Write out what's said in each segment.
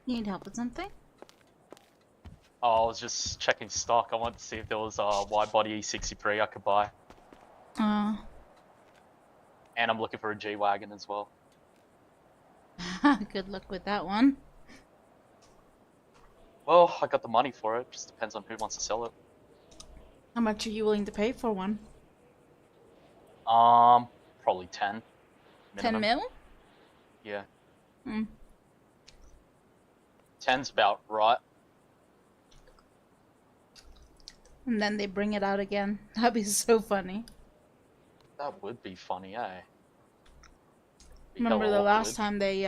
You need help with something? Oh, I was just checking stock. I wanted to see if there was a wide body E63 I could buy. And I'm looking for a G-Wagon as well. Good luck with that one. Well, I got the money for it. Just depends on who wants to sell it. How much are you willing to pay for one? Probably 10. Minimum. 10 mil? Yeah. Hmm. 10's about right. And then they bring it out again. That'd be so funny. That would be funny, eh? Be Remember hella the last awkward. time they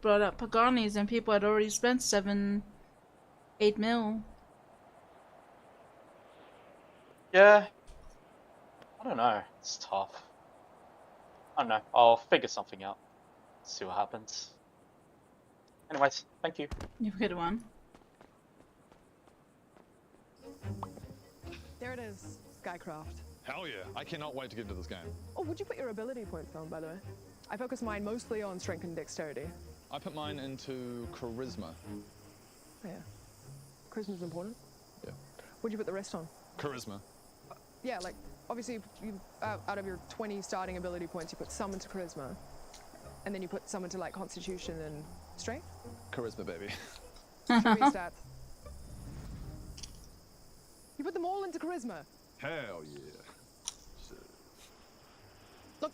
brought up Paganis and people had already spent 7, 8 mil. Yeah. I don't know. It's tough. I don't know. I'll figure something out. See what happens. Anyways, thank you. You have a good one. There it is, Skycraft. Hell yeah, I cannot wait to get into this game. Oh, would you put your ability points on, by the way? I focus mine mostly on strength and dexterity. I put mine into charisma. Oh, yeah. Charisma's important? Yeah. What'd you put the rest on? Charisma. Yeah, like, obviously, you out of your 20 starting ability points, you put some into charisma. And then you put some into, like, constitution and strength? Charisma, baby. Show me your stats. You put them all into charisma. Hell yeah. Look,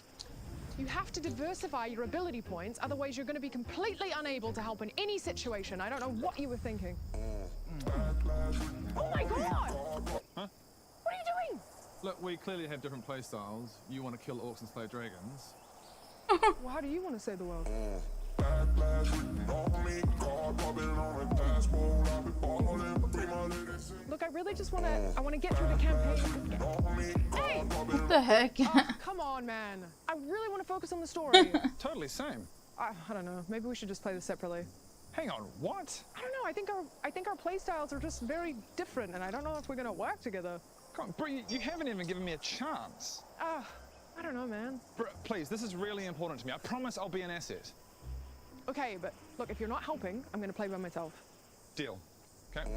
you have to diversify your ability points, otherwise you're going to be completely unable to help in any situation. I don't know what you were thinking. Oh my god! Huh? What are you doing? Look, we clearly have different playstyles. You want to kill orcs and slay dragons. Well, how do you want to save the world? Look, I really just want to get through the campaign. Hey! What the heck? Oh, come on, man. I really want to focus on the story. Totally same. I don't know. Maybe we should just play this separately. Hang on, what? I don't know. I think our play styles are just very different, and I don't know if we're gonna work together. Come on, bro, you haven't even given me a chance. I don't know, man. Bro, please, this is really important to me. I promise I'll be an asset. Okay, but look, if you're not helping, I'm gonna play by myself. Deal. Okay.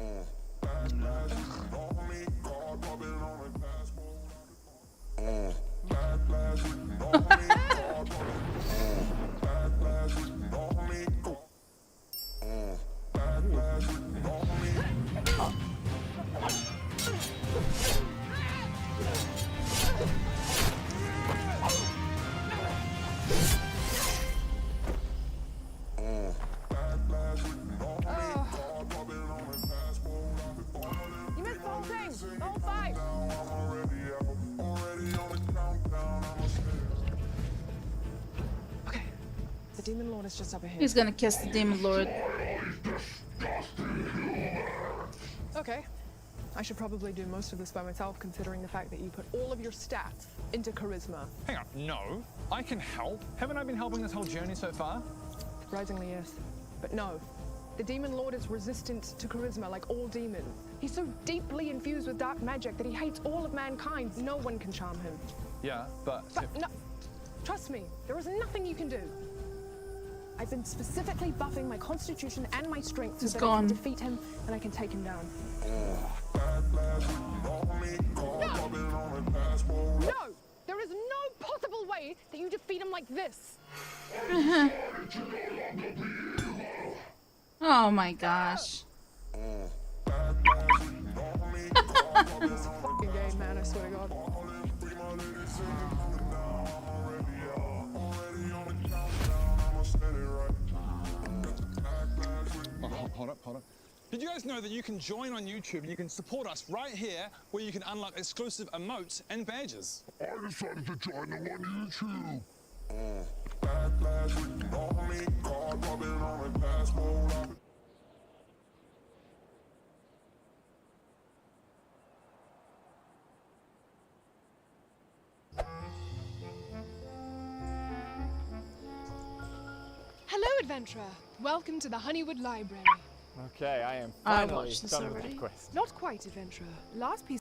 You missed the whole thing! The whole fight! Okay, the Demon Lord is just up ahead. He's gonna kiss the Demon Lord. Okay. I should probably do most of this by myself, considering the fact that you put all of your stats into charisma. Hang on, no. I can help. Haven't I been helping this whole journey so far? Surprisingly, yes. But no. The Demon Lord is resistant to charisma like all demons. He's so deeply infused with dark magic that he hates all of mankind. No one can charm him. Yeah, but... But no, trust me, there is nothing you can do. I've been specifically buffing my constitution and my strength so He's that I gone. can defeat him and I can take him down. No! There is no possible way that you defeat him like this! Oh my gosh. This fucking game, man, I swear to God. Oh, hold up. Did you guys know that you can join on YouTube and you can support us right here where you can unlock exclusive emotes and badges? I decided to join them on YouTube. Hello, adventurer. Welcome to the Honeywood Library. Okay, I am I finally watched this done with already. that quest. Not quite, adventurer. Last piece.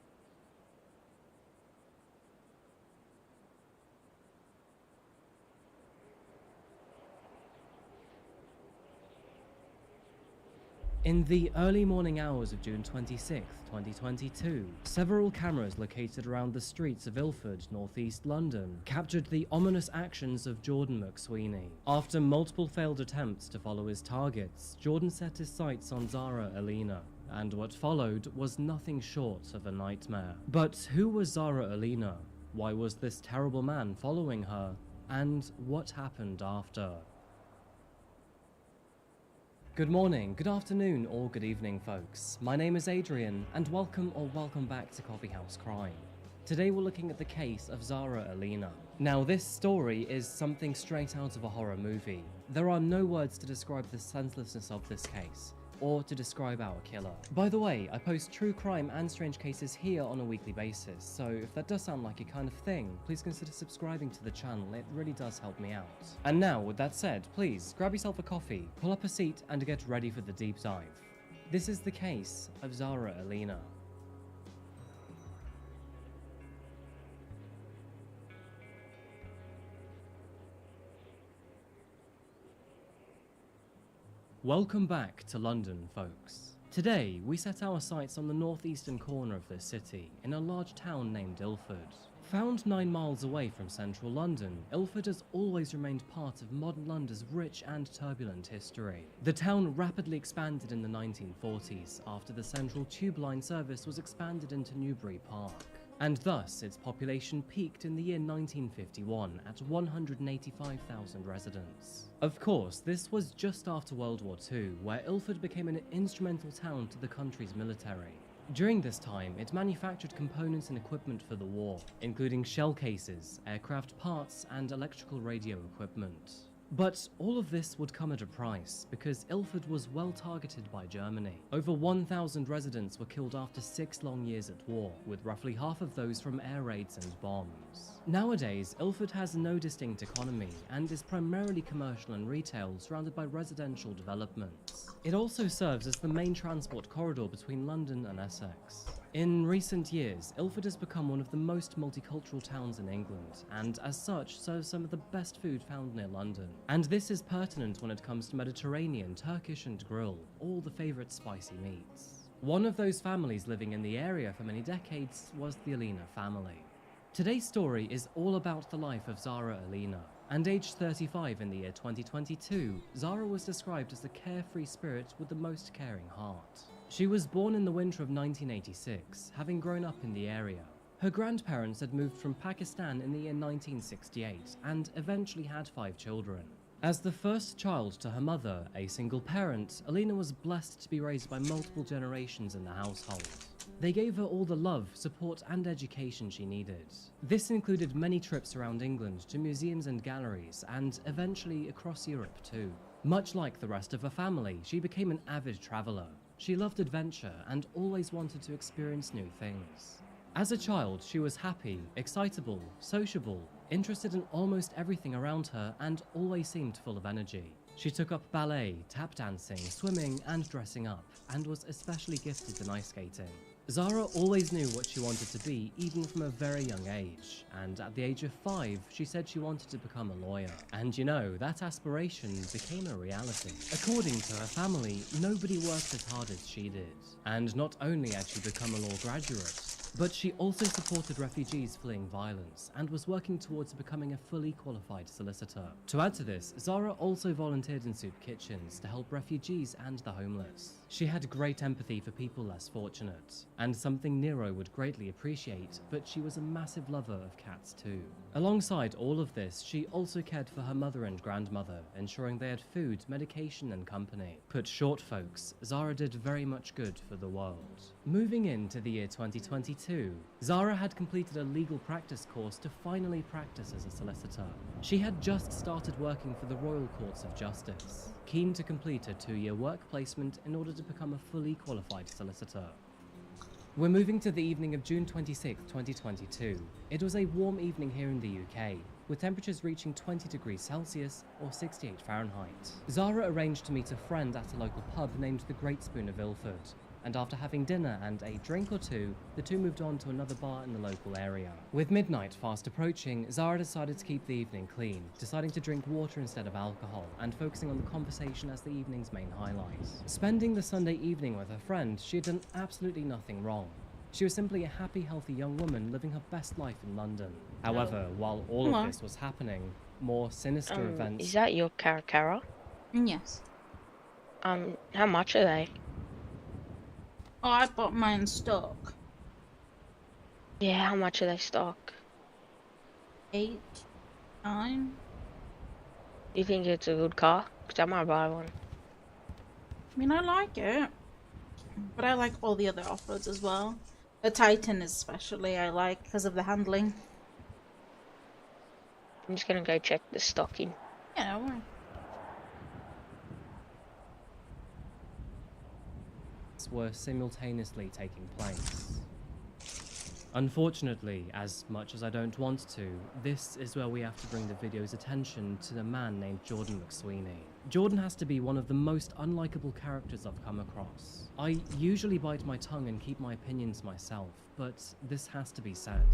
In the early morning hours of June 26, 2022, several cameras located around the streets of Ilford, northeast London, captured the ominous actions of Jordan McSweeney. After multiple failed attempts to follow his targets, Jordan set his sights on Zara Alina, and what followed was nothing short of a nightmare. But who was Zara Alina? Why was this terrible man following her? And what happened after? Good morning, good afternoon, or good evening, folks. My name is Adrian, and welcome back to Coffeehouse Crime. Today we're looking at the case of Zara Alina. Now, this story is something straight out of a horror movie. There are no words to describe the senselessness of this case, or to describe our killer. By the way, I post true crime and strange cases here on a weekly basis, so if that does sound like your kind of thing, please consider subscribing to the channel, it really does help me out. And now, with that said, please grab yourself a coffee, pull up a seat, and get ready for the deep dive. This is the case of Zara Alina. Welcome back to London, folks. Today, we set our sights on the northeastern corner of this city, in a large town named Ilford. Found 9 miles away from central London, Ilford has always remained part of modern London's rich and turbulent history. The town rapidly expanded in the 1940s after the central tube line service was expanded into Newbury Park. And thus, its population peaked in the year 1951 at 185,000 residents. Of course, this was just after World War II, where Ilford became an instrumental town to the country's military. During this time, it manufactured components and equipment for the war, including shell cases, aircraft parts, and electrical radio equipment. But all of this would come at a price, because Ilford was well targeted by Germany. Over 1,000 residents were killed after 6 long years at war, with roughly half of those from air raids and bombs. Nowadays, Ilford has no distinct economy, and is primarily commercial and retail, surrounded by residential developments. It also serves as the main transport corridor between London and Essex. In recent years, Ilford has become one of the most multicultural towns in England, and as such serves some of the best food found near London. And this is pertinent when it comes to Mediterranean, Turkish and grill, all the favourite spicy meats. One of those families living in the area for many decades was the Alina family. Today's story is all about the life of Zara Alina, and aged 35 in the year 2022, Zara was described as the carefree spirit with the most caring heart. She was born in the winter of 1986, having grown up in the area. Her grandparents had moved from Pakistan in the year 1968 and eventually had 5 children. As the first child to her mother, a single parent, Alina was blessed to be raised by multiple generations in the household. They gave her all the love, support and education she needed. This included many trips around England to museums and galleries, and eventually across Europe too. Much like the rest of her family, she became an avid traveller. She loved adventure and always wanted to experience new things. As a child, she was happy, excitable, sociable, interested in almost everything around her, and always seemed full of energy. She took up ballet, tap dancing, swimming, and dressing up, and was especially gifted in ice skating. Zara always knew what she wanted to be, even from a very young age, and at the age of 5, she said she wanted to become a lawyer. And you know, that aspiration became a reality. According to her family, nobody worked as hard as she did. And not only had she become a law graduate, but she also supported refugees fleeing violence and was working towards becoming a fully qualified solicitor. To add to this, Zara also volunteered in soup kitchens to help refugees and the homeless. She had great empathy for people less fortunate, and something Nero would greatly appreciate, but she was a massive lover of cats too. Alongside all of this, she also cared for her mother and grandmother, ensuring they had food, medication and company. Put short, folks, Zara did very much good for the world. Moving into the year 2022, Zara had completed a legal practice course to finally practice as a solicitor. She had just started working for the Royal Courts of Justice, keen to complete a 2-year work placement in order to become a fully qualified solicitor. We're moving to the evening of June 26, 2022. It was a warm evening here in the UK, with temperatures reaching 20 degrees Celsius or 68 Fahrenheit. Zara arranged to meet a friend at a local pub named the Great Spoon of Ilford. and after having dinner and a drink or two, the two moved on to another bar in the local area. With midnight fast approaching, Zara decided to keep the evening clean, deciding to drink water instead of alcohol, and focusing on the conversation as the evening's main highlight. Spending the Sunday evening with her friend, she had done absolutely nothing wrong. She was simply a happy, healthy young woman living her best life in London. However, while all of this was happening, more sinister events... Is that your Caracara? Yes. How much are they? Oh, I bought mine stock. Yeah, how much are they stock? 8, 9. Do you think it's a good car? Because I might buy one. I mean, I like it. But I like all the other off-roads as well. The Titan especially I like because of the handling. I'm just gonna go check the stocking. Yeah, no worry. were simultaneously taking place. Unfortunately, as much as I don't want to, this is where we have to bring the video's attention to the man named Jordan McSweeney. Jordan has to be one of the most unlikable characters I've come across. I usually bite my tongue and keep my opinions to myself, but this has to be said.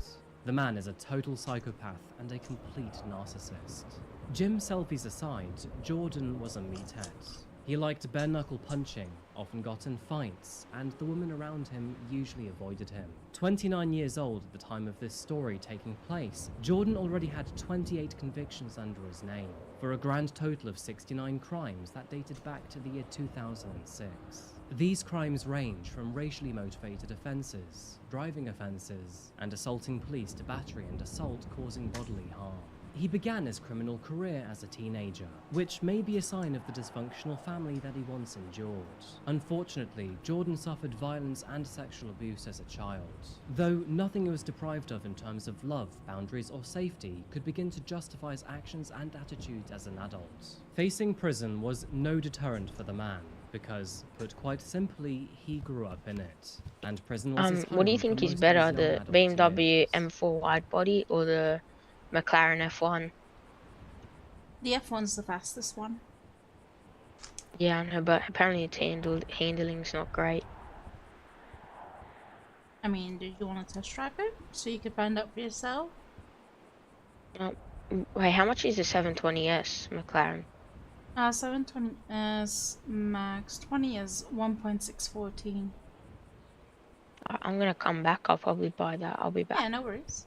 The man is a total psychopath and a complete narcissist. Gym selfies aside, Jordan was a meathead. He liked bare-knuckle punching, often got in fights, and the women around him usually avoided him. 29 years old at the time of this story taking place, Jordan already had 28 convictions under his name, for a grand total of 69 crimes that dated back to the year 2006. These crimes range from racially motivated offences, driving offences, and assaulting police to battery and assault causing bodily harm. He began his criminal career as a teenager, which may be a sign of the dysfunctional family that he once endured. Unfortunately, Jordan suffered violence and sexual abuse as a child, though nothing he was deprived of in terms of love, boundaries, or safety could begin to justify his actions and attitudes as an adult. Facing prison was no deterrent for the man, because, put quite simply, he grew up in it, and prison was his home. What do you think is better, the BMW M4 widebody or the McLaren F1? The F1's the fastest one. Yeah, I know, but apparently its handling's not great. I mean, did you want to test drive it so you could find out for yourself? Wait, how much is the 720S McLaren? 720S Max 20 is 1.614. I'm gonna come back. I'll probably buy that. I'll be back. Yeah, no worries.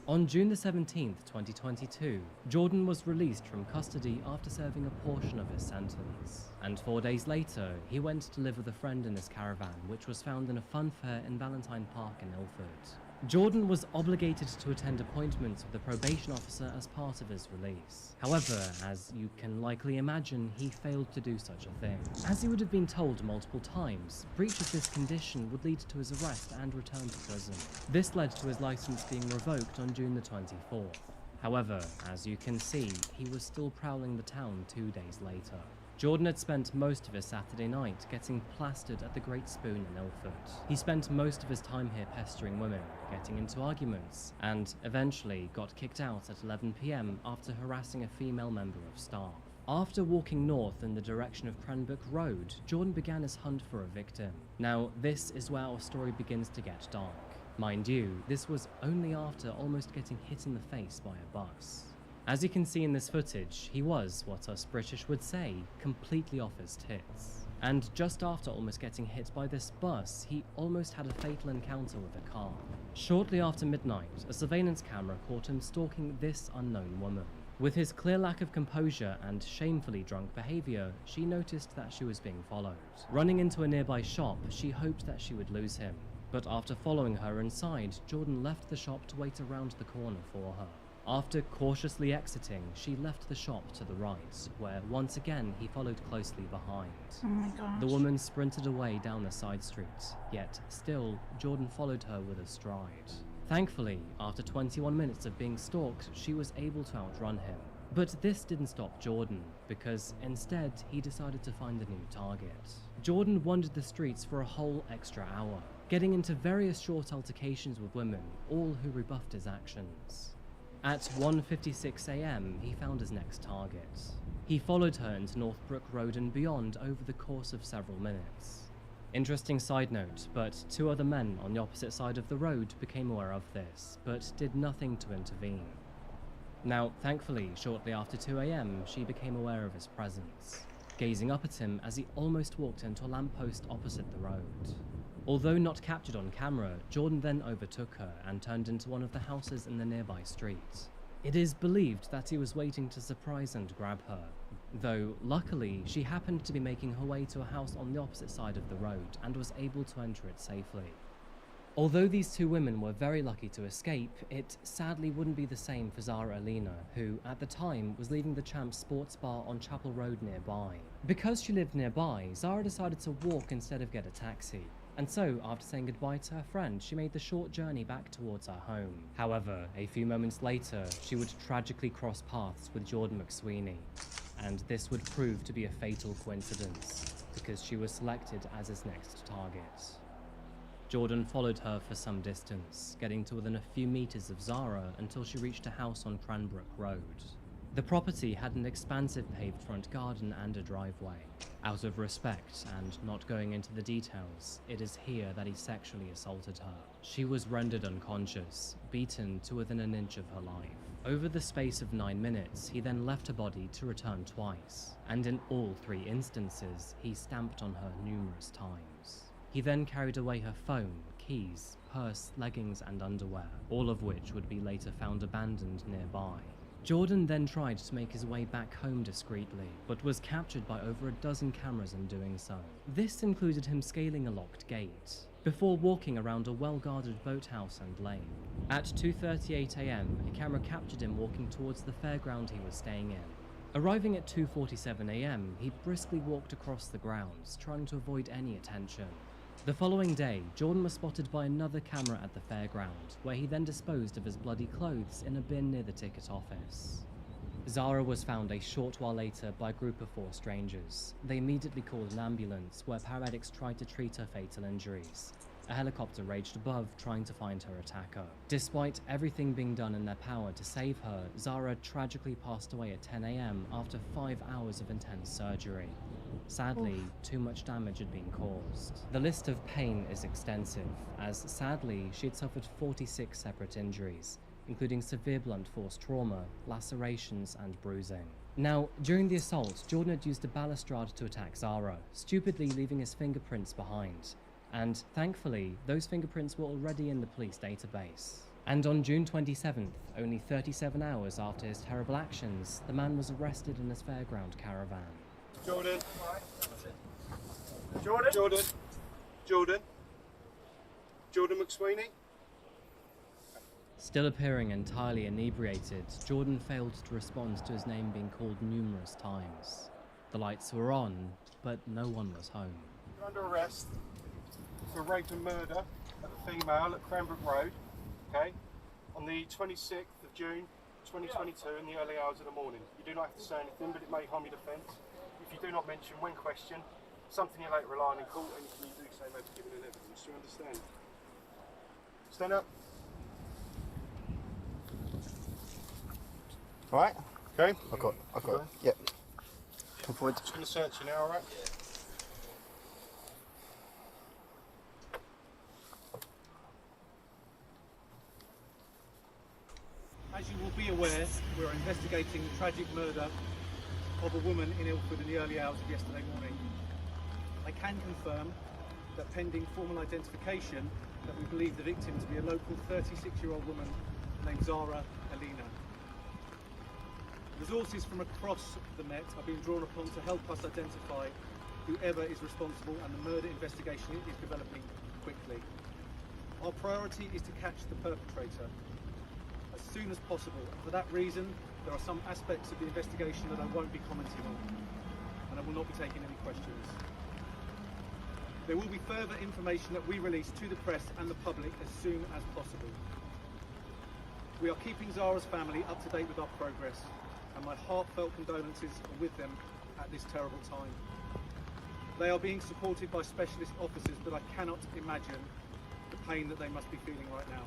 On June the 17th, 2022, Jordan was released from custody after serving a portion of his sentence. And 4 days later, he went to live with a friend in his caravan, which was found in a fun fair in Valentine Park in Ilford. Jordan was obligated to attend appointments with the probation officer as part of his release. However, as you can likely imagine, he failed to do such a thing. As he would have been told multiple times, breach of this condition would lead to his arrest and return to prison. This led to his license being revoked on June the 24th. However, as you can see, he was still prowling the town 2 days later. Jordan had spent most of his Saturday night getting plastered at the Great Spoon in Ilford. He spent most of his time here pestering women, getting into arguments, and eventually got kicked out at 11 PM after harassing a female member of staff. After walking north in the direction of Cranbrook Road, Jordan began his hunt for a victim. Now, this is where our story begins to get dark. Mind you, this was only after almost getting hit in the face by a bus. As you can see in this footage, he was, what us British would say, completely off his tits. And just after almost getting hit by this bus, he almost had a fatal encounter with a car. Shortly after midnight, a surveillance camera caught him stalking this unknown woman. With his clear lack of composure and shamefully drunk behavior, she noticed that she was being followed. Running into a nearby shop, she hoped that she would lose him. But after following her inside, Jordan left the shop to wait around the corner for her. After cautiously exiting, she left the shop to the right, where once again he followed closely behind. Oh my gosh. The woman sprinted away down the side street, yet still, Jordan followed her with a stride. Thankfully, after 21 minutes of being stalked, she was able to outrun him. But this didn't stop Jordan, because instead he decided to find a new target. Jordan wandered the streets for a whole extra hour, getting into various short altercations with women, all who rebuffed his actions. At 1:56 AM, he found his next target. He followed her into Northbrook Road and beyond over the course of several minutes. Interesting side note, but 2 other men on the opposite side of the road became aware of this, but did nothing to intervene. Now, thankfully, shortly after 2 AM, she became aware of his presence, gazing up at him as he almost walked into a lamppost opposite the road. Although not captured on camera, Jordan then overtook her and turned into one of the houses in the nearby street. It is believed that he was waiting to surprise and grab her, though luckily she happened to be making her way to a house on the opposite side of the road and was able to enter it safely. Although these 2 women were very lucky to escape, it sadly wouldn't be the same for Zara Alina, who at the time was leaving the Champ's sports bar on Chapel Road nearby. Because she lived nearby, Zara decided to walk instead of get a taxi. And so, after saying goodbye to her friend, she made the short journey back towards her home. However, a few moments later, she would tragically cross paths with Jordan McSweeney, and this would prove to be a fatal coincidence, because she was selected as his next target. Jordan followed her for some distance, getting to within a few meters of Zara until she reached a house on Cranbrook Road. The property had an expansive paved front garden and a driveway. Out of respect and not going into the details, it is here that he sexually assaulted her. She was rendered unconscious, beaten to within an inch of her life. Over the space of 9 minutes, he then left her body to return twice, and in all 3 instances, he stamped on her numerous times. He then carried away her phone, keys, purse, leggings, and underwear, all of which would be later found abandoned nearby. Jordan then tried to make his way back home discreetly, but was captured by over a dozen cameras in doing so. This included him scaling a locked gate, before walking around a well-guarded boathouse and lane. At 2:38 AM, a camera captured him walking towards the fairground he was staying in. Arriving at 2:47 AM, he briskly walked across the grounds, trying to avoid any attention. The following day, Jordan was spotted by another camera at the fairground, where he then disposed of his bloody clothes in a bin near the ticket office. Zara was found a short while later by a group of 4 strangers. They immediately called an ambulance, where paramedics tried to treat her fatal injuries. A helicopter raged above, trying to find her attacker. Despite everything being done in their power to save her, Zara tragically passed away at 10 AM after 5 hours of intense surgery. Sadly, too much damage had been caused. The list of pain is extensive, as sadly she had suffered 46 separate injuries, including severe blunt force trauma, lacerations, and bruising. Now, during the assault, Jordan had used a balustrade to attack Zara, stupidly leaving his fingerprints behind. And thankfully, those fingerprints were already in the police database. And on June 27th, only 37 hours after his terrible actions, the man was arrested in his fairground caravan. Jordan. Jordan. Jordan. Jordan. Jordan McSweeney. Still appearing entirely inebriated, Jordan failed to respond to his name being called numerous times. The lights were on, but no one was home. You're under arrest for rape and murder of a female at Cranbrook Road, okay, on the 26th of June 2022 in the early hours of the morning. You do not have to say anything, but it may harm your defence. If you do not mention when questioned something you later rely on in court, anything you do say may be given in evidence. Do you understand? Stand up. Alright? Okay. I've got it. Yep. Come forward. Just going to search you now, alright? As you will be aware, we are investigating the tragic murder of a woman in Ilford in the early hours of yesterday morning. I can confirm that pending formal identification, that we believe the victim to be a local 36-year-old woman named Zara Alina. Resources from across the Met are being drawn upon to help us identify whoever is responsible, and the murder investigation is developing quickly. Our priority is to catch the perpetrator, as soon as possible. For that reason, there are some aspects of the investigation that I won't be commenting on, and I will not be taking any questions. There will be further information that we release to the press and the public as soon as possible. We are keeping Zara's family up to date with our progress, and my heartfelt condolences are with them at this terrible time. They are being supported by specialist officers, but I cannot imagine the pain that they must be feeling right now.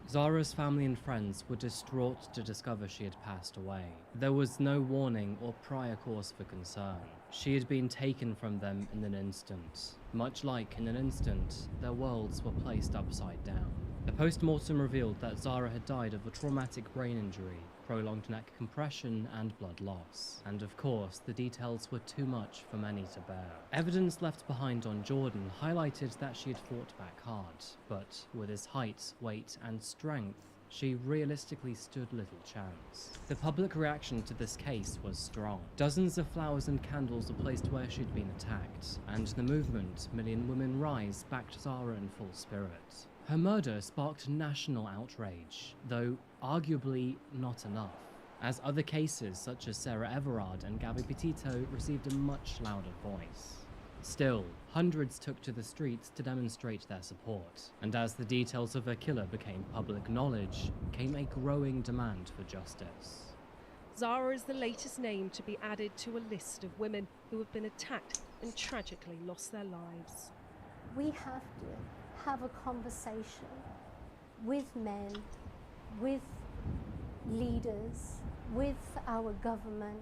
Zara's family and friends were distraught to discover she had passed away. There was no warning or prior cause for concern. She had been taken from them in an instant. Much like in an instant, their worlds were placed upside down. A post-mortem revealed that Zara had died of a traumatic brain injury, prolonged neck compression, and blood loss. And of course, the details were too much for many to bear. Evidence left behind on Jordan highlighted that she had fought back hard, but with his height, weight, and strength, she realistically stood little chance. The public reaction to this case was strong. Dozens of flowers and candles were placed where she'd been attacked, and the movement Million Women Rise backed Zara in full spirit. Her murder sparked national outrage, though arguably not enough, as other cases such as Sarah Everard and Gabby Petito received a much louder voice. Still, hundreds took to the streets to demonstrate their support, and as the details of her killer became public knowledge, came a growing demand for justice. Zara is the latest name to be added to a list of women who have been attacked and tragically lost their lives. We have to have a conversation with men, with leaders, with our government,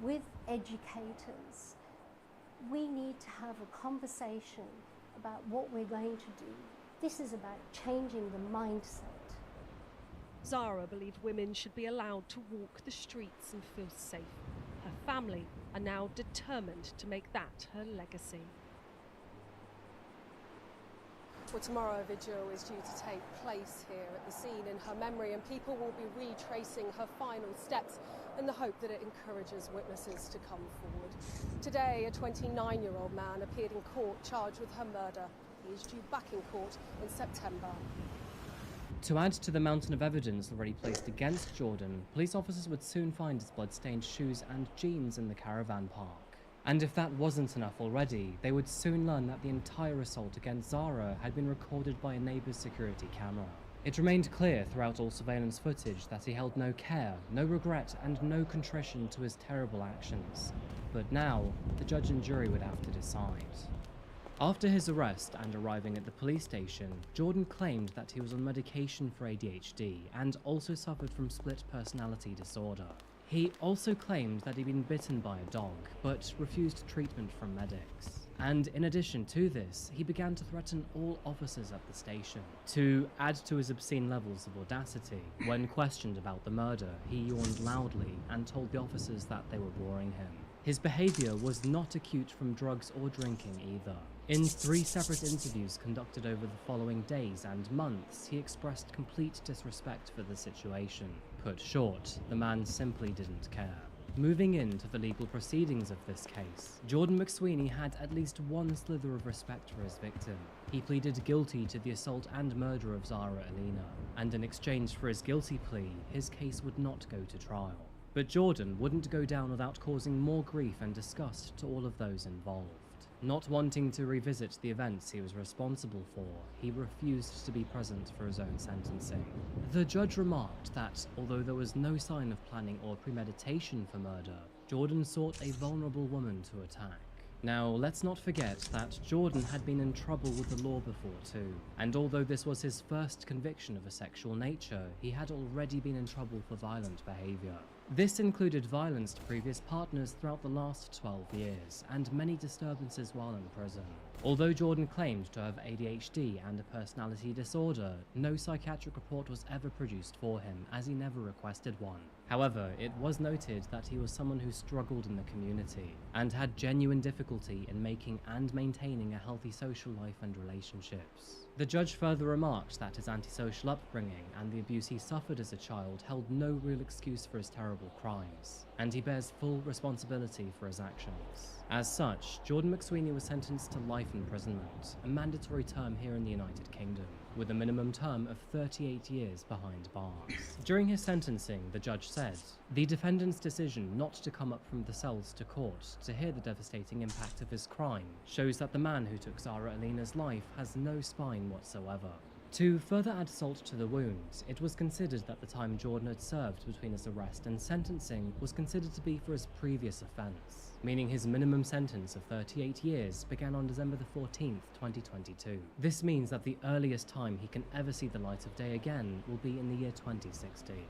with educators. We need to have a conversation about what we're going to do. This is about changing the mindset. Zara believed women should be allowed to walk the streets and feel safe. Her family are now determined to make that her legacy. Well, tomorrow a vigil is due to take place here at the scene in her memory, and people will be retracing her final steps in the hope that it encourages witnesses to come forward. Today, a 29-year-old man appeared in court charged with her murder. He is due back in court in September. To add to the mountain of evidence already placed against Jordan, police officers would soon find his blood-stained shoes and jeans in the caravan park. And if that wasn't enough already, they would soon learn that the entire assault against Zara had been recorded by a neighbour's security camera. It remained clear throughout all surveillance footage that he held no care, no regret, and no contrition to his terrible actions. But now, the judge and jury would have to decide. After his arrest and arriving at the police station, Jordan claimed that he was on medication for ADHD and also suffered from split personality disorder. He also claimed that he'd been bitten by a dog, but refused treatment from medics. And in addition to this, he began to threaten all officers at the station. To add to his obscene levels of audacity, when questioned about the murder, he yawned loudly and told the officers that they were boring him. His behaviour was not acute from drugs or drinking either. In 3 separate interviews conducted over the following days and months, he expressed complete disrespect for the situation. Put short, the man simply didn't care. Moving into the legal proceedings of this case, Jordan McSweeney had at least one slither of respect for his victim. He pleaded guilty to the assault and murder of Zara Alina, and in exchange for his guilty plea, his case would not go to trial. But Jordan wouldn't go down without causing more grief and disgust to all of those involved. Not wanting to revisit the events he was responsible for, he refused to be present for his own sentencing. The judge remarked that, although there was no sign of planning or premeditation for murder, Jordan sought a vulnerable woman to attack. Now, let's not forget that Jordan had been in trouble with the law before too, and although this was his first conviction of a sexual nature, he had already been in trouble for violent behaviour. This included violence to previous partners throughout the last 12 years, and many disturbances while in prison. Although Jordan claimed to have ADHD and a personality disorder, no psychiatric report was ever produced for him, as he never requested one. However, it was noted that he was someone who struggled in the community, and had genuine difficulty in making and maintaining a healthy social life and relationships. The judge further remarked that his antisocial upbringing and the abuse he suffered as a child held no real excuse for his terrible crimes, and he bears full responsibility for his actions. As such, Jordan McSweeney was sentenced to life imprisonment, a mandatory term here in the United Kingdom. with a minimum term of 38 years behind bars. During his sentencing, the judge said, "The defendant's decision not to come up from the cells to court to hear the devastating impact of his crime shows that the man who took Zara Alina's life has no spine whatsoever." To further add salt to the wound, it was considered that the time Jordan had served between his arrest and sentencing was considered to be for his previous offence, meaning his minimum sentence of 38 years began on December the 14th, 2022. This means that the earliest time he can ever see the light of day again will be in the year 2016.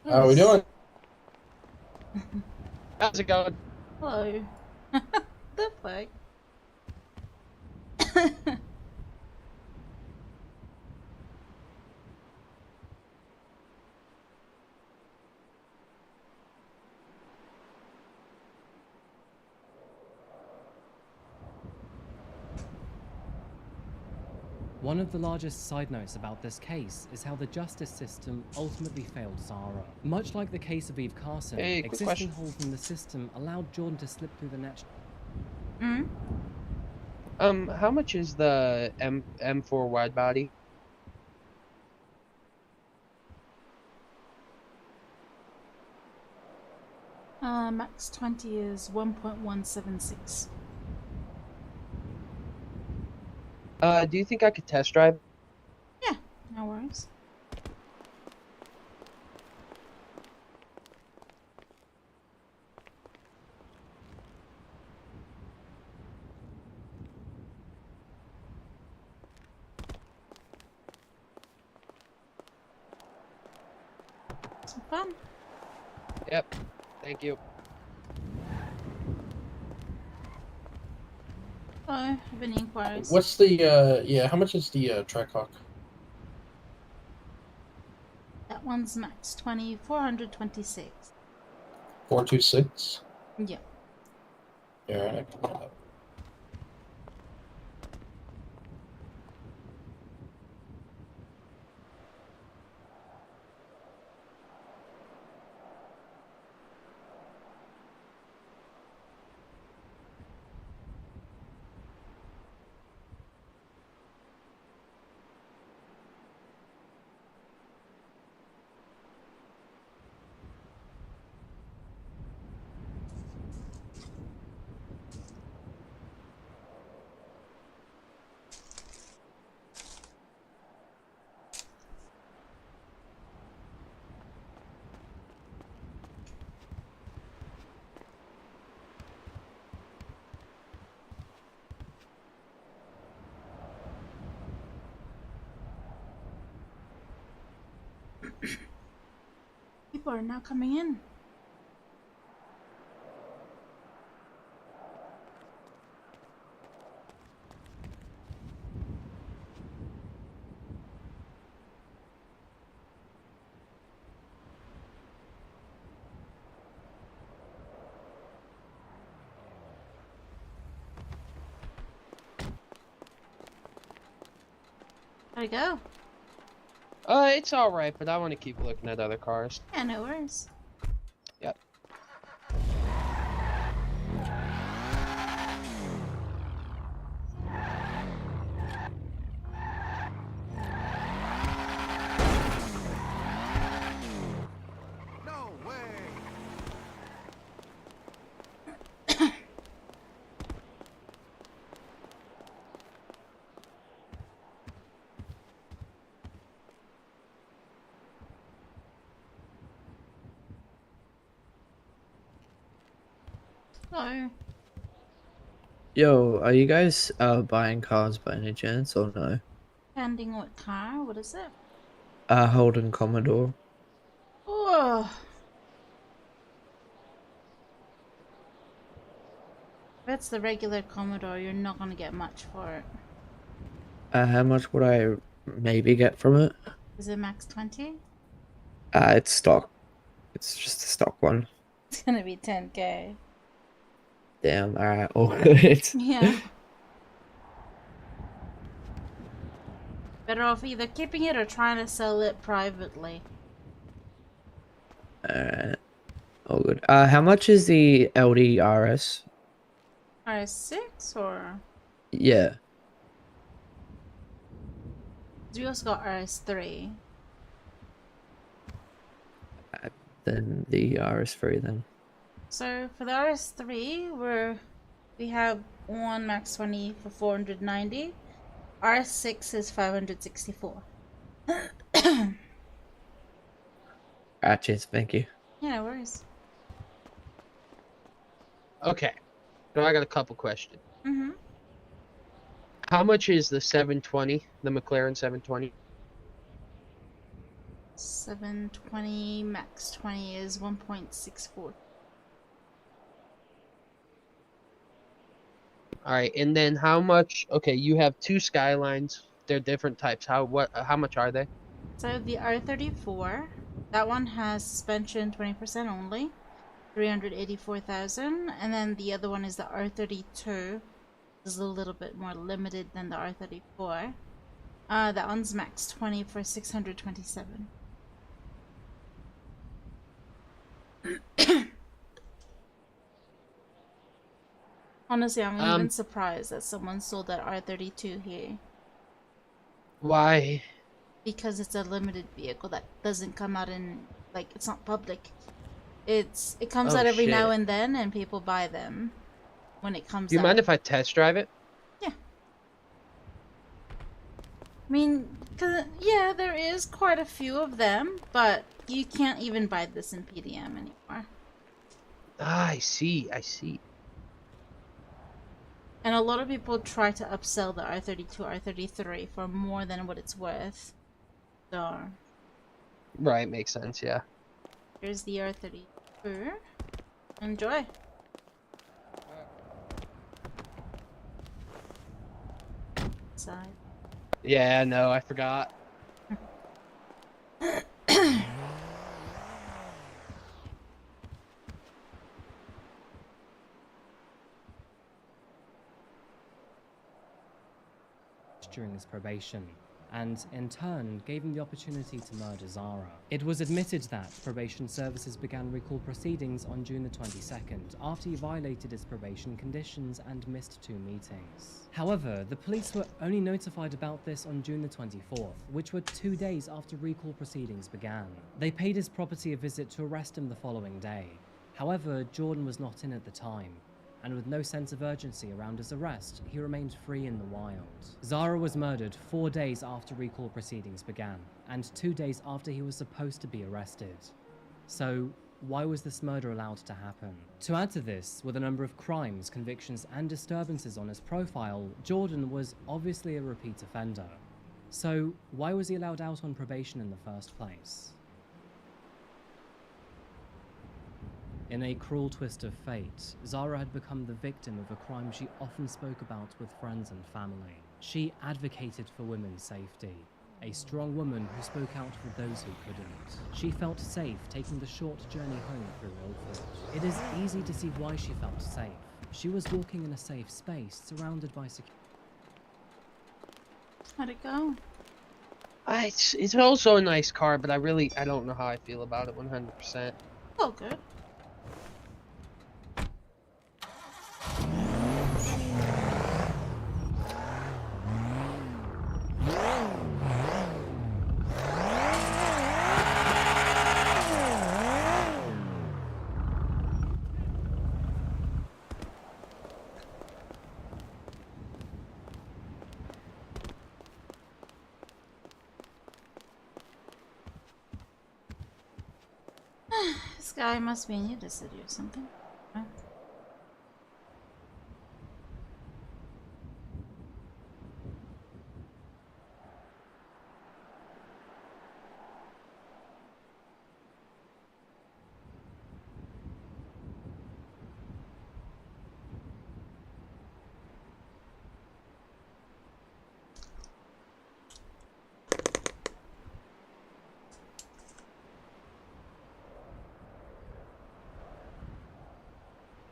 How are we doing? How's it going? Hello. The fuck? One of the largest side notes about this case is how the justice system ultimately failed Zara. Much like the case of Eve Carson, existing holes in the system allowed Jordan to slip through the net. How much is the M4 wide body? Max 20 is 1.176. Do you think I could test drive? Yeah, no worries. Some fun. Yep. Thank you. Hello, have any inquiries? What's the, yeah, how much is the, Trackhawk? That one's max 20, 426. 426? Yeah. Yeah, I can do that. People are now coming in. How'd it go? It's alright, but I want to keep looking at other cars. Yeah, no worries. Yep. No way! Hello. Yo, are you guys buying cars by any chance or no? Depending what car, what is it? Holden Commodore. Oh. If it's the regular Commodore, you're not gonna get much for it. How much would I maybe get from it? Is it max 20? It's stock. It's just a stock one. It's gonna be 10k. Damn, alright, all good. Yeah. Better off either keeping it or trying to sell it privately. Alright, all good. How much is the LDRS? RS6 or? Yeah. We also got RS3. Then the RS3 then. So for the RS3, we have one max 20 for 490. RS6 is 564. Cheers, thank you. Yeah, no worries. Okay. So I got a couple questions. Mm-hmm. How much is the 720, the McLaren 720? 720 max 20 is 1.64. All right, and then how much? Okay, you have two Skylines. They're different types. How much are they? So the R34, that one has suspension 20% only, 384,000, and then the other one is the R32. Is a little bit more limited than the R34. That one's max 20 for 627. Honestly, I'm even surprised that someone sold that R32 here. Why? Because it's a limited vehicle that doesn't come out in, like, it's not public. It comes out every now and then, and people buy them when it comes out. Do you mind if I test drive it? Yeah. I mean, yeah, there is quite a few of them, but you can't even buy this in PDM anymore. Ah, I see. And a lot of people try to upsell the R32, R33 for more than what it's worth. So... Right, makes sense, yeah. Here's the R32. Enjoy. Side. Yeah, no, I forgot. During his probation, and in turn gave him the opportunity to murder Zara. It was admitted that probation services began recall proceedings on June the 22nd after he violated his probation conditions and missed 2 meetings. However, the police were only notified about this on June the 24th, which were 2 days after recall proceedings began. They paid his property a visit to arrest him the following day. However, Jordan was not in at the time, and with no sense of urgency around his arrest, he remained free in the wild. Zara was murdered 4 days after recall proceedings began, and 2 days after he was supposed to be arrested. So, why was this murder allowed to happen? To add to this, with a number of crimes, convictions, and disturbances on his profile, Jordan was obviously a repeat offender. So, why was he allowed out on probation in the first place? In a cruel twist of fate, Zara had become the victim of a crime she often spoke about with friends and family. She advocated for women's safety, a strong woman who spoke out for those who couldn't. She felt safe taking the short journey home through Ilford. It is easy to see why she felt safe. She was walking in a safe space, surrounded by security. How'd it go? It's also a nice car, but I don't know how I feel about it 100%. Oh, good. This guy must be new to the city or something. Huh?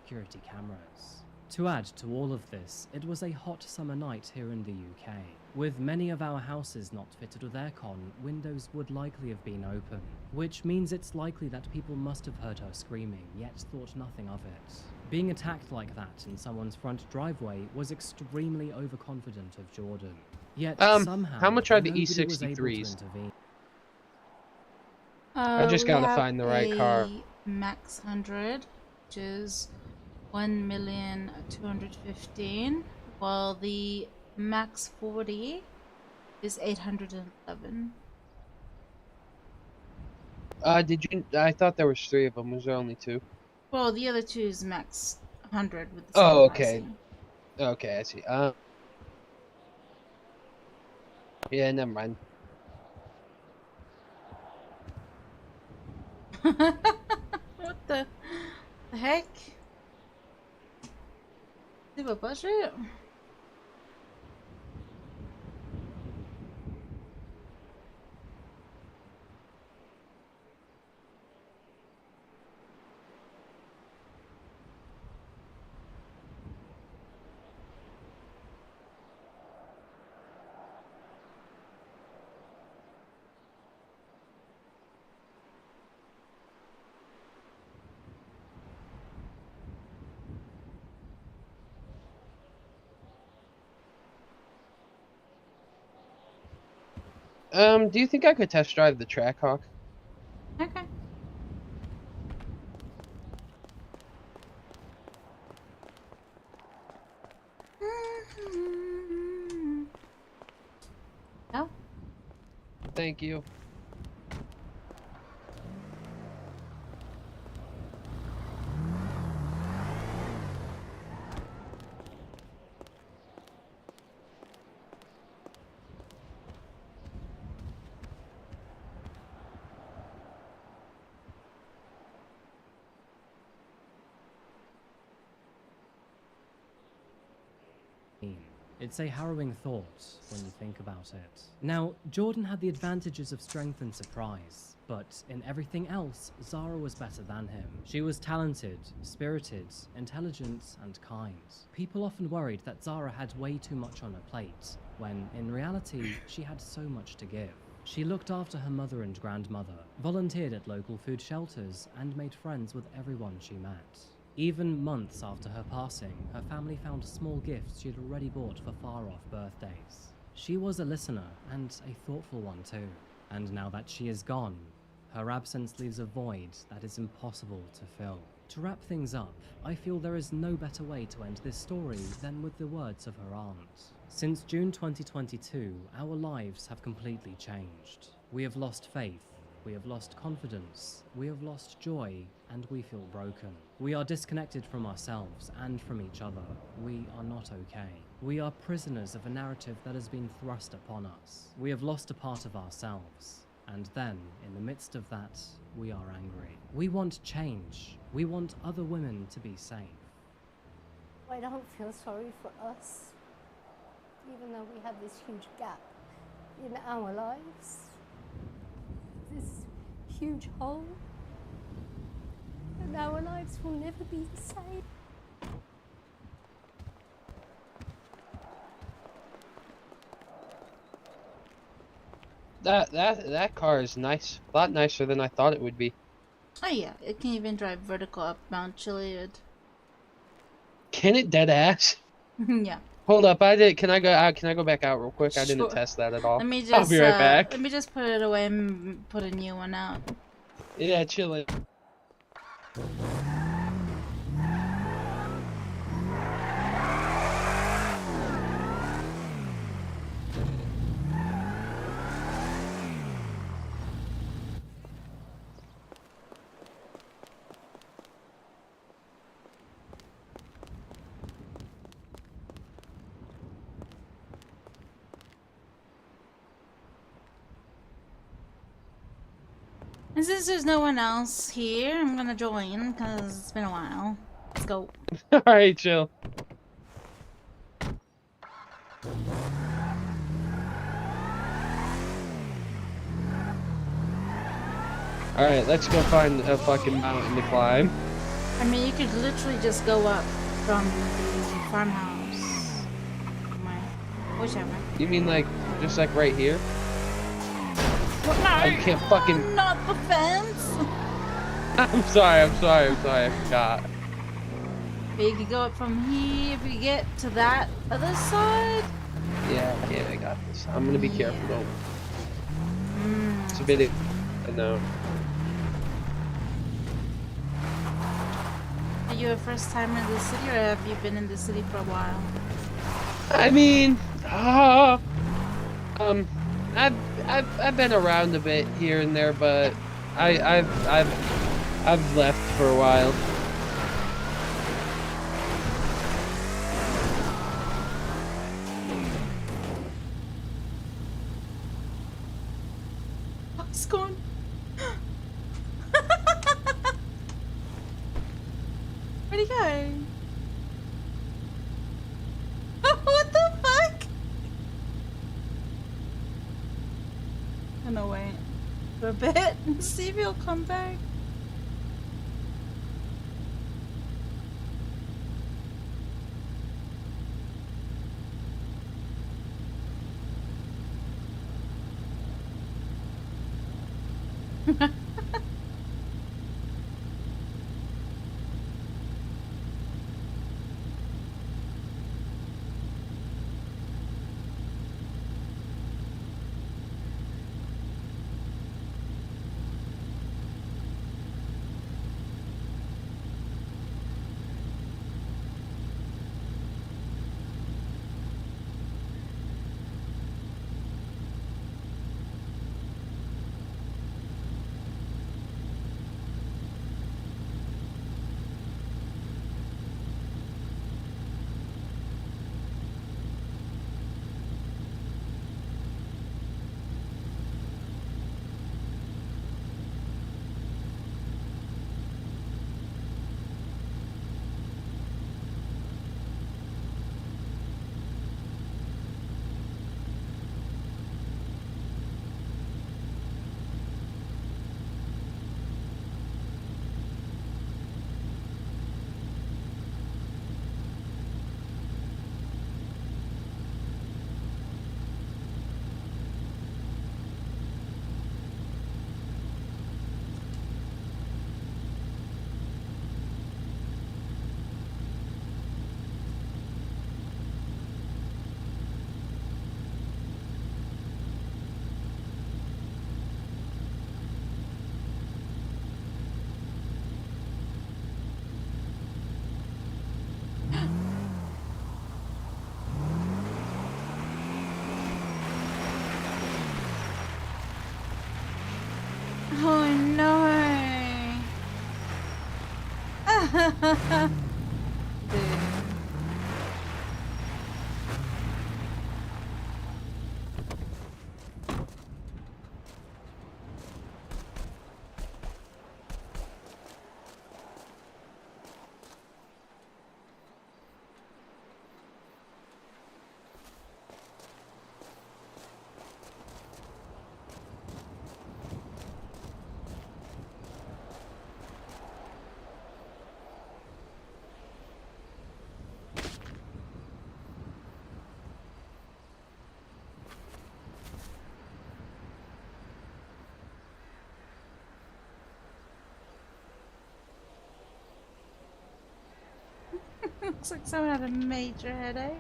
Security cameras. To add to all of this, it was a hot summer night here in the UK. With many of our houses not fitted with aircon, windows would likely have been open, which means it's likely that people must have heard her screaming, yet thought nothing of it. Being attacked like that in someone's front driveway was extremely overconfident of Jordan. Yet somehow, how much are the nobody was able to E63s? intervene. I just We gotta have find the right car. a Max 100, which is 1,215,000, while the Max 40 is 811. Did you? I thought there was 3 of them. Was there only 2? Well, the other 2 is Max 100 with the Oh, same okay. pricing. Okay, I see. Yeah, never mind. What the heck? Do you have a budget? Do you think I could test drive the Trackhawk? Okay. No? Thank you. It's a harrowing thought when you think about it. Now, Jordan had the advantages of strength and surprise, but in everything else, Zara was better than him. She was talented, spirited, intelligent, and kind. People often worried that Zara had way too much on her plate, when in reality, she had so much to give. She looked after her mother and grandmother, volunteered at local food shelters, and made friends with everyone she met. Even months after her passing, her family found small gifts she had already bought for far-off birthdays. She was a listener, and a thoughtful one too. And now that she is gone, her absence leaves a void that is impossible to fill. To wrap things up, I feel there is no better way to end this story than with the words of her aunt. Since June 2022, our lives have completely changed. We have lost faith, we have lost confidence, we have lost joy, and we feel broken. We are disconnected from ourselves and from each other. We are not okay. We are prisoners of a narrative that has been thrust upon us. We have lost a part of ourselves. And then, in the midst of that, we are angry. We want change. We want other women to be safe. I don't feel sorry for us, even though we have this huge gap in our lives, this huge hole, and our lives will never be the same. That car is nice. A lot nicer than I thought it would be. Oh yeah, it can even drive vertical up Mount Chiliad. Can it dead ass? Yeah. Hold up, I did. Can I go back out real quick? I didn't Sure. test that at all. Let me just I'll be right back. Let me just put it away and put a new one out. Yeah, chill it. And since there's no one else here, I'm gonna join because it's been a while. Let's go. Alright, chill. Alright, let's go find a fucking mountain to climb. I mean, you could literally just go up from the farmhouse. Whichever. You mean like, just like right here? Well, no, I can't fucking... Not the fence! I'm sorry, I forgot. But you could go up from here if you get to that other side. Yeah, I got this. I'm gonna be careful though. It's a bit. No. Are you a first timer in the city, or have you been in the city for a while? I mean, I've been around a bit here and there, but I've left for a while. It's gone. Where'd he go? What the fuck? I'm gonna wait for a bit and see if he'll come back. Oh no! Dude. Looks like someone had a major headache.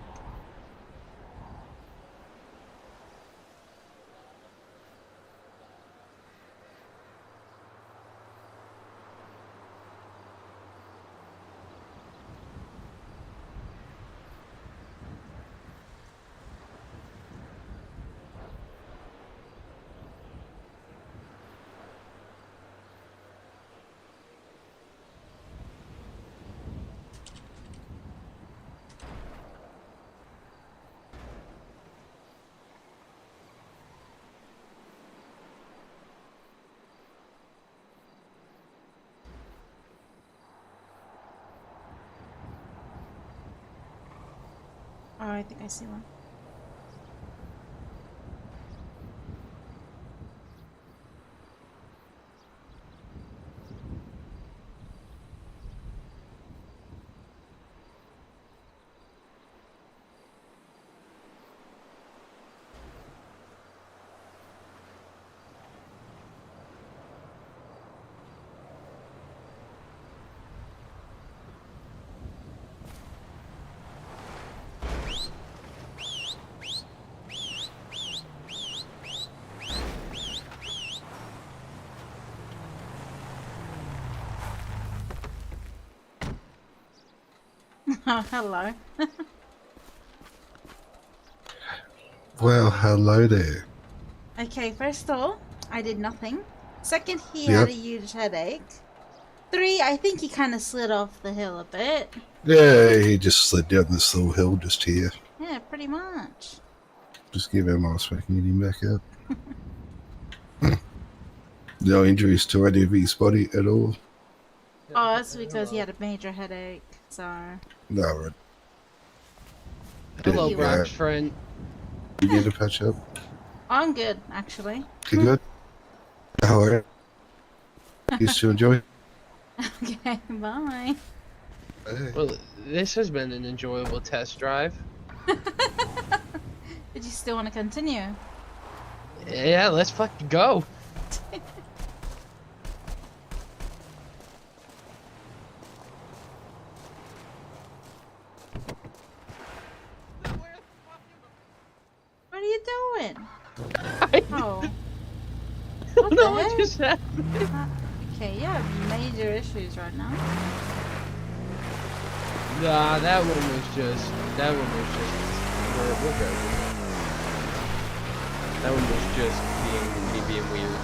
Oh, I think I see one. Oh, hello. Well, hello there. Okay, first of all, I did nothing. Second, he had Yep. a huge headache. 3, I think he kind of slid off the hill a bit. Yeah, he just slid down this little hill just here. Yeah, pretty much. Just give him a second, get him back up. No injuries to any of his body at all. Oh, that's because he had a major headache, so... No, right. Hello, Yeah. Brock's friend. You need to patch up? I'm good, actually. You good? Alright. Used to enjoy. Okay, bye. Hey. Well, this has been an enjoyable test drive. Did you still want to continue? Yeah, let's fucking go. What are you doing? Oh. What No, the what heck? just happened? Okay, you have major issues right now. Nah, that one was just. We're good. That one was just me being weird.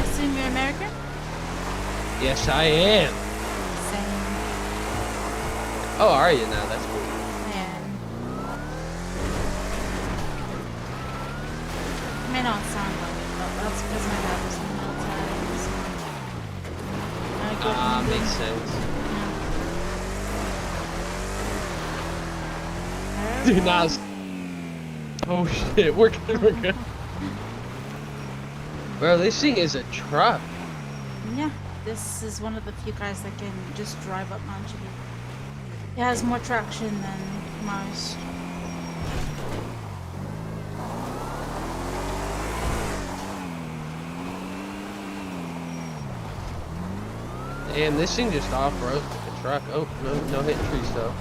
Assume you're American? Yes, I am. Same. Oh, are you now? That's cool. May not sound like it, but that's because my dad was in the military. So I grew up in Makes sense. Dude, nah. Oh shit, we're good. Bro, this thing is a truck. Yeah, this is one of the few guys that can just drive up Mount Juliet. It has more traction than most. Damn, this thing just off-road like a truck. Oh, no hitting trees though.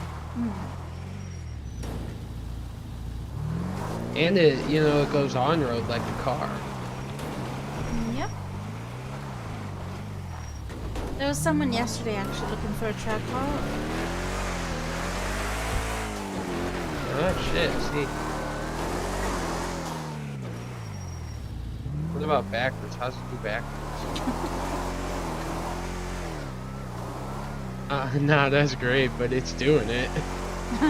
And it, it goes on-road like a car. Yep. There was someone yesterday actually looking for a track car. Oh shit, see. What about backwards? How's it do backwards? Nah, that's great, but it's doing it.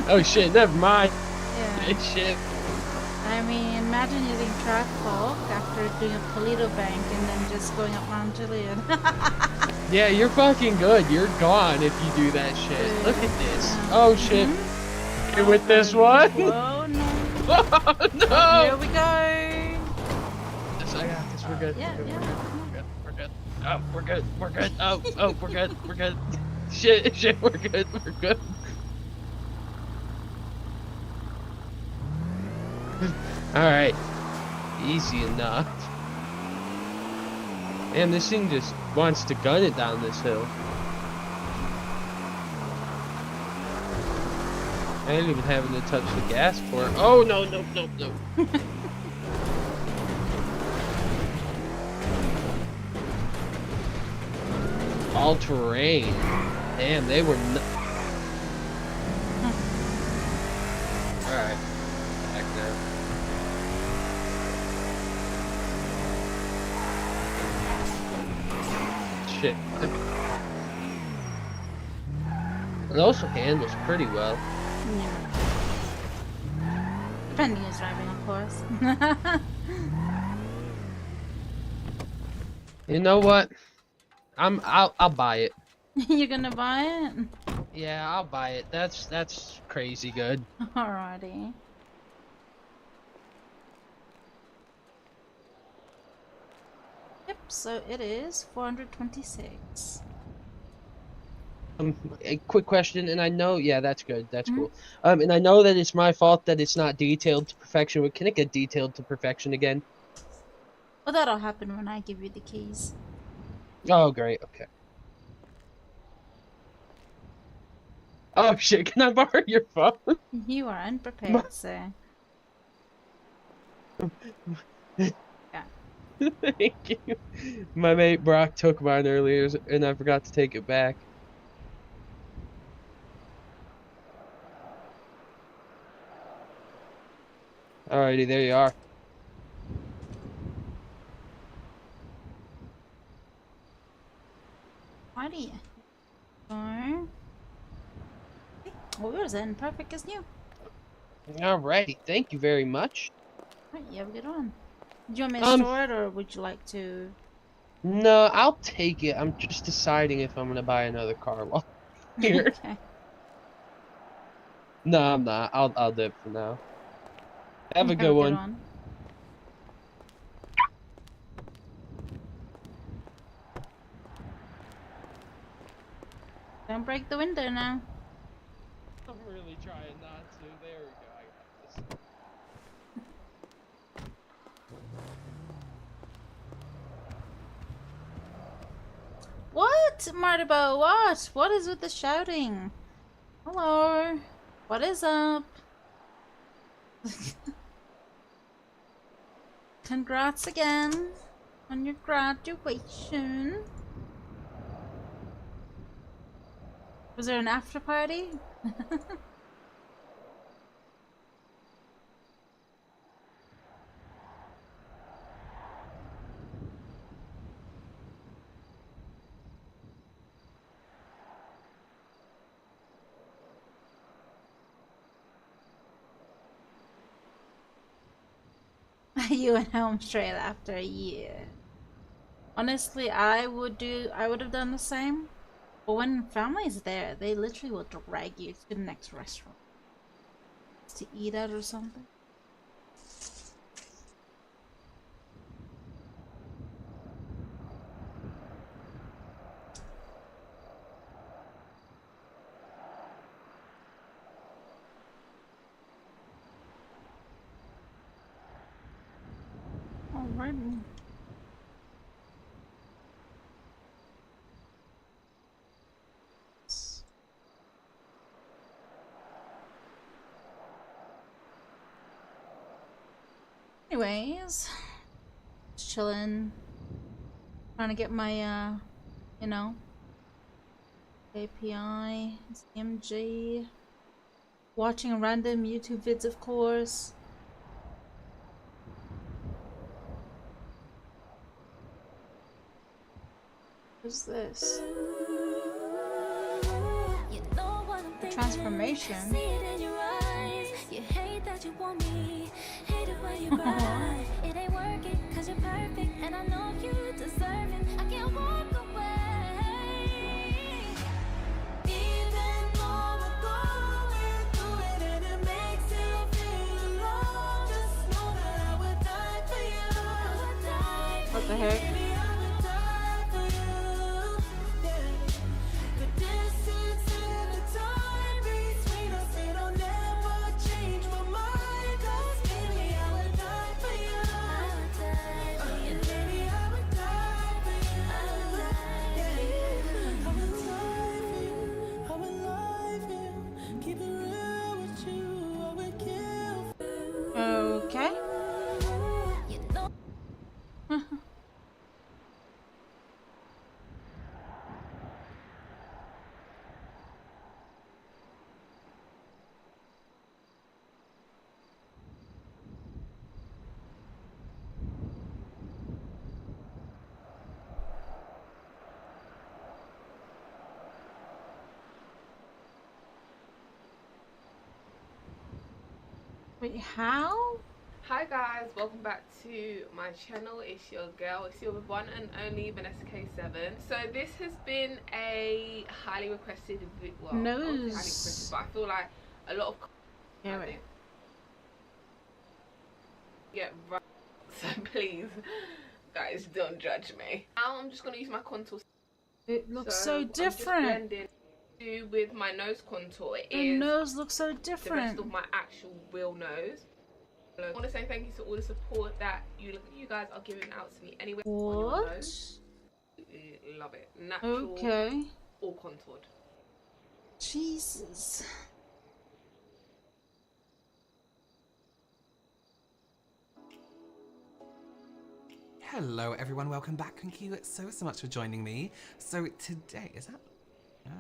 Oh shit, never mind. Yeah. Shit. I mean, imagine using track talk after doing a Toledo bank and then just going up Mount Juliet. Yeah, you're fucking good. You're gone if you do that shit. Look at this. Oh shit. Here with this one. Whoa, no. Oh no. Oh, here we go. Yes, I got this. We're good. Yeah, We're good. yeah. We're good. Oh, we're good. We're good. Oh, we're good. We're good. Shit, we're good. We're good. Alright. Easy enough. Man, this thing just wants to gun it down this hill. I ain't even having to touch the gas for it. Oh, no. All terrain. Damn, they were Alright. Back now. Shit. It also handles pretty well. Yeah. Depending who's driving, of course. You know what? I'll buy it. You're gonna buy it? Yeah, I'll buy it. That's crazy good. Alrighty. Yep, so it is 426. A quick question, and I know, yeah, that's good. That's cool. And I know that it's my fault that it's not detailed to perfection, but can it get detailed to perfection again? Well, that'll happen when I give you the keys. Oh, great. Okay. Oh shit! Can I borrow your phone? You are unprepared, sir. Yeah. Thank you. My mate Brock took mine earlier, and I forgot to take it back. Alrighty, there you are. Alrighty. So, well, yours in perfect as new. Alrighty, thank you very much. Alright, you have a good one. Do you want me to store it, or would you like to? No, I'll take it. I'm just deciding if I'm gonna buy another car while here. Okay. No, I'm not. I'll do it for now. Have a Have good one. Don't break the window now. I'm really trying not to. There we go. I got this. What, Martabo? What? What is with the shouting? Hello. What is up? Congrats again on your graduation. Was there an after party? You went home straight after a year. Honestly, I would have done the same. But when family's there, they literally will drag you to the next restaurant to eat at or something. Alright. Anyways, just chilling, trying to get my, you know, API, CMG, watching random YouTube vids, of course. What's this? The transformation. It ain't working, 'cause you're perfect, and I know you deserve it. I can't walk away. Even though we're going through it and it makes you feel alone, just know that I would die for you. What the heck? Okay. Wait, how? Hi guys, welcome back to my channel. It's your girl, it's your one and only Vanessa K7. So this has been a highly requested video. Well, not highly requested, but I feel like a lot of right. So please, guys, don't judge me. Now I'm just gonna use my contour. It looks so different. I'm just blending with my nose contour. Your nose looks so The different. rest of my actual real nose. I want to say thank you to all the support that you guys are giving out to me anyway. What? Love it. Natural. Okay. All contoured. Jesus. Hello everyone, welcome back. Thank you so much for joining me. So today, is that? Oh.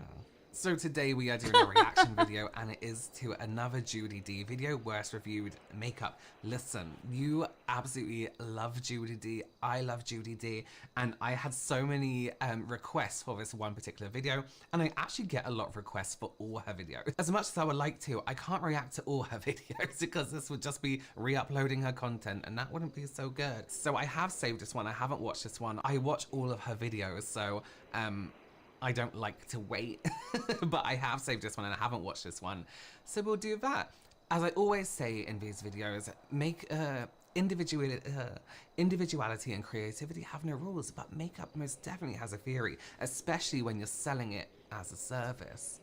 So today we are doing a reaction video, and it is to another Judy D video, worst reviewed makeup. Listen, you absolutely love Judy D, I love Judy D, and I had so many requests for this one particular video, and I actually get a lot of requests for all her videos. As much as I would like to, I can't react to all her videos because this would just be re-uploading her content, and that wouldn't be so good. So I have saved this one, I haven't watched this one. I watch all of her videos, so I don't like to wait, but I have saved this one and I haven't watched this one. So we'll do that. As I always say in these videos, make individuality and creativity have no rules, but makeup most definitely has a theory, especially when you're selling it as a service.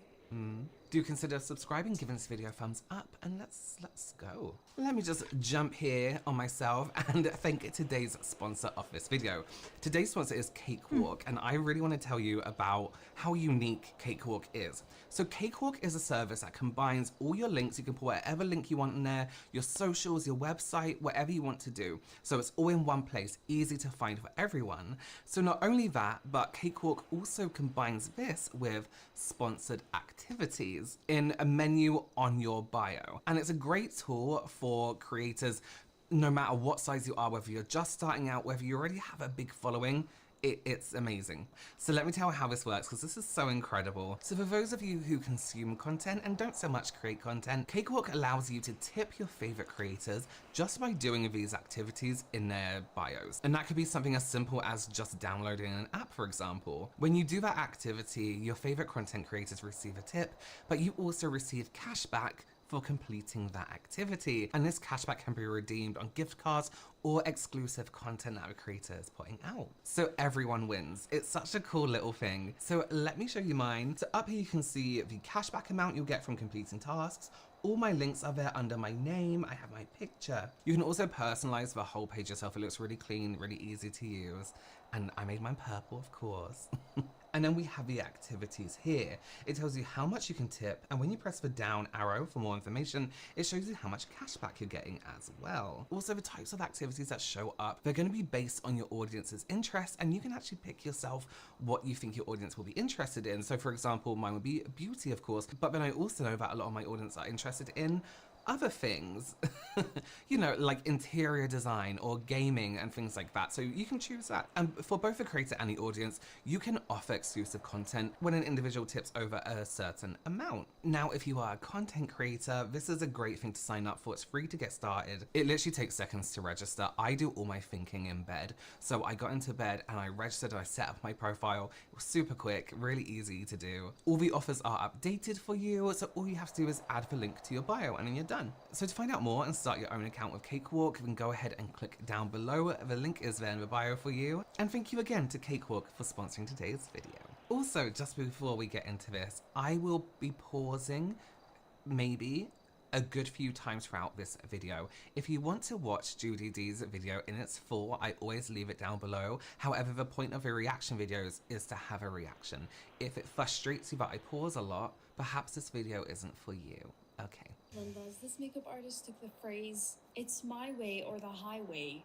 Do consider subscribing, giving this video a thumbs up, and let's go. Let me just jump here on myself and thank today's sponsor of this video. Today's sponsor is Cakewalk, and I really want to tell you about how unique Cakewalk is. So Cakewalk is a service that combines all your links. You can put whatever link you want in there, your socials, your website, whatever you want to do. So it's all in one place, easy to find for everyone. So not only that, but Cakewalk also combines this with sponsored activities in a menu on your bio. And it's a great tool for creators, no matter what size you are, whether you're just starting out, whether you already have a big following. It's amazing. So let me tell you how this works, because this is so incredible. So for those of you who consume content and don't so much create content, Cakewalk allows you to tip your favorite creators just by doing these activities in their bios. And that could be something as simple as just downloading an app, for example. When you do that activity, your favorite content creators receive a tip, but you also receive cashback for completing that activity. And this cashback can be redeemed on gift cards or exclusive content that a creator is putting out. So everyone wins. It's such a cool little thing. So let me show you mine. So up here you can see the cashback amount you'll get from completing tasks. All my links are there under my name. I have my picture. You can also personalize the whole page yourself. It looks really clean, really easy to use. And I made mine purple, of course. And then we have the activities here. It tells you how much you can tip, and when you press the down arrow for more information, it shows you how much cashback you're getting as well. Also, the types of activities that show up, they're going to be based on your audience's interests, and you can actually pick yourself what you think your audience will be interested in. So for example, mine would be beauty, of course, but then I also know that a lot of my audience are interested in other things, you know, like interior design or gaming and things like that. So you can choose that. And for both the creator and the audience, you can offer exclusive content when an individual tips over a certain amount. Now, if you are a content creator, this is a great thing to sign up for. It's free to get started. It literally takes seconds to register. I do all my thinking in bed. So I got into bed and I registered, I set up my profile. It was super quick, really easy to do. All the offers are updated for you. So all you have to do is add the link to your bio and then you're done. So to find out more and start your own account with Cakewalk, you can go ahead and click down below. The link is there in the bio for you. And thank you again to Cakewalk for sponsoring today's video. Also, just before we get into this, I will be pausing maybe a good few times throughout this video. If you want to watch Judy D's video in its full, I always leave it down below. However, the point of the reaction videos is to have a reaction. If it frustrates you that I pause a lot, perhaps this video isn't for you. Okay. This makeup artist took the phrase, "It's my way or the highway,"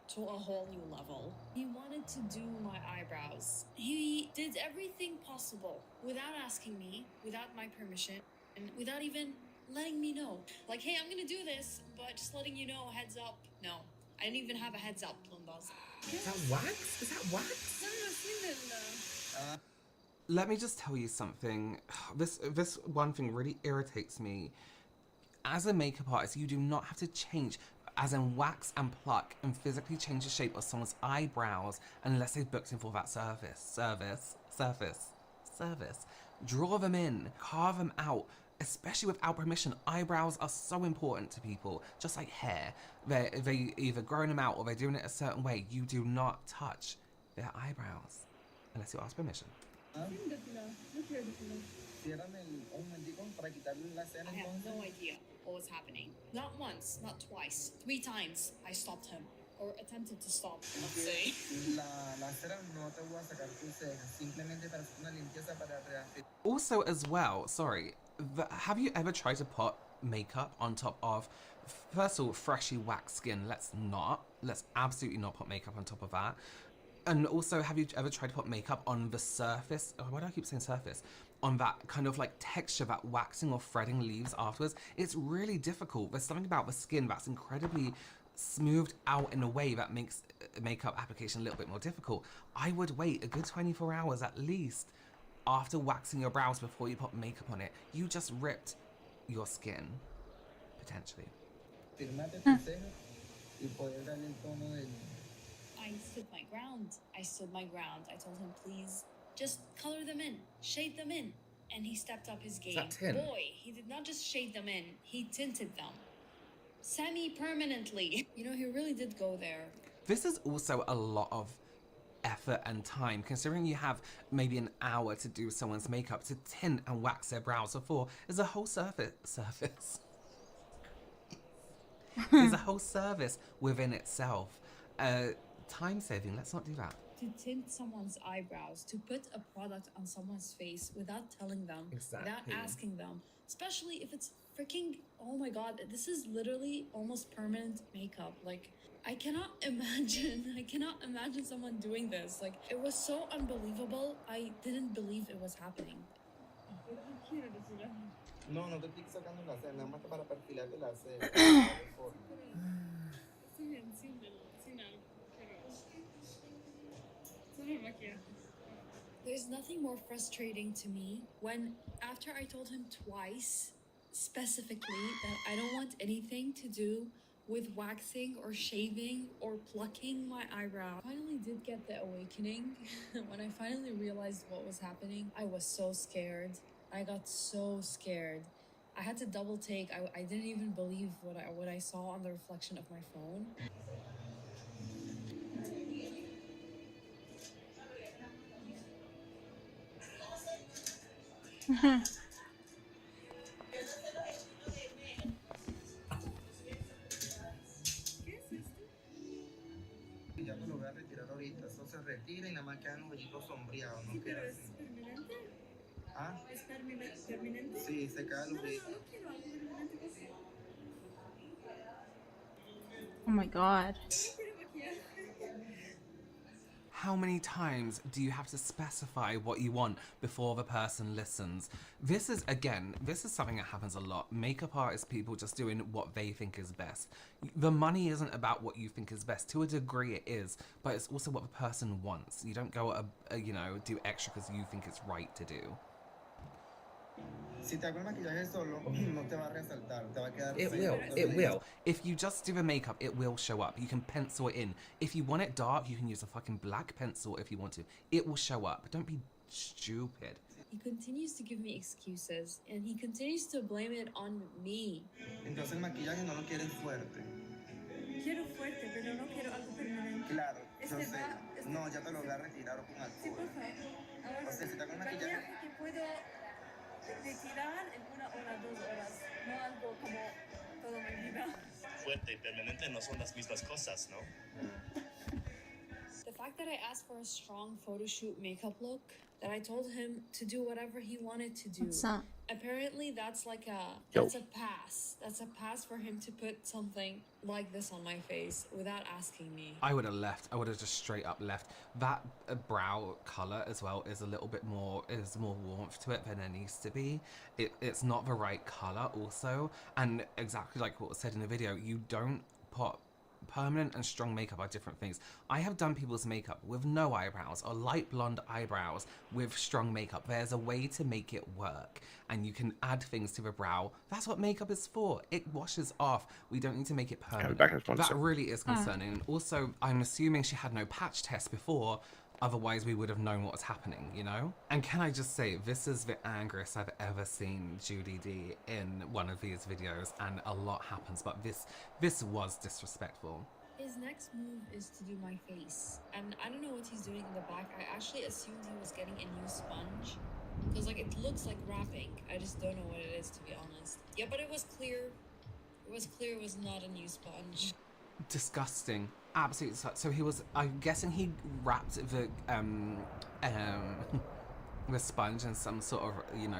to a whole new level. He wanted to do my eyebrows. He did everything possible without asking me, without my permission, and without even letting me know. Like, hey, I'm gonna do this, but just letting you know, heads up. No, I didn't even have a heads up, Plumbaz. Is that wax? Is that wax? Let me just tell you something. This one thing really irritates me. As a makeup artist, you do not have to change, as in wax and pluck, and physically change the shape of someone's eyebrows unless they've booked in for that service. Draw them in, carve them out, especially without permission. Eyebrows are so important to people, just like hair. They either growing them out or they're doing it a certain way. You do not touch their eyebrows unless you ask permission. I have no idea what was happening. Not once, not twice, 3 times I stopped him. Or attempted to stop, let's say. Also as well, sorry, have you ever tried to put makeup on top of, first of all, freshly waxed skin. Let's absolutely not put makeup on top of that. And also, have you ever tried to put makeup on the surface? Oh, why do I keep saying surface? On that kind of like texture that waxing or threading leaves afterwards. It's really difficult. There's something about the skin that's incredibly smoothed out in a way that makes makeup application a little bit more difficult. I would wait a good 24 hours at least after waxing your brows before you put makeup on it. You just ripped your skin, potentially. I stood my ground. I told him, please, just color them in, shade them in. And he stepped up his game. that tint? Boy, he did not just shade them in, he tinted them. Semi-permanently. You know, he really did go there. This is also a lot of effort and time, considering you have maybe an hour to do someone's makeup, to tint and wax their brows before. There's a whole surface. There's a whole service within itself. Time saving, let's not do that. To tint someone's eyebrows, to put a product on someone's face without telling them, Exactly. without asking them, especially if it's freaking, oh my god, this is literally almost permanent makeup. Like, I cannot imagine someone doing this. Like, it was so unbelievable. I didn't believe it was happening. No, no te estoy sacando la cena, nada más para perfilarte la cena. There's nothing more frustrating to me when, after I told him twice, specifically, that I don't want anything to do with waxing or shaving or plucking my eyebrow. I finally did get the awakening. When I finally realized what was happening, I was so scared. I got so scared. I had to double take. I didn't even believe what I saw on the reflection of my phone. Ya te lo voy a retirar ahorita, eso se retira y nada más quedan los hoyitos sombreados, no queda así. ¿Permanente? ¿Ah? ¿Es permanente? Sí, se cae los hoyitos. No quiero algo permanente. Oh my god. How many times do you have to specify what you want before the person listens? This is something that happens a lot. Makeup artists, people just doing what they think is best. The money isn't about what you think is best. To a degree it is, but it's also what the person wants. You don't go, do extra because you think it's right to do. Si te hago el maquillaje solo, no te va a resaltar, te va a quedar It feo. will, it will. If you just do the makeup, it will show up. You can pencil it in. If you want it dark, you can use a fucking black pencil if you want to. It will show up. Don't be stupid. He continues to give me excuses, and he continues to blame it on me. Entonces el maquillaje no lo quieres fuerte. Quiero fuerte, pero no quiero algo permanente. Claro, entonces, no, ya te lo voy a retirar con alcohol. O sea, si te hago el maquillaje... que puedo retirar en 1 hora, 2 horas, no algo como toda mi vida. Fuerte y permanente no son las mismas cosas, ¿no? The fact that I asked for a strong photo shoot makeup look, that I told him to do whatever he wanted to do. What's that? Apparently that's like Yo. that's a pass. That's a pass for him to put something like this on my face without asking me. I would have left. I would have just straight up left. That brow color as well is a little bit more, is more warmth to it than there needs to be. It's not the right color also. And exactly like what was said in the video, you don't put permanent and strong makeup are different things. I have done people's makeup with no eyebrows or light blonde eyebrows with strong makeup. There's a way to make it work, and you can add things to the brow. That's what makeup is for. It washes off. We don't need to make it permanent. That really is concerning. And also, I'm assuming she had no patch test before, otherwise we would have known what was happening, you know? And can I just say, this is the angriest I've ever seen Judy D in one of these videos, and a lot happens, but this was disrespectful. His next move is to do my face, and I don't know what he's doing in the back. I actually assumed he was getting a new sponge, because like it looks like wrapping. I just don't know what it is, to be honest. Yeah, but it was clear. It was clear it was not a new sponge. Disgusting. Absolutely. So he was, I'm guessing he wrapped the sponge in some sort of,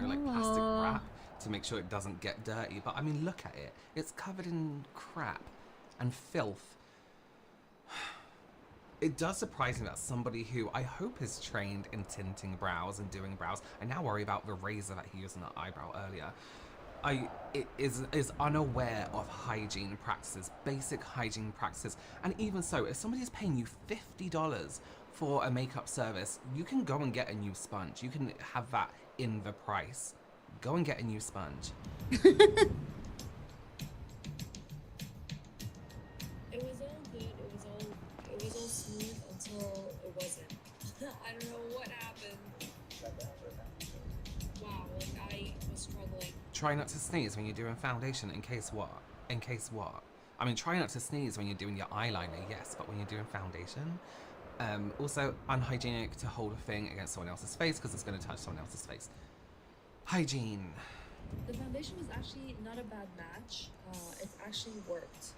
like plastic wrap to make sure it doesn't get dirty. But I mean, look at it. It's covered in crap and filth. It does surprise me that somebody who I hope is trained in tinting brows and doing brows, I now worry about the razor that he used on the eyebrow earlier, is unaware of hygiene practices, basic hygiene practices. And even so, if somebody is paying you $50 for a makeup service, you can go and get a new sponge. You can have that in the price. Go and get a new sponge. It was all good. It was all smooth until it wasn't. I don't know what happened. Wow, like I was struggling. Try not to sneeze when you're doing foundation. In case what? In case what? I mean, try not to sneeze when you're doing your eyeliner, yes, but when you're doing foundation. Also, unhygienic to hold a thing against someone else's face because it's going to touch someone else's face. Hygiene. The foundation was actually not a bad match. It actually worked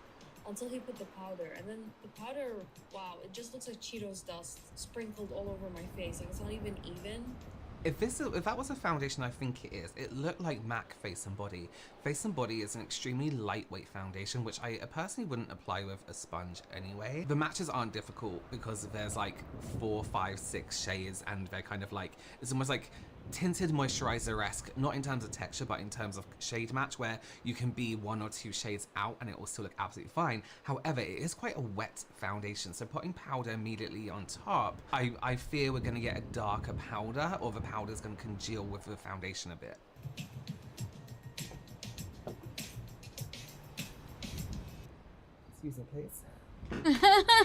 until he put the powder, and then the powder, wow, it just looks like Cheetos dust sprinkled all over my face. Like it's not even even. If that was a foundation, I think it is. It looked like MAC Face and Body. Face and Body is an extremely lightweight foundation, which I personally wouldn't apply with a sponge anyway. The matches aren't difficult because there's like 4, 5, 6 shades, and they're kind of like, it's almost like tinted moisturizer-esque, not in terms of texture, but in terms of shade match, where you can be 1 or 2 shades out and it will still look absolutely fine. However, it is quite a wet foundation, so putting powder immediately on top, I fear we're going to get a darker powder, or the powder is going to congeal with the foundation a bit. Excuse me, please.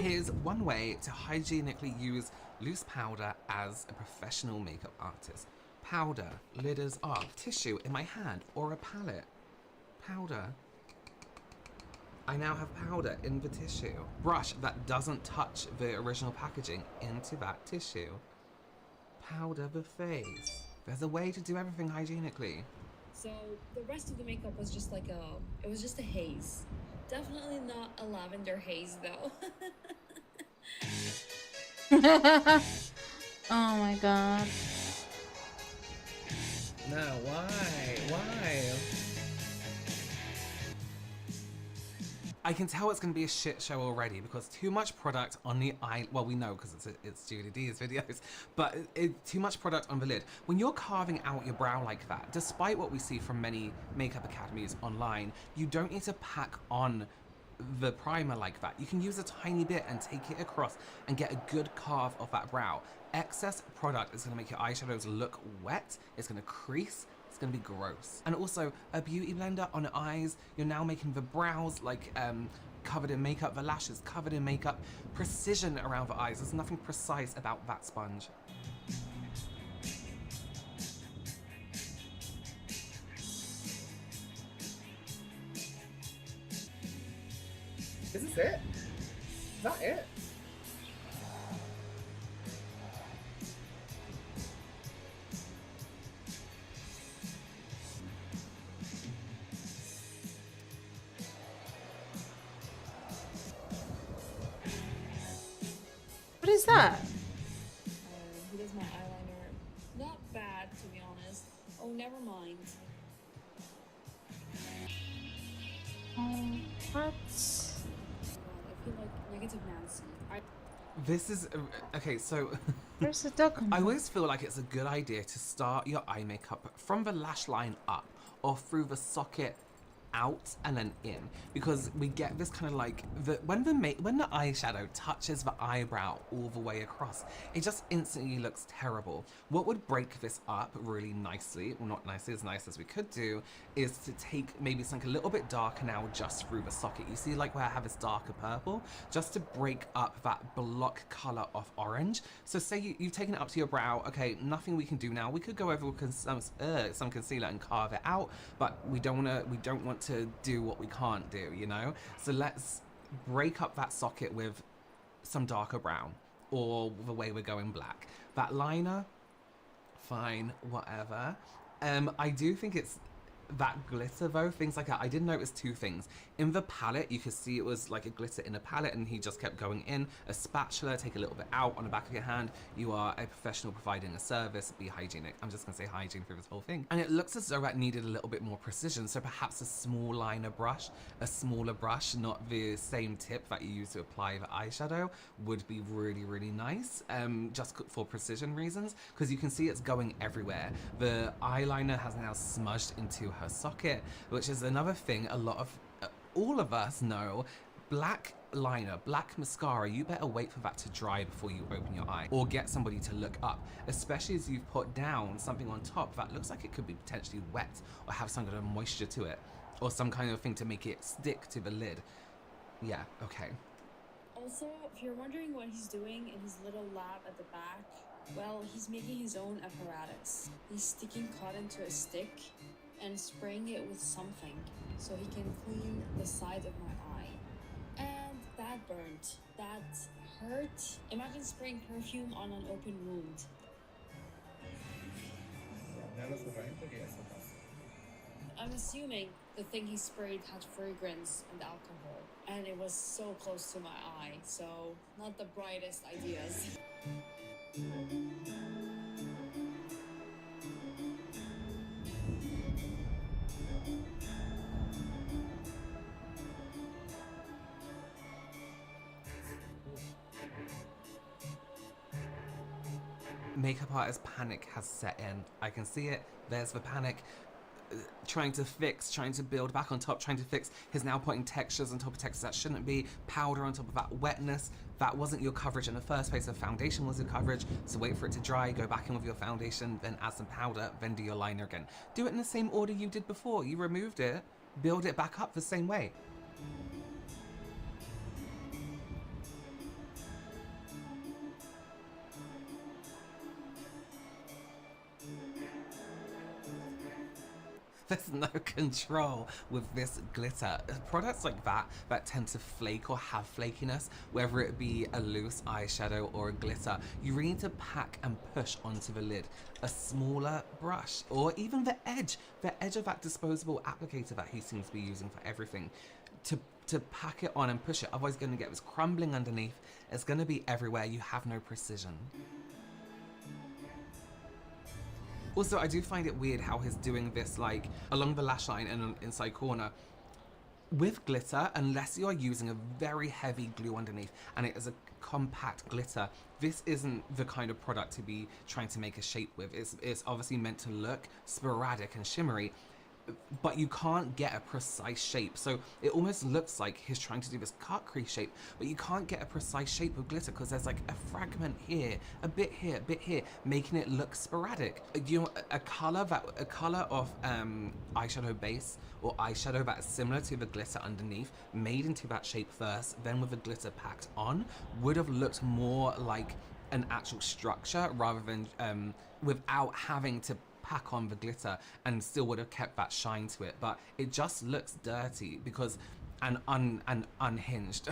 Here's one way to hygienically use loose powder as a professional makeup artist. Powder, lid is off, tissue in my hand or a palette. Powder. I now have powder in the tissue. Brush that doesn't touch the original packaging into that tissue. Powder the face. There's a way to do everything hygienically. So the rest of the makeup was just like it was just a haze. Definitely not a lavender haze though. Oh my god. No, why? I can tell it's going to be a shit show already because too much product on the eye. Well, we know because it's Judy D's videos, but too much product on the lid. When you're carving out your brow like that, despite what we see from many makeup academies online, you don't need to pack on the primer like that. You can use a tiny bit and take it across and get a good carve of that brow. Excess product is going to make your eyeshadows look wet, it's going to crease, it's going to be gross. And also a beauty blender on the eyes, you're now making the brows like covered in makeup, the lashes covered in makeup, precision around the eyes. There's nothing precise about that sponge. Is this it? Is that it? What is that? He does my eyeliner. Not bad, to be honest. Oh, never mind. What? I feel like negative Nancy. This is okay, so Where's the duck? I always feel like it's a good idea to start your eye makeup from the lash line up or through the socket out and then in, because we get this kind of like when the eyeshadow touches the eyebrow all the way across, it just instantly looks terrible. What would break this up really nicely, well, not nicely, as nice as we could do, is to take maybe something a little bit darker now just through the socket. You see like where I have this darker purple, just to break up that block color of orange. So say you've taken it up to your brow, okay, nothing we can do now. We could go over with some concealer and carve it out, but we don't want to do what we can't do, you know? So let's break up that socket with some darker brown, or the way we're going black. That liner, fine, whatever. I do think it's that glitter though, things like that. I did notice two things. In the palette, you could see it was like a glitter in a palette and he just kept going in. A spatula, take a little bit out on the back of your hand. You are a professional providing a service, be hygienic. I'm just gonna say hygiene through this whole thing. And it looks as though that needed a little bit more precision. So perhaps a small liner brush, a smaller brush, not the same tip that you use to apply the eyeshadow, would be really, really nice. Just for precision reasons, because you can see it's going everywhere. The eyeliner has now smudged into her socket, which is another thing all of us know. Black liner, black mascara, you better wait for that to dry before you open your eye, or get somebody to look up, especially as you've put down something on top that looks like it could be potentially wet or have some kind of moisture to it, or some kind of thing to make it stick to the lid. Yeah, okay. Also, if you're wondering what he's doing in his little lab at the back, well, he's making his own apparatus. He's sticking cotton to a stick and spraying it with something so he can clean the side of my eye. And that burnt. That hurt. Imagine spraying perfume on an open wound. I'm assuming the thing he sprayed had fragrance and alcohol, and it was so close to my eye, so not the brightest ideas. Makeup artist panic has set in. I can see it. There's the panic. Trying to fix, trying to build back on top, trying to fix. He's now putting textures on top of textures that shouldn't be, powder on top of that wetness. That wasn't your coverage in the first place. The foundation was your coverage, so wait for it to dry, go back in with your foundation, then add some powder, then do your liner again. Do it in the same order you did before. You removed it, build it back up the same way. There's no control with this glitter. Products like that tend to flake or have flakiness, whether it be a loose eyeshadow or a glitter, you really need to pack and push onto the lid. A smaller brush, or even the edge of that disposable applicator that he seems to be using for everything, to pack it on and push it. Otherwise you're going to get this crumbling underneath. It's going to be everywhere. You have no precision. Also, I do find it weird how he's doing this, like, along the lash line and inside corner. With glitter, unless you are using a very heavy glue underneath and it is a compact glitter, this isn't the kind of product to be trying to make a shape with. It's obviously meant to look sporadic and shimmery, but you can't get a precise shape. So it almost looks like he's trying to do this cut crease shape, but you can't get a precise shape with glitter because there's like a fragment here, a bit here, making it look sporadic. You know, a color of eyeshadow base or eyeshadow that is similar to the glitter underneath, made into that shape first, then with the glitter packed on, would have looked more like an actual structure rather than without having to pack on the glitter, and still would have kept that shine to it. But it just looks dirty because unhinged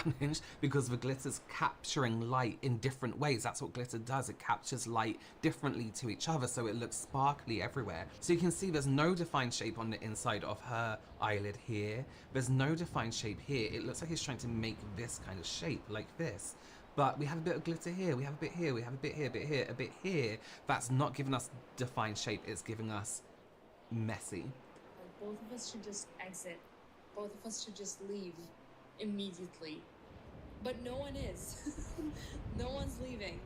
because the glitter's capturing light in different ways. That's what glitter does. It captures light differently to each other, so it looks sparkly everywhere. So you can see there's no defined shape on the inside of her eyelid here. There's no defined shape here. It looks like he's trying to make this kind of shape like this. But we have a bit of glitter here, we have a bit here, we have a bit here, a bit here, a bit here. That's not giving us defined shape, it's giving us messy. Both of us should just exit. Both of us should just leave immediately. But no one is. No one's leaving.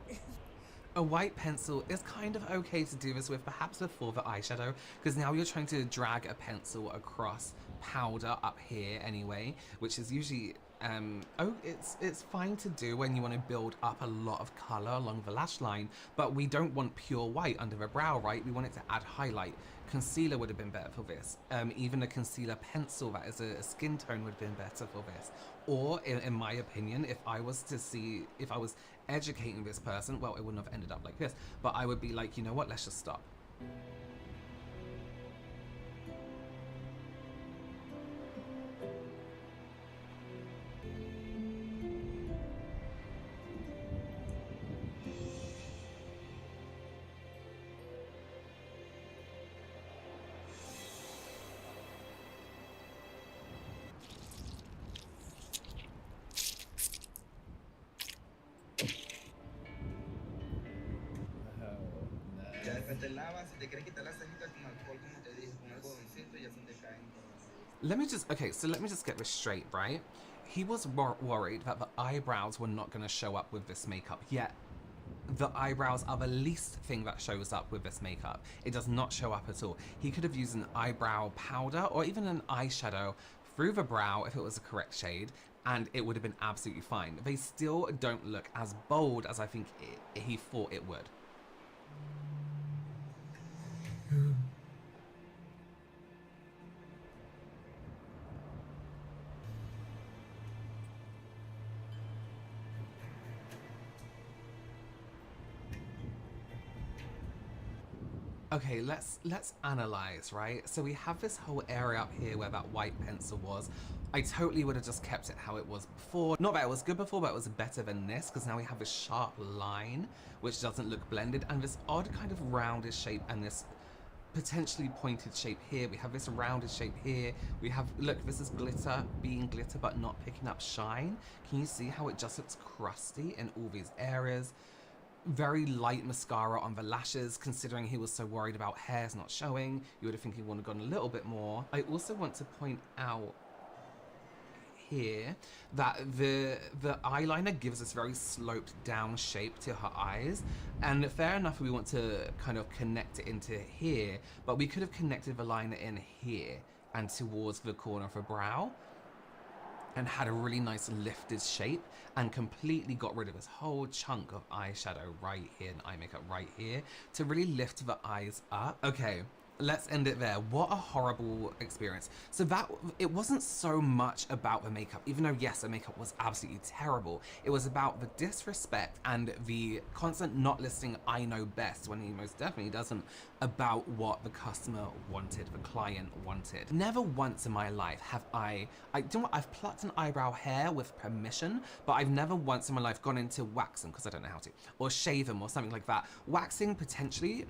A white pencil is kind of okay to do this with, perhaps before the eyeshadow, because now you're trying to drag a pencil across powder up here anyway, which is usually it's fine to do when you want to build up a lot of color along the lash line, but we don't want pure white under the brow, right? We want it to add highlight. Concealer would have been better for this. Even a concealer pencil that is a skin tone would have been better for this. Or, in my opinion, if I was educating this person, well, it wouldn't have ended up like this, but I would be like, you know what, let's just stop. quieres quitar las cejitas con alcohol, como te dije, con algodoncito y ya se te caen todas. Let me just, okay, so let me just get this straight, right? He was worried that the eyebrows were not going to show up with this makeup, yet the eyebrows are the least thing that shows up with this makeup. It does not show up at all. He could have used an eyebrow powder or even an eyeshadow through the brow if it was the correct shade, and it would have been absolutely fine. They still don't look as bold as I think he thought it would. Okay, let's analyze, right? So we have this whole area up here where that white pencil was. I totally would have just kept it how it was before. Not that it was good before, but it was better than this, because now we have this sharp line, which doesn't look blended, and this odd kind of rounded shape and this potentially pointed shape here. We have this rounded shape here. We have, look, this is glitter being glitter, but not picking up shine. Can you see how it just looks crusty in all these areas? Very light mascara on the lashes, considering he was so worried about hairs not showing. You would have think he would have gone a little bit more. I also want to point out here that the eyeliner gives this very sloped down shape to her eyes, and fair enough, we want to kind of connect it into here, but we could have connected the liner in here and towards the corner of her brow and had a really nice lifted shape and completely got rid of this whole chunk of eyeshadow right here and eye makeup right here to really lift the eyes up. Okay, let's end it there. What a horrible experience. So that, it wasn't so much about the makeup, even though yes, the makeup was absolutely terrible. It was about the disrespect and the constant not listening I know best, when he most definitely doesn't, about what the customer wanted, the client wanted. Never once in my life have I do you know what, I've plucked an eyebrow hair with permission, but I've never once in my life gone into wax them, because I don't know how to, or shave them or something like that. Waxing, potentially,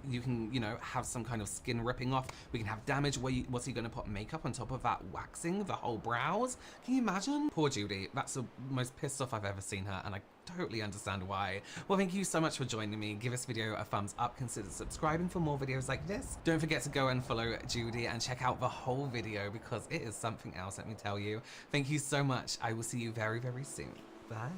you can, you know, have some kind of skin ripping off. We can have damage. Was he going to put makeup on top of that waxing the whole brows? Can you imagine? Poor Judy. That's the most pissed off I've ever seen her, and I totally understand why. Well, thank you so much for joining me. Give this video a thumbs up. Consider subscribing for more videos like this. Don't forget to go and follow Judy and check out the whole video, because it is something else, let me tell you. Thank you so much. I will see you very, very soon. Bye.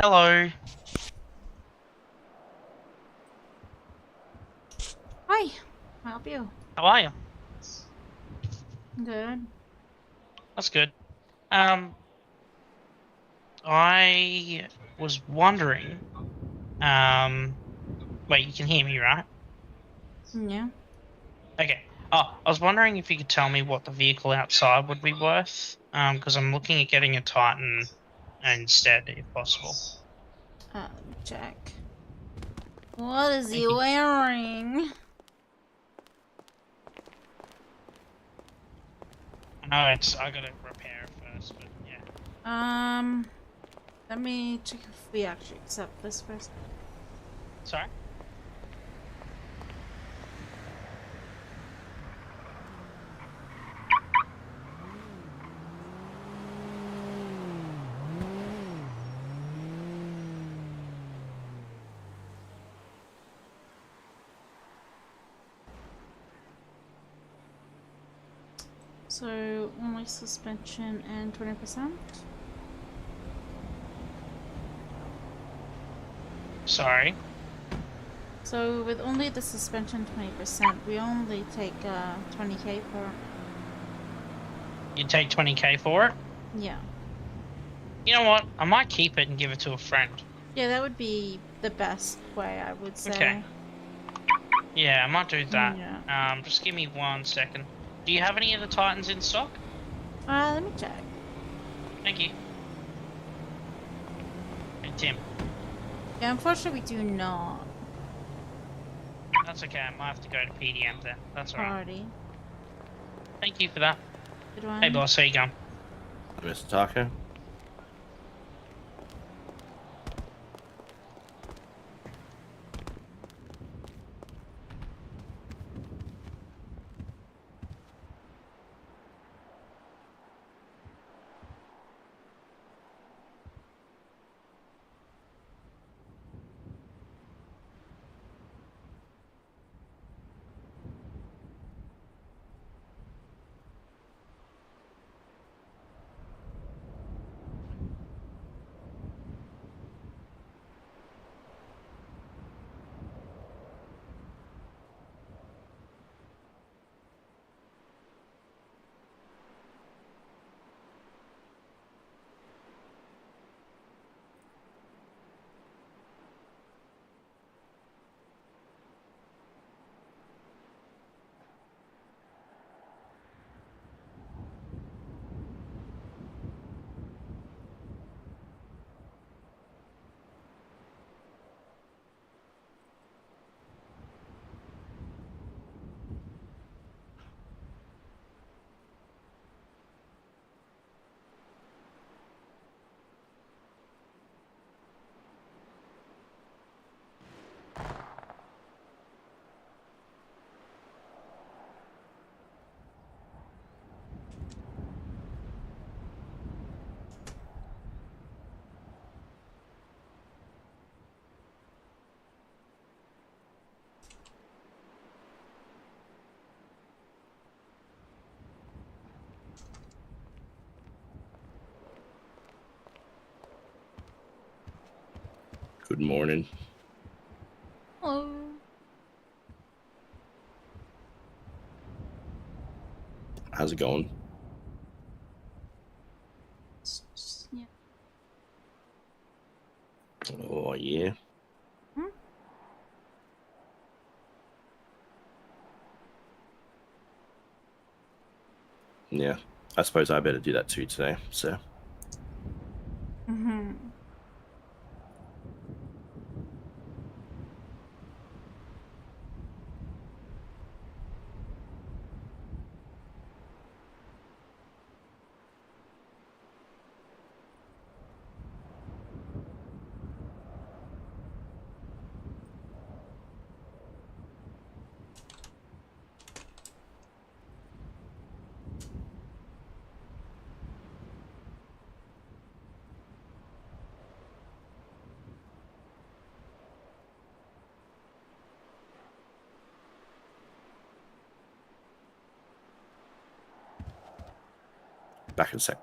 Hello. Hi, I'll help you. How are you? Good. That's good. I was wondering, wait, you can hear me, right? Yeah. Okay. Oh, I was wondering if you could tell me what the vehicle outside would be worth, because I'm looking at getting a Titan instead, if possible. Let me check. What is Thank he you. wearing? No, I gotta repair it first, but yeah. Let me check if we actually accept this first. Sorry? So only suspension and 20%. Sorry. So with only the suspension 20%, we only take 20k for. You take 20k for it? Yeah. You know what? I might keep it and give it to a friend. Yeah, that would be the best way, I would say. Okay. Yeah, I might do that. Yeah. Just give me 1 second. Do you have any of the Titans in stock? Let me check. Thank you. Hey, Tim. Yeah, unfortunately we do not. That's okay. I might have to go to PDM then. That's alright. Party. Thank you for that. Good one. Hey, boss. How you going? Mr. Taco. Good morning. Hello. How's it going? Yeah. Oh, yeah. Hmm? Yeah. I suppose I better do that too today, so. Mm-hmm. Back in a sec.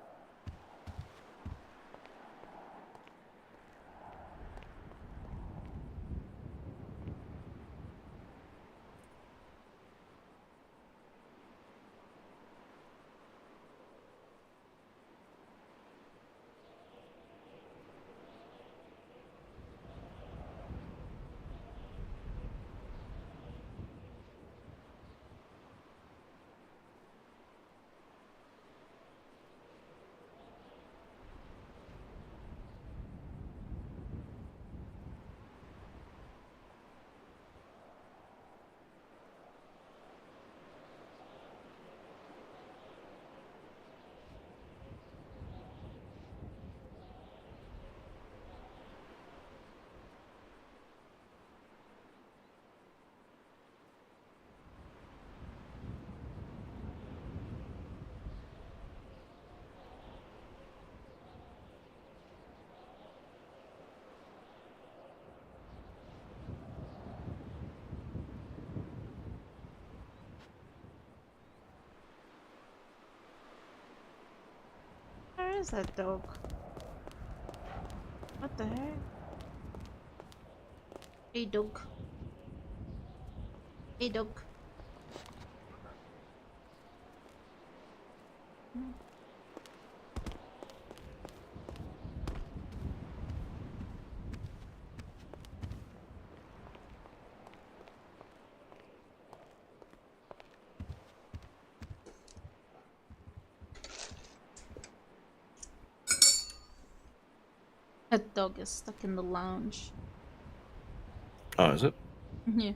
is that dog? What the heck? Hey dog. Hey dog. That dog is stuck in the lounge. Oh, is it? Yeah.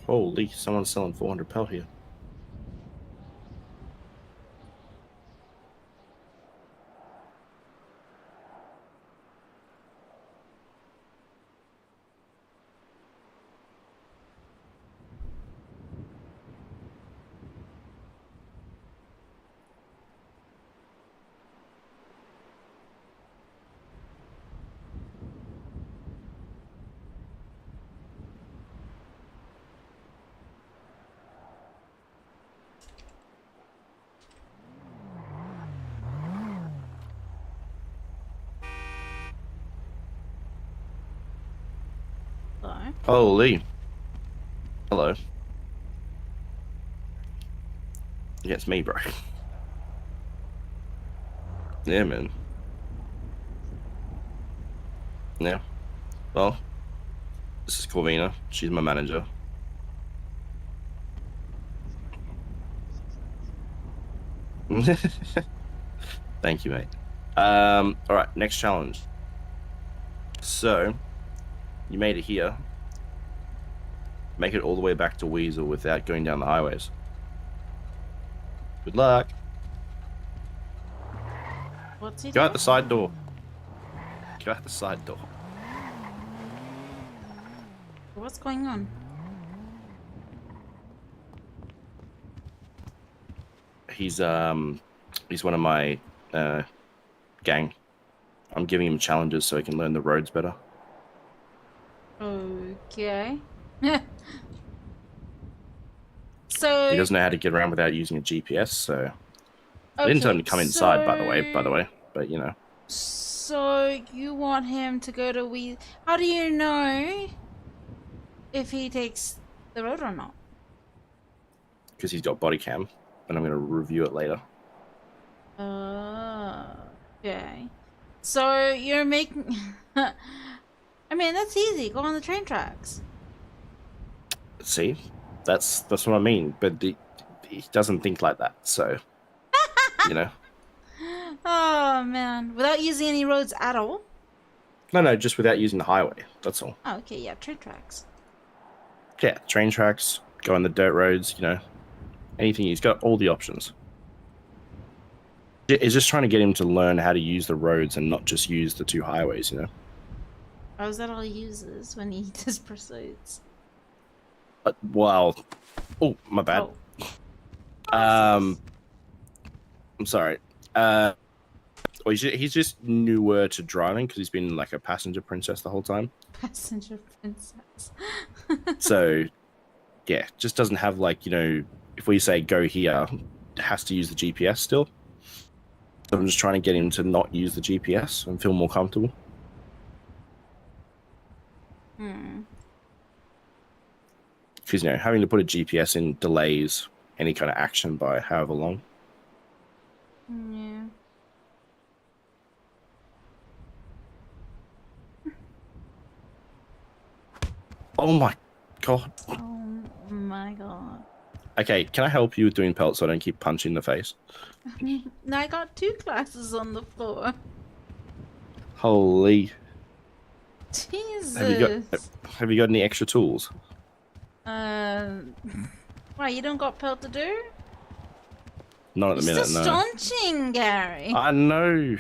Holy, someone's selling 400 pel here. Hello. Holy. Hello. Yeah, it's me, bro. Yeah, man. Yeah. Well, this is Corvina. She's my manager. Thank you, mate. All right, next challenge. So, you made it here. Make it all the way back to Weasel without going down the highways. Good luck. What's he Go doing? out the side door. Go out the side door. What's going on? He's one of my gang. I'm giving him challenges so he can learn the roads better. Okay. So He doesn't know how to get around without using a GPS, so I didn't tell him to come inside, by the way, but you know. So you want him to go to How do you know if he takes the road or not? Because he's got body cam, and I'm going to review it later. Okay. So you're making... I mean, that's easy. Go on the train tracks. See? That's what I mean, but he doesn't think like that, so... you know. Oh, man. Without using any roads at all? No, just without using the highway, that's all. Oh, okay, yeah, train tracks. Yeah, train tracks, go on the dirt roads, you know. Anything, he's got all the options. It's just trying to get him to learn how to use the roads and not just use the 2 highways, you know. How is that all he uses when he does pursuits? Well, oh, my bad. Oh. I'm sorry. Well, he's just newer to driving because he's been like a passenger princess the whole time. Passenger princess. So, yeah, just doesn't have like, you know, if we say go here, has to use the GPS still. So I'm just trying to get him to not use the GPS and feel more comfortable. Because, you know, having to put a GPS in delays any kind of action by however long. Yeah. Oh my god. Oh my god. Okay, can I help you with doing pelts so I don't keep punching in the face? Now I got 2 glasses on the floor. Holy. Jesus. Have you got any extra tools? Why, you don't got pelt to do? Not at the You're minute, still no. staunching, Gary. I know.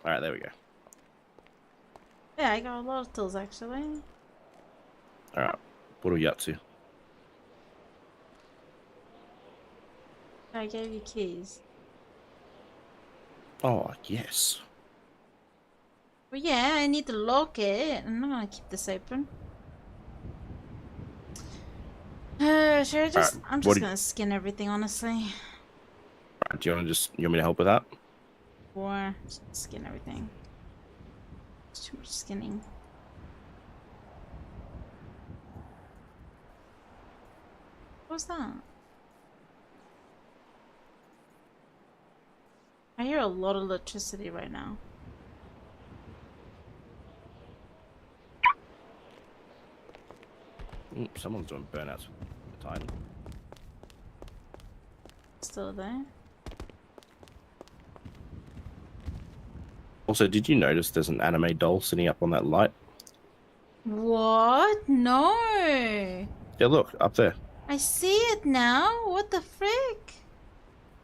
Alright, there we go. Yeah, I got a lot of tools actually. Alright, what are we up to? I gave you keys. Oh, yes. Well, yeah, I need to lock it. I'm not gonna keep this open. Should I just? I'm just gonna skin everything, honestly. Do you want me to help with that? Or just skin everything. It's too much skinning. What was that? I hear a lot of electricity right now. Someone's doing burnouts with Titan. Still there? Also, did you notice there's an anime doll sitting up on that light? What? No! Yeah, look, up there. I see it now. What the frick?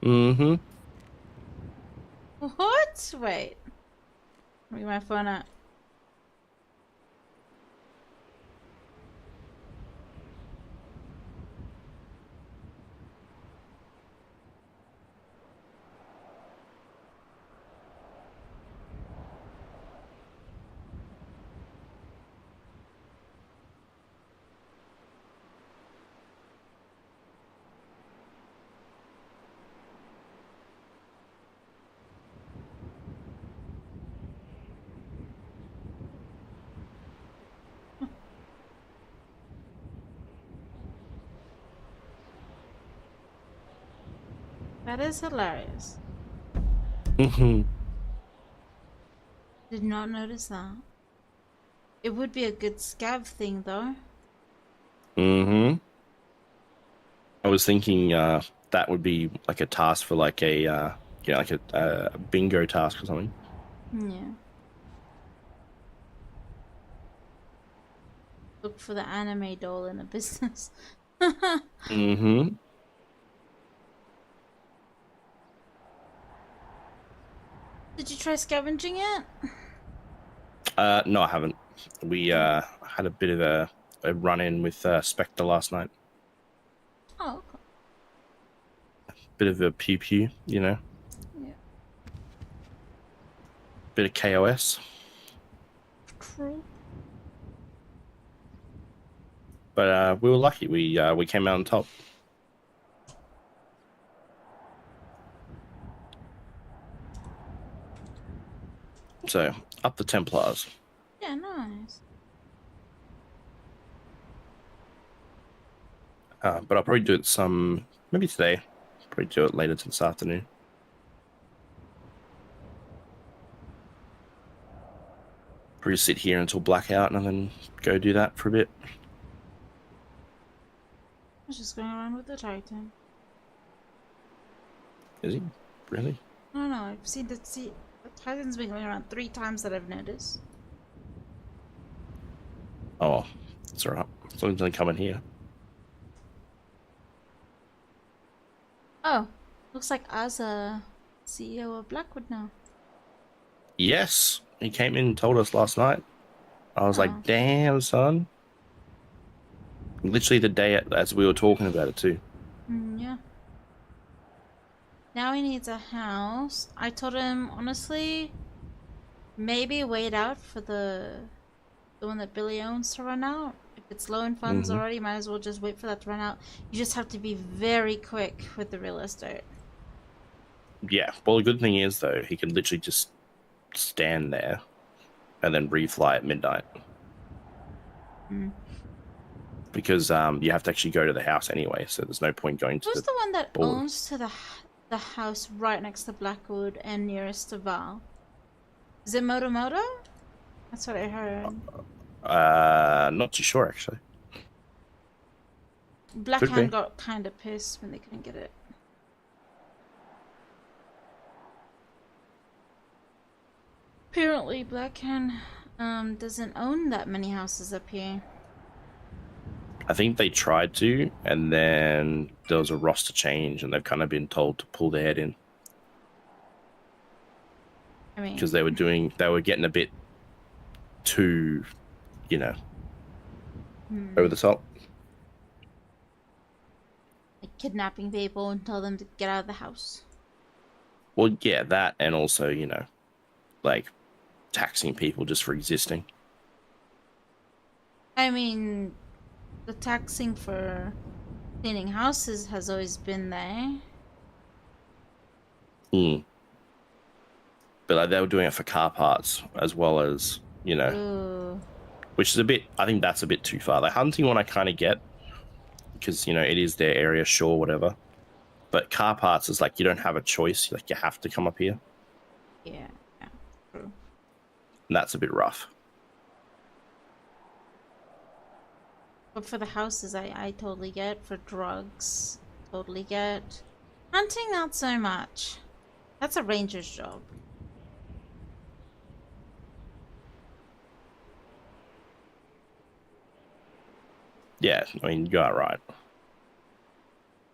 Mm-hmm. What? Wait. Bring my phone up. That is hilarious. Mm-hmm. Did not notice that. It would be a good scav thing, though. Mm-hmm. I was thinking that would be like a task for like a like a bingo task or something. Yeah. Look for the anime doll in a business. Mm-hmm. Did you try scavenging it? No, I haven't. We had a bit of a run-in with Spectre last night. Oh, okay. Bit of a pew-pew, you know. Yeah. Bit of KOS. True. But we were lucky. We came out on top. So, up the Templars. Yeah, nice. But I'll probably do it maybe today. Probably do it later this afternoon. Probably sit here until blackout and then go do that for a bit. I was just going around with the Titan. Is he? Really? No, I've seen the Titan's been going around 3 times that I've noticed. Oh, that's alright. As long as they come in here. Oh, looks like Azza, CEO of Blackwood now. Yes, he came in and told us last night. I was like, damn, son. Literally the day as we were talking about it too. Yeah. Now he needs a house. I told him, honestly, maybe wait out for the one that Billy owns to run out. If it's low in funds already, might as well just wait for that to run out. You just have to be very quick with the real estate. Yeah. Well, the good thing is though, he can literally just stand there and then refly at midnight. Because you have to actually go to the house anyway, so there's no point going to Who's the one that border. owns to the house right next to Blackwood and nearest to Val? Is it Moto? That's what I heard. Not too sure actually. Blackhand got kind of pissed when they couldn't get it. Apparently, Blackhand doesn't own that many houses up here. I think they tried to, and then there was a roster change, and they've kind of been told to pull their head in. I mean, because they were getting a bit too, over the top. Like kidnapping people and tell them to get out of the house. Well, yeah, that, and also, like taxing people just for existing. I mean, the taxing for cleaning houses has always been there. But like, they were doing it for car parts as well as, Ooh. which is a bit, I think that's a bit too far. Like hunting one I kind of get because, it is their area, sure, whatever. But car parts is like, you don't have a choice. Like, you have to come up here. Yeah, true. And that's a bit rough. But for the houses, I totally get. For drugs, totally get. Hunting, not so much. That's a ranger's job. Yeah, I mean, you are right.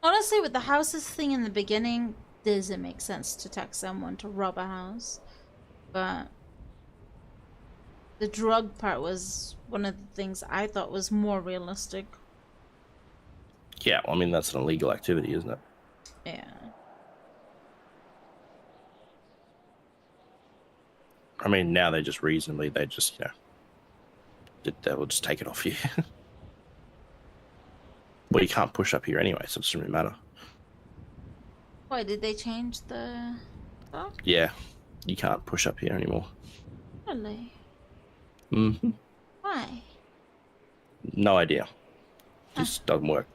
Honestly, with the houses thing in the beginning, doesn't make sense to tax someone to rob a house. But the drug part was one of the things I thought was more realistic. Yeah, well, I mean, that's an illegal activity, isn't it? Yeah. I mean, now they just reasonably, they just, they'll just take it off you. Well, you can't push up here anyway, so it doesn't really matter. Why, did they change the stuff? Yeah, you can't push up here anymore. Really? Mm-hmm. Why? No idea. Just doesn't work.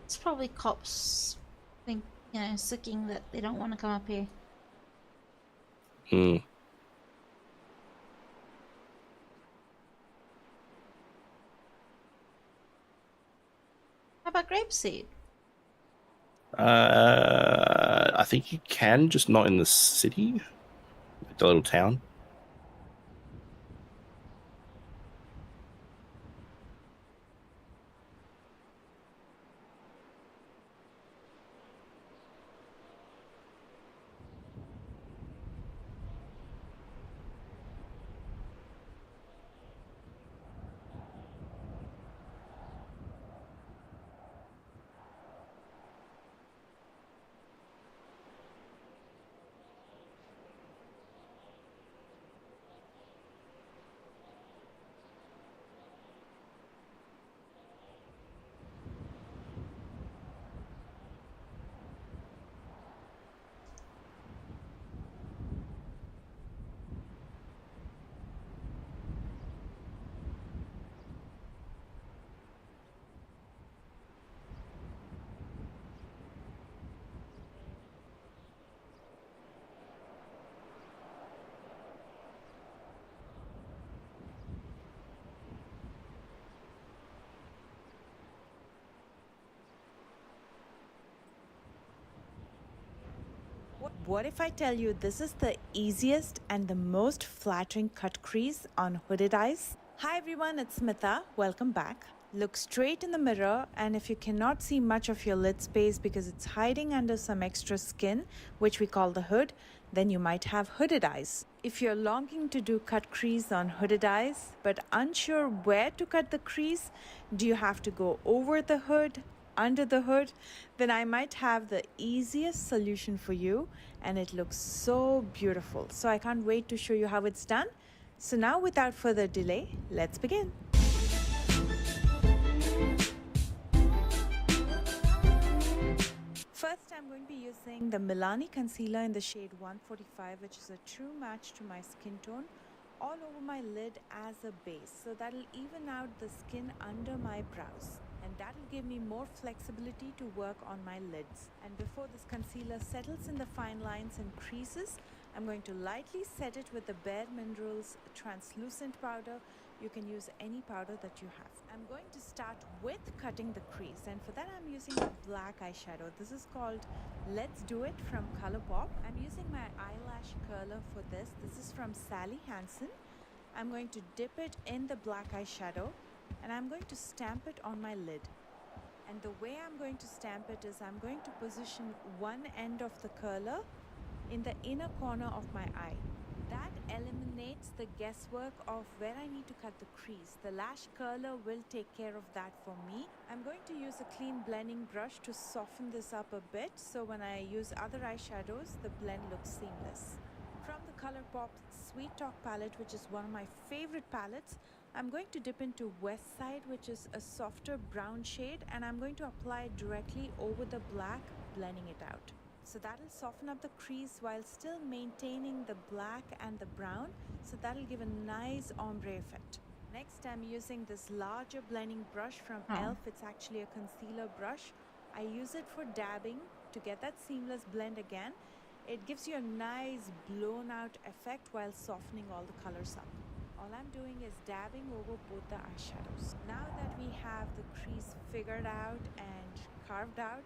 It's probably cops think, sucking that they don't want to come up here. How about grapeseed? I think you can, just not in the city, like the little town. What if I tell you this is the easiest and the most flattering cut crease on hooded eyes? Hi everyone, it's Smitha. Welcome back. Look straight in the mirror, and if you cannot see much of your lid space because it's hiding under some extra skin, which we call the hood, then you might have hooded eyes. If you're longing to do cut crease on hooded eyes but unsure where to cut the crease, do you have to go over the hood, under the hood? Then I might have the easiest solution for you, and it looks so beautiful. So I can't wait to show you how it's done. So now, without further delay, let's begin. First, I'm going to be using the Milani concealer in the shade 145, which is a true match to my skin tone, all over my lid as a base. So that'll even out the skin under my brows. And that'll give me more flexibility to work on my lids. And before this concealer settles in the fine lines and creases, I'm going to lightly set it with the Bare Minerals translucent powder. You can use any powder that you have. I'm going to start with cutting the crease, and for that I'm using a black eyeshadow. This is called Let's Do It from Colourpop. I'm using my eyelash curler for this. This is from Sally Hansen. I'm going to dip it in the black eyeshadow and I'm going to stamp it on my lid. And the way I'm going to stamp it is I'm going to position one end of the curler in the inner corner of my eye. That eliminates the guesswork of where I need to cut the crease. The lash curler will take care of that for me. I'm going to use a clean blending brush to soften this up a bit, so when I use other eyeshadows, the blend looks seamless. From the Colourpop Sweet Talk palette, which is one of my favorite palettes, I'm going to dip into West Side, which is a softer brown shade, and I'm going to apply it directly over the black, blending it out. So that'll soften up the crease while still maintaining the black and the brown, so that'll give a nice ombre effect. Next, I'm using this larger blending brush from e.l.f. It's actually a concealer brush. I use it for dabbing to get that seamless blend again. It gives you a nice blown out effect while softening all the colors up. All I'm doing is dabbing over both the eyeshadows. Now that we have the crease figured out and carved out,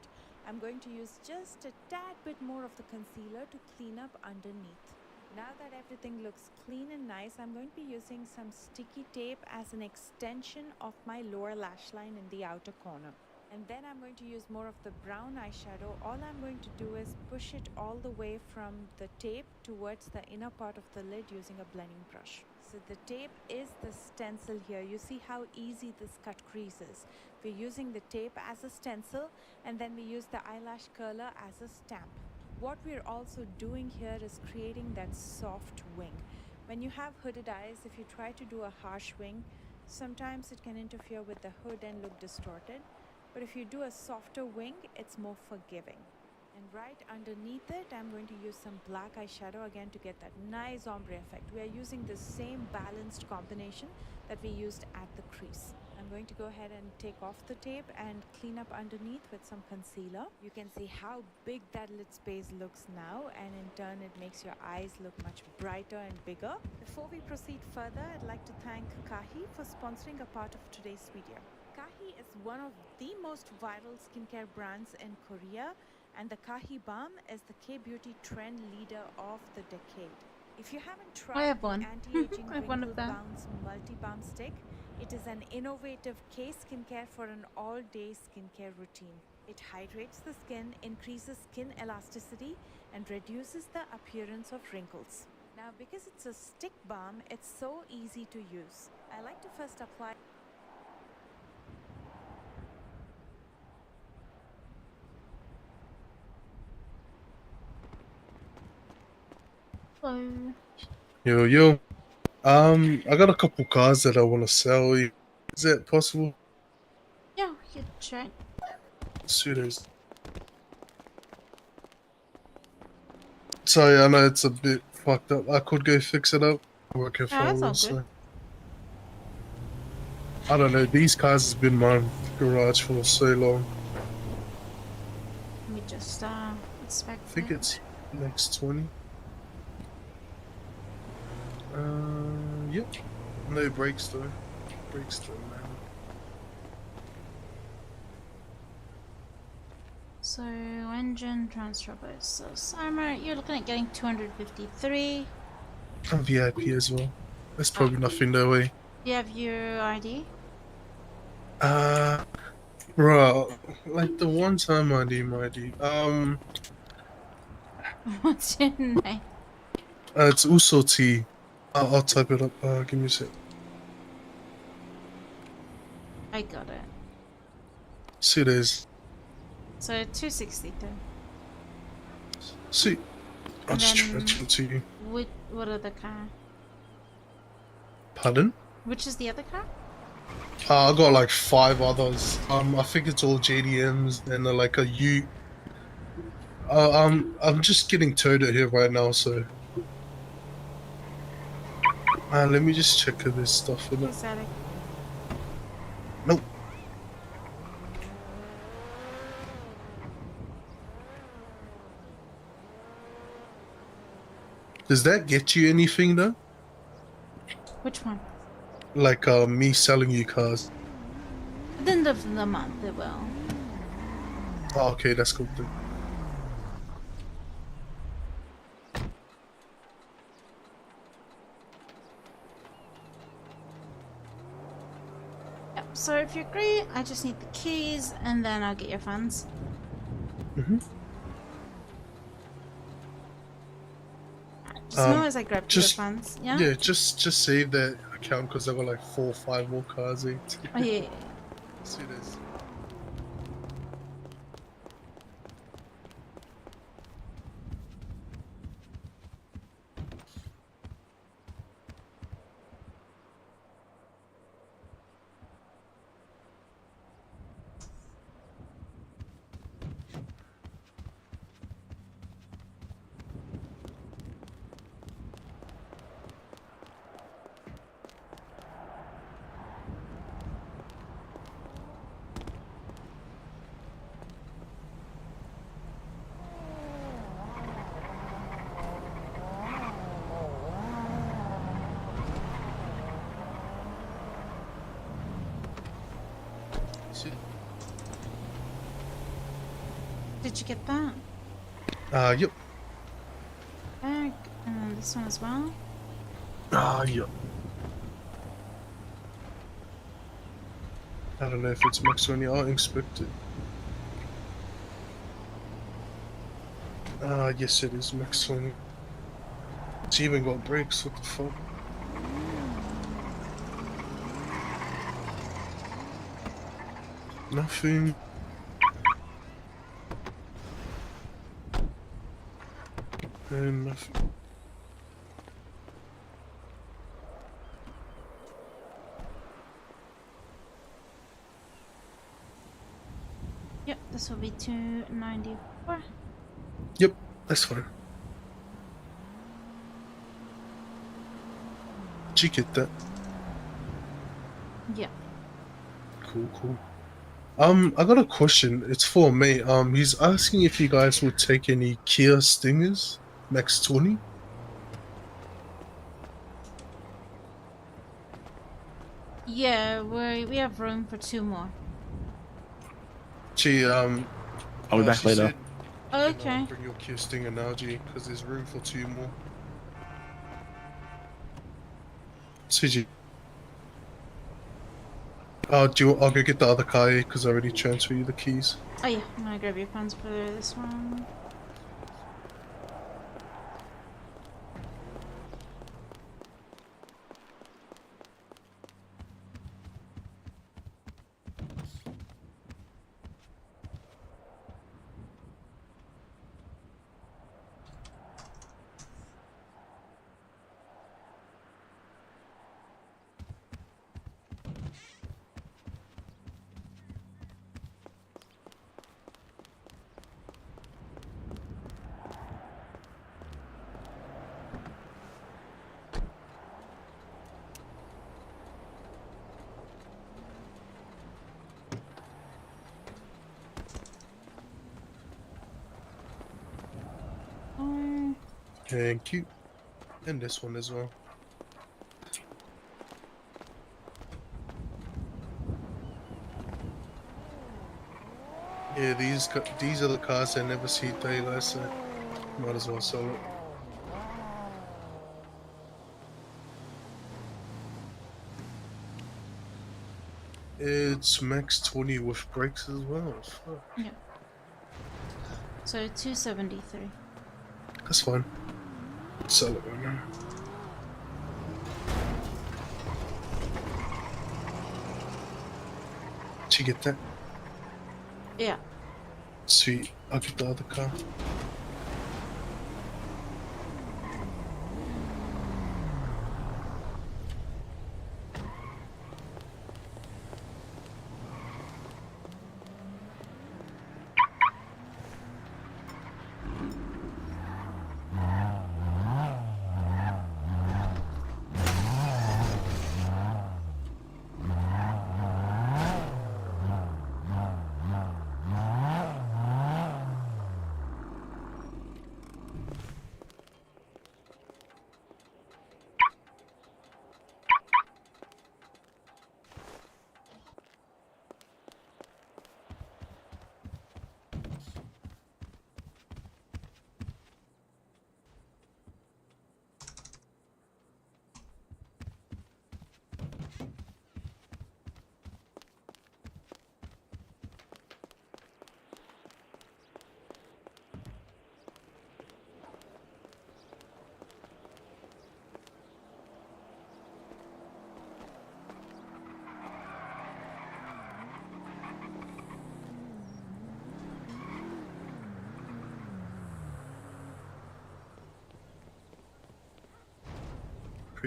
I'm going to use just a tad bit more of the concealer to clean up underneath. Now that everything looks clean and nice, I'm going to be using some sticky tape as an extension of my lower lash line in the outer corner. And then I'm going to use more of the brown eyeshadow. All I'm going to do is push it all the way from the tape towards the inner part of the lid using a blending brush. So the tape is the stencil here. You see how easy this cut crease is. We're using the tape as a stencil, and then we use the eyelash curler as a stamp. What we're also doing here is creating that soft wing. When you have hooded eyes, if you try to do a harsh wing, sometimes it can interfere with the hood and look distorted. But if you do a softer wing, it's more forgiving. And right underneath it, I'm going to use some black eyeshadow again to get that nice ombre effect. We are using the same balanced combination that we used at the crease. I'm going to go ahead and take off the tape and clean up underneath with some concealer. You can see how big that lid space looks now, and in turn it makes your eyes look much brighter and bigger. Before we proceed further, I'd like to thank Kahi for sponsoring a part of today's video. Kahi is one of the most viral skincare brands in Korea, and the Kahi Balm is the K-beauty trend leader of the decade. If you haven't tried I have one. the anti-aging I have one wrinkle of them. bounce multi-balm stick, it is an innovative K skincare for an all-day skincare routine. It hydrates the skin, increases skin elasticity, and reduces the appearance of wrinkles. Now, because it's a stick balm, it's so easy to use. I like to first apply Hello. Yo, I got a couple cars that I want to sell. Is it possible? Yeah, we could try. Suitors. Sorry, I know it's a bit fucked up. I could go fix it up. Work here for a that's all while, good. so. I don't know. These cars has been in my garage for so long. Let me just inspect I think it's next 20. Yep. No brakes though. Brakes though, man. So engine transfer bus. So Summer, you're looking at getting 253. I'm VIP as well. There's probably nothing no way. Do you have your ID? Bro, like the one time I need my ID. What's your name? It's also T. I'll type it up. Give me a sec. I got it. See, there's. So 263. See, I'll And just then transfer it to you. What other car? Pardon? Which is the other car? I got like 5 others. I think it's all JDMs and like a Ute I'm just getting towed out here right now, so. Let me just check if there's stuff in it. Static. Nope. Does that get you anything though? Which one? Like me selling you cars. At the end of the month, it will. Oh, okay, that's cool then. Yep. So if you agree, I just need the keys, and then I'll get your funds. Mhm. Just know as I grab your funds. Yeah. Yeah, just save that account because I got like 4 or 5 more cars. Oh yeah. See this. Did you get that? Yep. Bag, and then this one as well. Yep. I don't know if it's max 20. I'll inspect it. Yes it is max 20. It's even got brakes, what the fuck? Nothing. And nothing. Yep, this will be 294. Yep, that's fine. Did you get that? Yeah. Cool. I got a question. It's for me. He's asking if you guys would take any Kia Stingers, max 20. Yeah, we have room for 2 more. Gee, I'll be back she later. said, Okay. bring your Kia Stinger now, G, because there's room for 2 more. CG. I'll go get the other car because I already transferred you the keys. Oh yeah, I'm gonna grab your funds for this one. Thank you. And this one as well. Yeah, these are the cars that never see daylight, so might as well sell it. It's max 20 with brakes as well. Fuck. Yeah. So 273. That's fine. Sell it right now. Did you get that? Yeah. Sweet. I'll get the other car.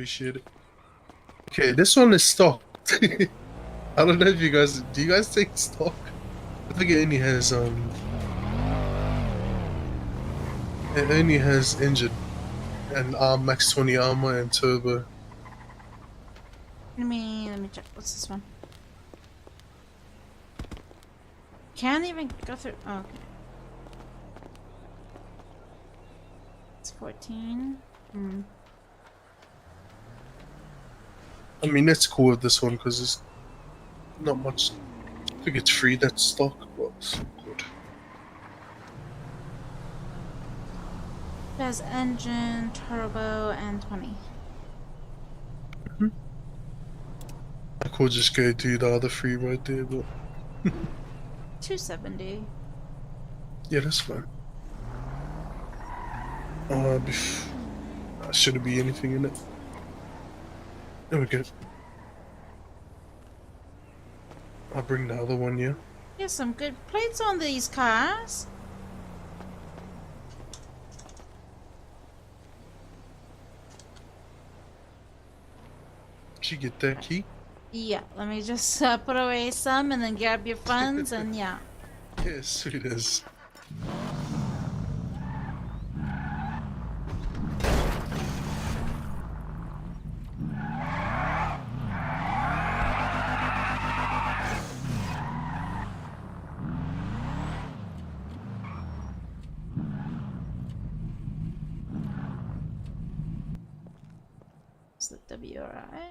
appreciate it. Okay, this one is stock. I don't know if you guys do. You guys take stock? I think it only has engine and max 20 armor and turbo. Let me check. What's this one? Can't even go through. Oh, okay. It's 14. Hmm. I mean, that's cool with this one because it's not much. I think it's free. That's stock, but it's good. It has engine, turbo, and 20. I could just go do the other three right there, but 270. yeah, that's fine. Shouldn't be anything in it. There we go. I'll bring the other one, yeah. There's some good plates on these cars. Did you get that key? Yeah, let me just put away some and then grab your funds and yeah. Yes, sweet as. Is the WRI?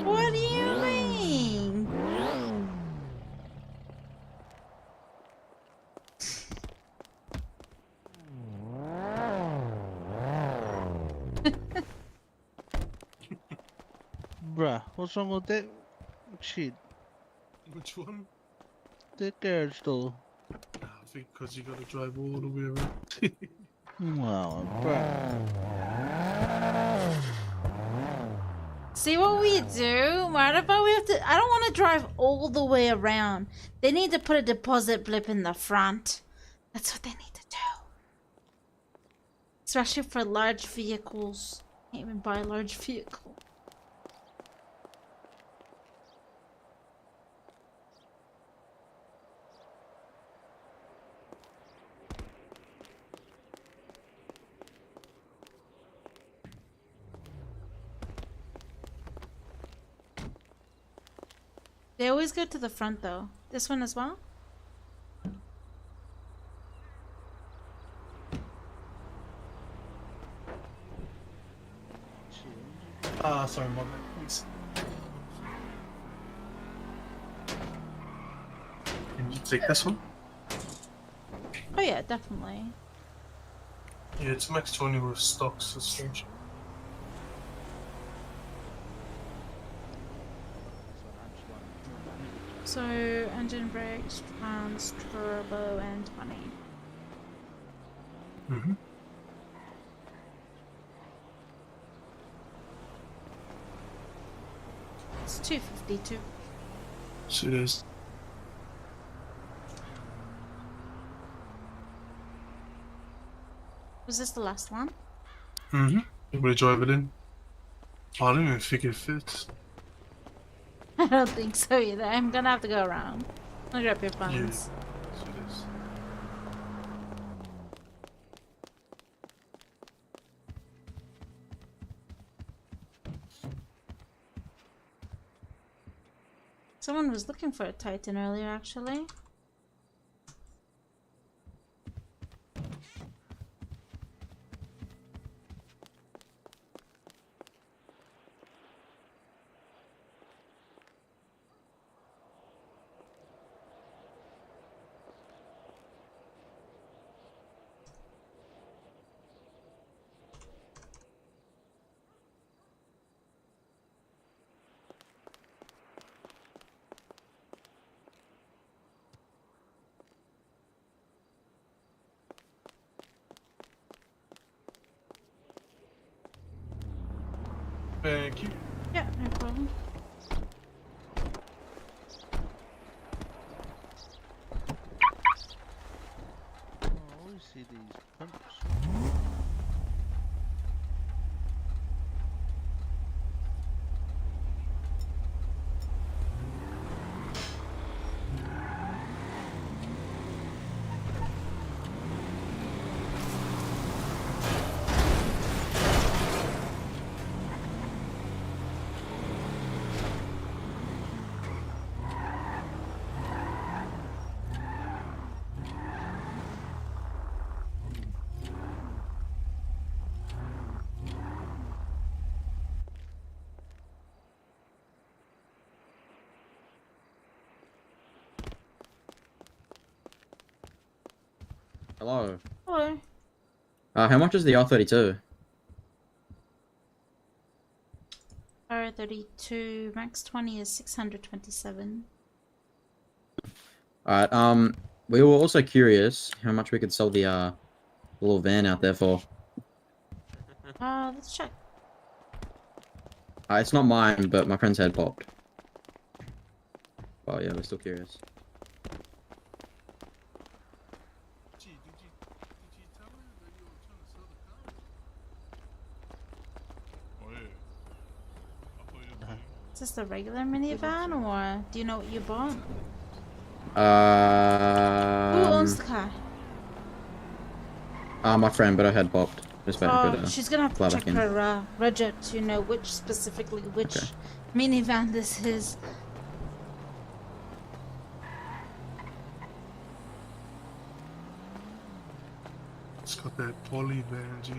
What do you mean? Bruh, what's wrong with that shit? Which one? That garage door. I think because you gotta drive all the way around. Wow, bruh. See what we do? What about we have to? I don't want to drive all the way around. They need to put a deposit blip in the front. That's what they need to do. Especially for large vehicles. Can't even buy a large vehicle. They always go to the front though. This one as well? Sorry, my bad, please. Can you take this one? Oh yeah, definitely. Yeah, it's max 20 with stock suspension. So, engine brakes, trans, turbo, and 20. Mm-hmm. It's 252. So it is. Was this the last one? Mm-hmm. You want to drive it in? I don't even think it fits. I don't think so either. I'm gonna have to go around. I'll grab your funds. Someone was looking for a Titan earlier, actually. Thank you. Yeah, no problem. I always see these pumps. Hello. Hello. How much is the R32? R32 max 20 is 627. Alright, we were also curious how much we could sell the little van out there for. Let's check. It's not mine, but my friend's head popped. Well, yeah, we're still curious. Is this the regular minivan, or do you know what you bought? Who owns the car? My friend, but her head popped. Just Oh, she's gonna have to fly check back in. her Reddit to know which minivan this is. It's got that poly van, G.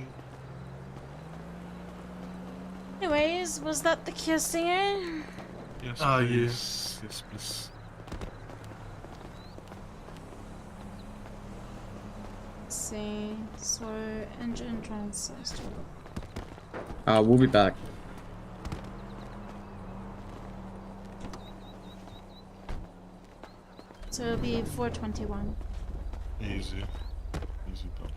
Anyways, was that the Kia Stinger? Yes, yes. Yes, please. Let's see. So, engine transist. We'll be back. So it'll be 421. Easy. Easy done.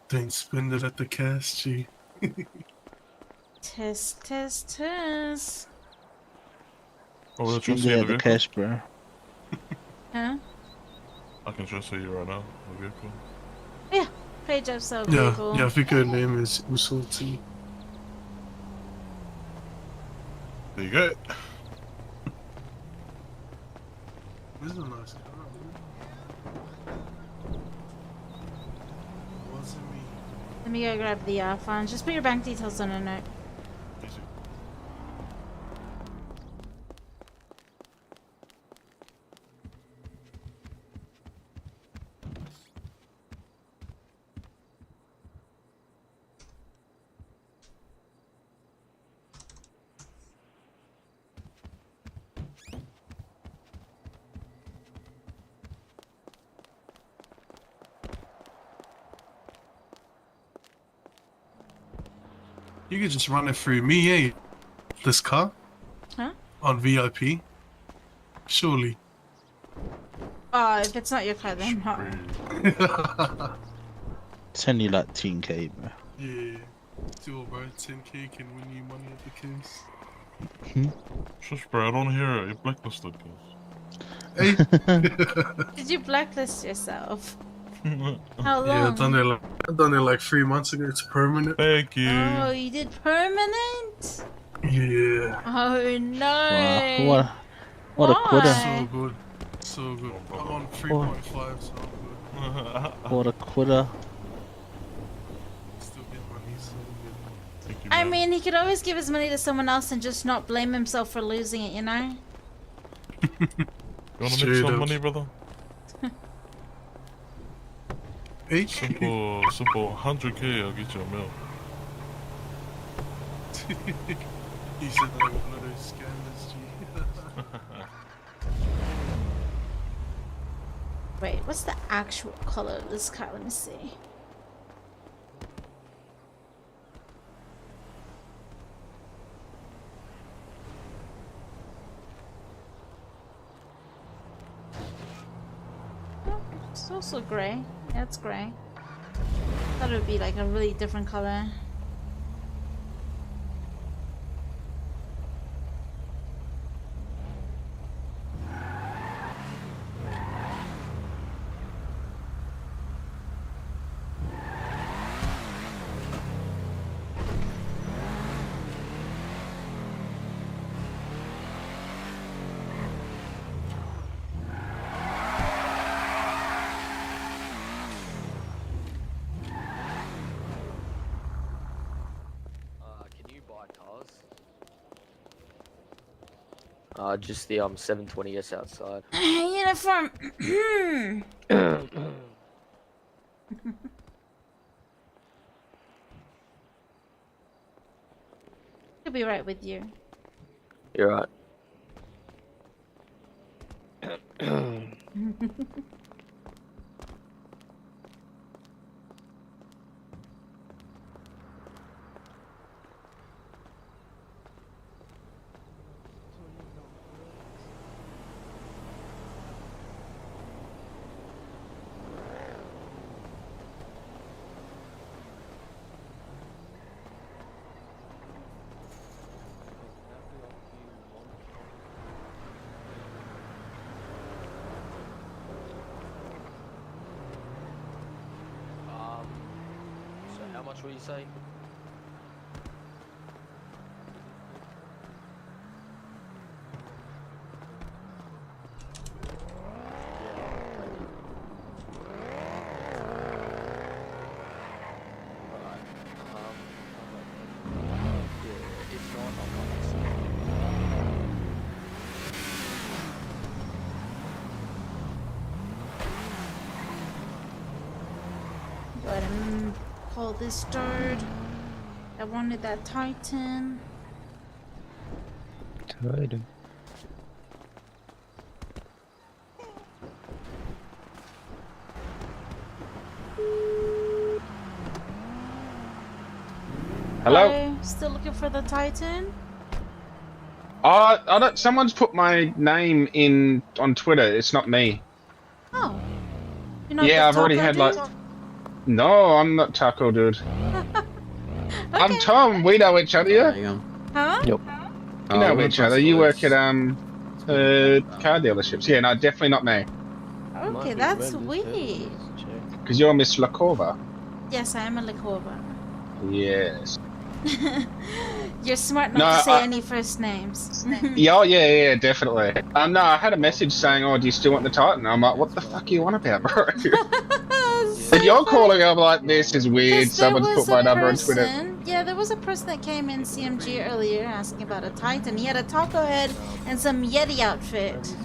Don't spend it at the cast, G. Test, test, test. Oh, we'll Spend transfer it the at the vehicle. cash, bro. Huh? I can transfer you right now, the vehicle. Yeah. Page up so Yeah, vehicle. yeah, I think her name is Usulti. There you go. This is a nice car. Wasn't me. Let me go grab the funds. Just put your bank details on a note. Easy. You could just run it through me, eh? This car? Huh? On VIP? Surely. Oh, if it's not your car, then not. It's only like 10k, bro. Yeah. Still, bro, 10k can win you money at the case. Shush, bro, I don't hear it. You're blacklisted, Hey. Did you blacklist yourself? How long? Yeah, I've done it like 3 months ago. It's permanent. Thank you. Oh, you did permanent? Yeah. Oh no. Wow, what a quitter. So good. So good. I'm on 3.5, so I'm good. What a quitter. Still get money, so good. Thank you, I man. mean, he could always give his money to someone else and just not blame himself for losing it, you know? You wanna make Straight some up. money, brother? Simple, 100K, I'll get you a meal. He said like one of those scammers, G. Wait, what's the actual color of this car? Let me see. Oh, it's also gray. Yeah, it's gray. Thought it would be like a really different color. Can you buy cars? Just the 720S outside. Uniform. He'll be right with you. You're right. So how much will you say? Go ahead and pull this start. I wanted that Titan. Titan. Hello? Still looking for the Titan? I don't. Someone's put my name in on Twitter. It's not me. Oh. You're not Yeah, the I've already taco had dude? like. No, I'm not Taco Dude. I'm Tom. We know each other. Yeah. Huh? Yep. You know each other. You work at car dealerships. Yeah, no, definitely not me. Okay, that's weird. Because you're Miss Lakova. Yes, I am a Likova. Yes. You're smart not No, to say any first names. Yeah, oh, yeah, definitely. No, I had a message saying, "Oh, do you still want the Titan?" I'm like, "What the fuck are you on about, bro?" And you're calling. I'm like, "This is weird." There Someone's was put my a number on Twitter. person, yeah, there was a person that came in CMG earlier asking about a Titan. He had a taco head and some Yeti outfit.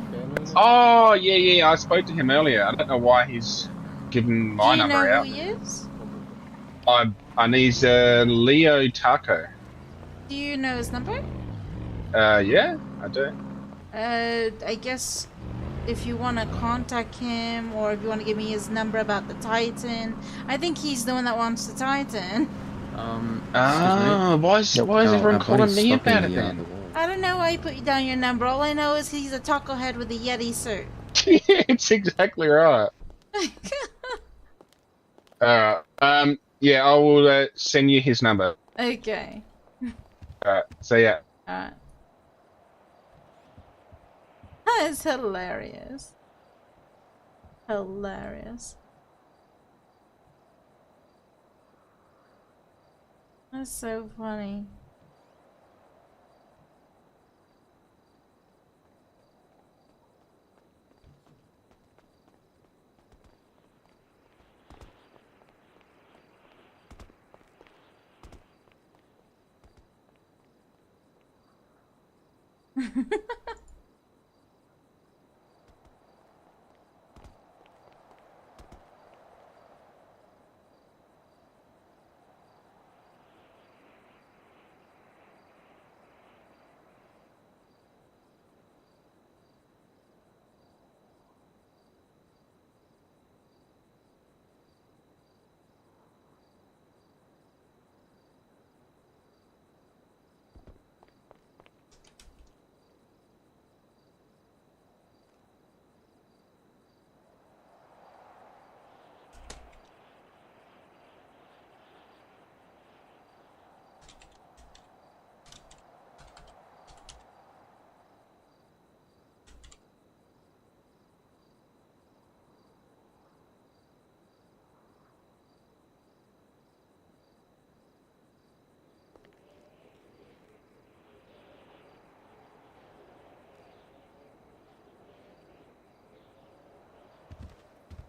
Oh, yeah. I spoke to him earlier. I don't know why he's given Do my you know number who out. he is? And he's Leo Taco. Do you know his number? Yeah, I do. I guess if you want to contact him or if you want to give me his number about the Titan. I think he's the one that wants the Titan. Why is everyone calling me about it then? I don't know why he put you down your number. All I know is he's a taco head with a Yeti suit. It's exactly right. Yeah, I will send you his number. Okay. So yeah. Alright. That's hilarious. Hilarious. That's so funny.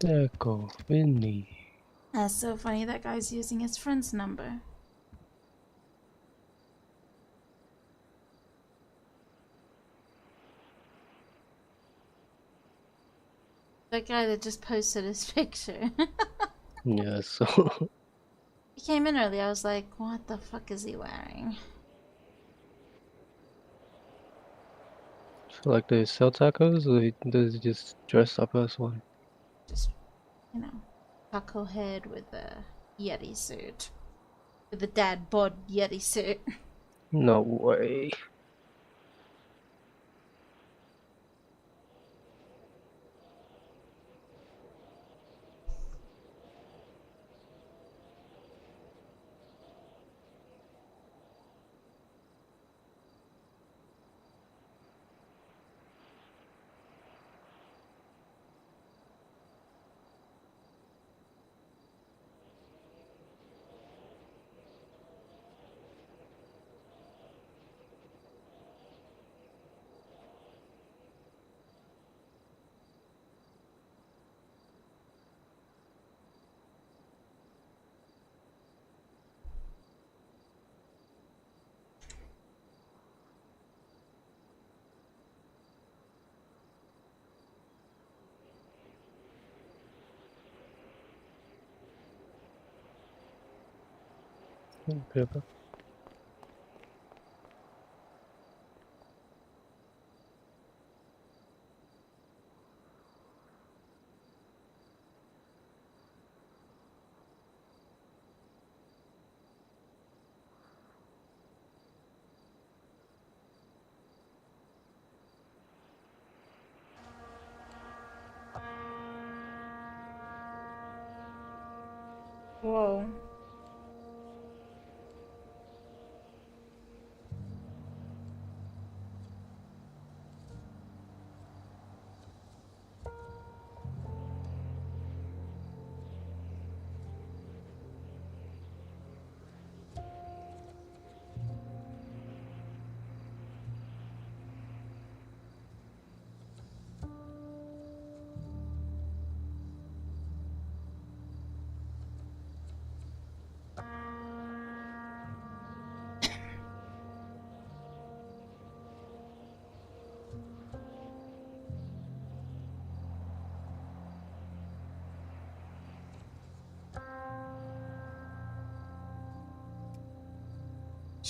Deco, Vinny. That's so funny. That guy's using his friend's number. That guy that just posted his picture. Yeah, so He came in early. I was like, what the fuck is he wearing? so like they sell tacos, or does he just dress up as one? Just, you know, taco head with a Yeti suit. With a dad bod Yeti suit. No way. Paper. Whoa.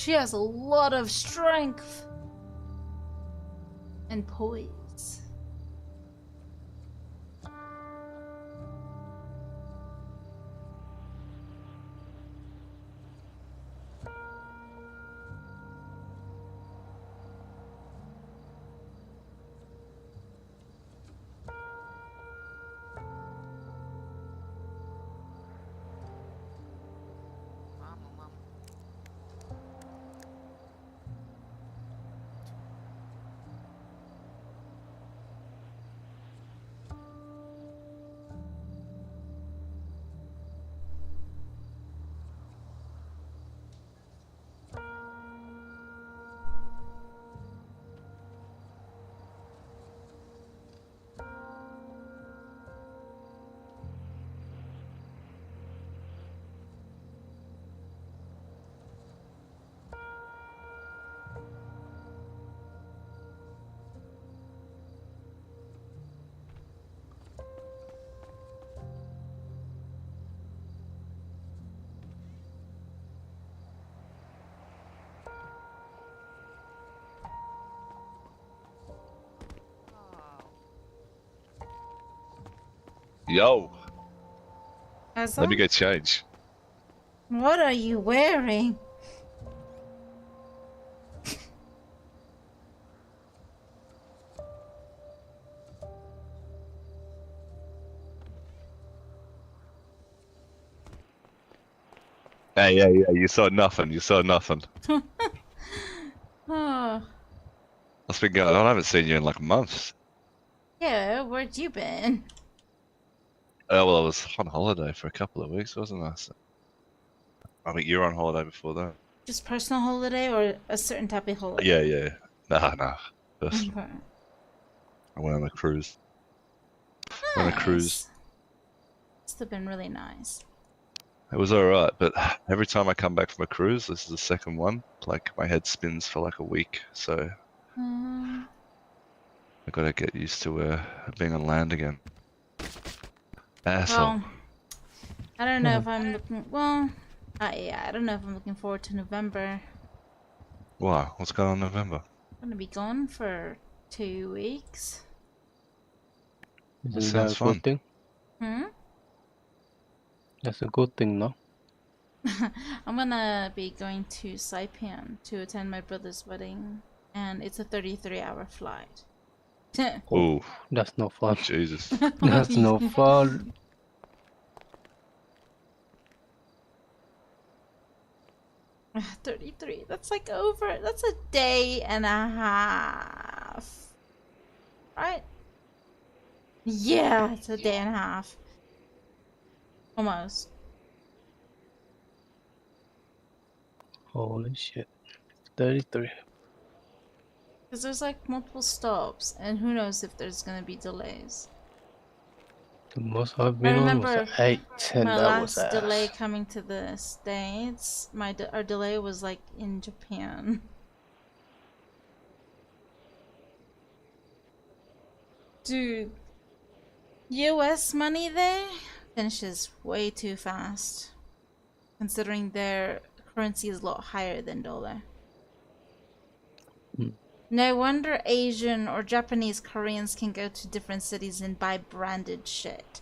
She has a lot of strength and poise. Yo, As let me go change. What are you wearing? Hey, yeah, yeah, you saw nothing. You saw nothing. Oh, What's been going on? I haven't seen you in like months. yeah, where'd you been? Oh, well, I was on holiday for a couple of weeks, wasn't I? So, I think you were on holiday before that. Just personal holiday or a certain type of holiday? Yeah, yeah. Nah. Just, Okay. I went on a cruise. Went on a cruise. Nice. Must have been really nice. It was alright, but every time I come back from a cruise, this is the second one, like my head spins for like a week, so Um, I gotta get used to being on land again. Asshole. well, I don't know if I'm looking. Well, yeah, I don't know if I'm looking forward to November. Why? What's going on in November? I'm gonna be gone for 2 weeks. That Isn't sounds that a fun. good thing? Hmm. That's a good thing, no? I'm gonna be going to Saipan to attend my brother's wedding, and it's a 33-hour flight. Ooh. That's no fun. Jesus. That's no fun. Ugh, 33. That's like over. That's a day and a half. Right? Yeah, it's a day and a half. Almost. Holy shit. 33. Because there's like multiple stops, and who knows if there's gonna be delays. The most I've I been on was remember 8, and my that was last delay ass. coming to the States. Our delay was like in Japan. Dude, US money there finishes way too fast, considering their currency is a lot higher than dollar. No wonder Asian or Japanese Koreans can go to different cities and buy branded shit.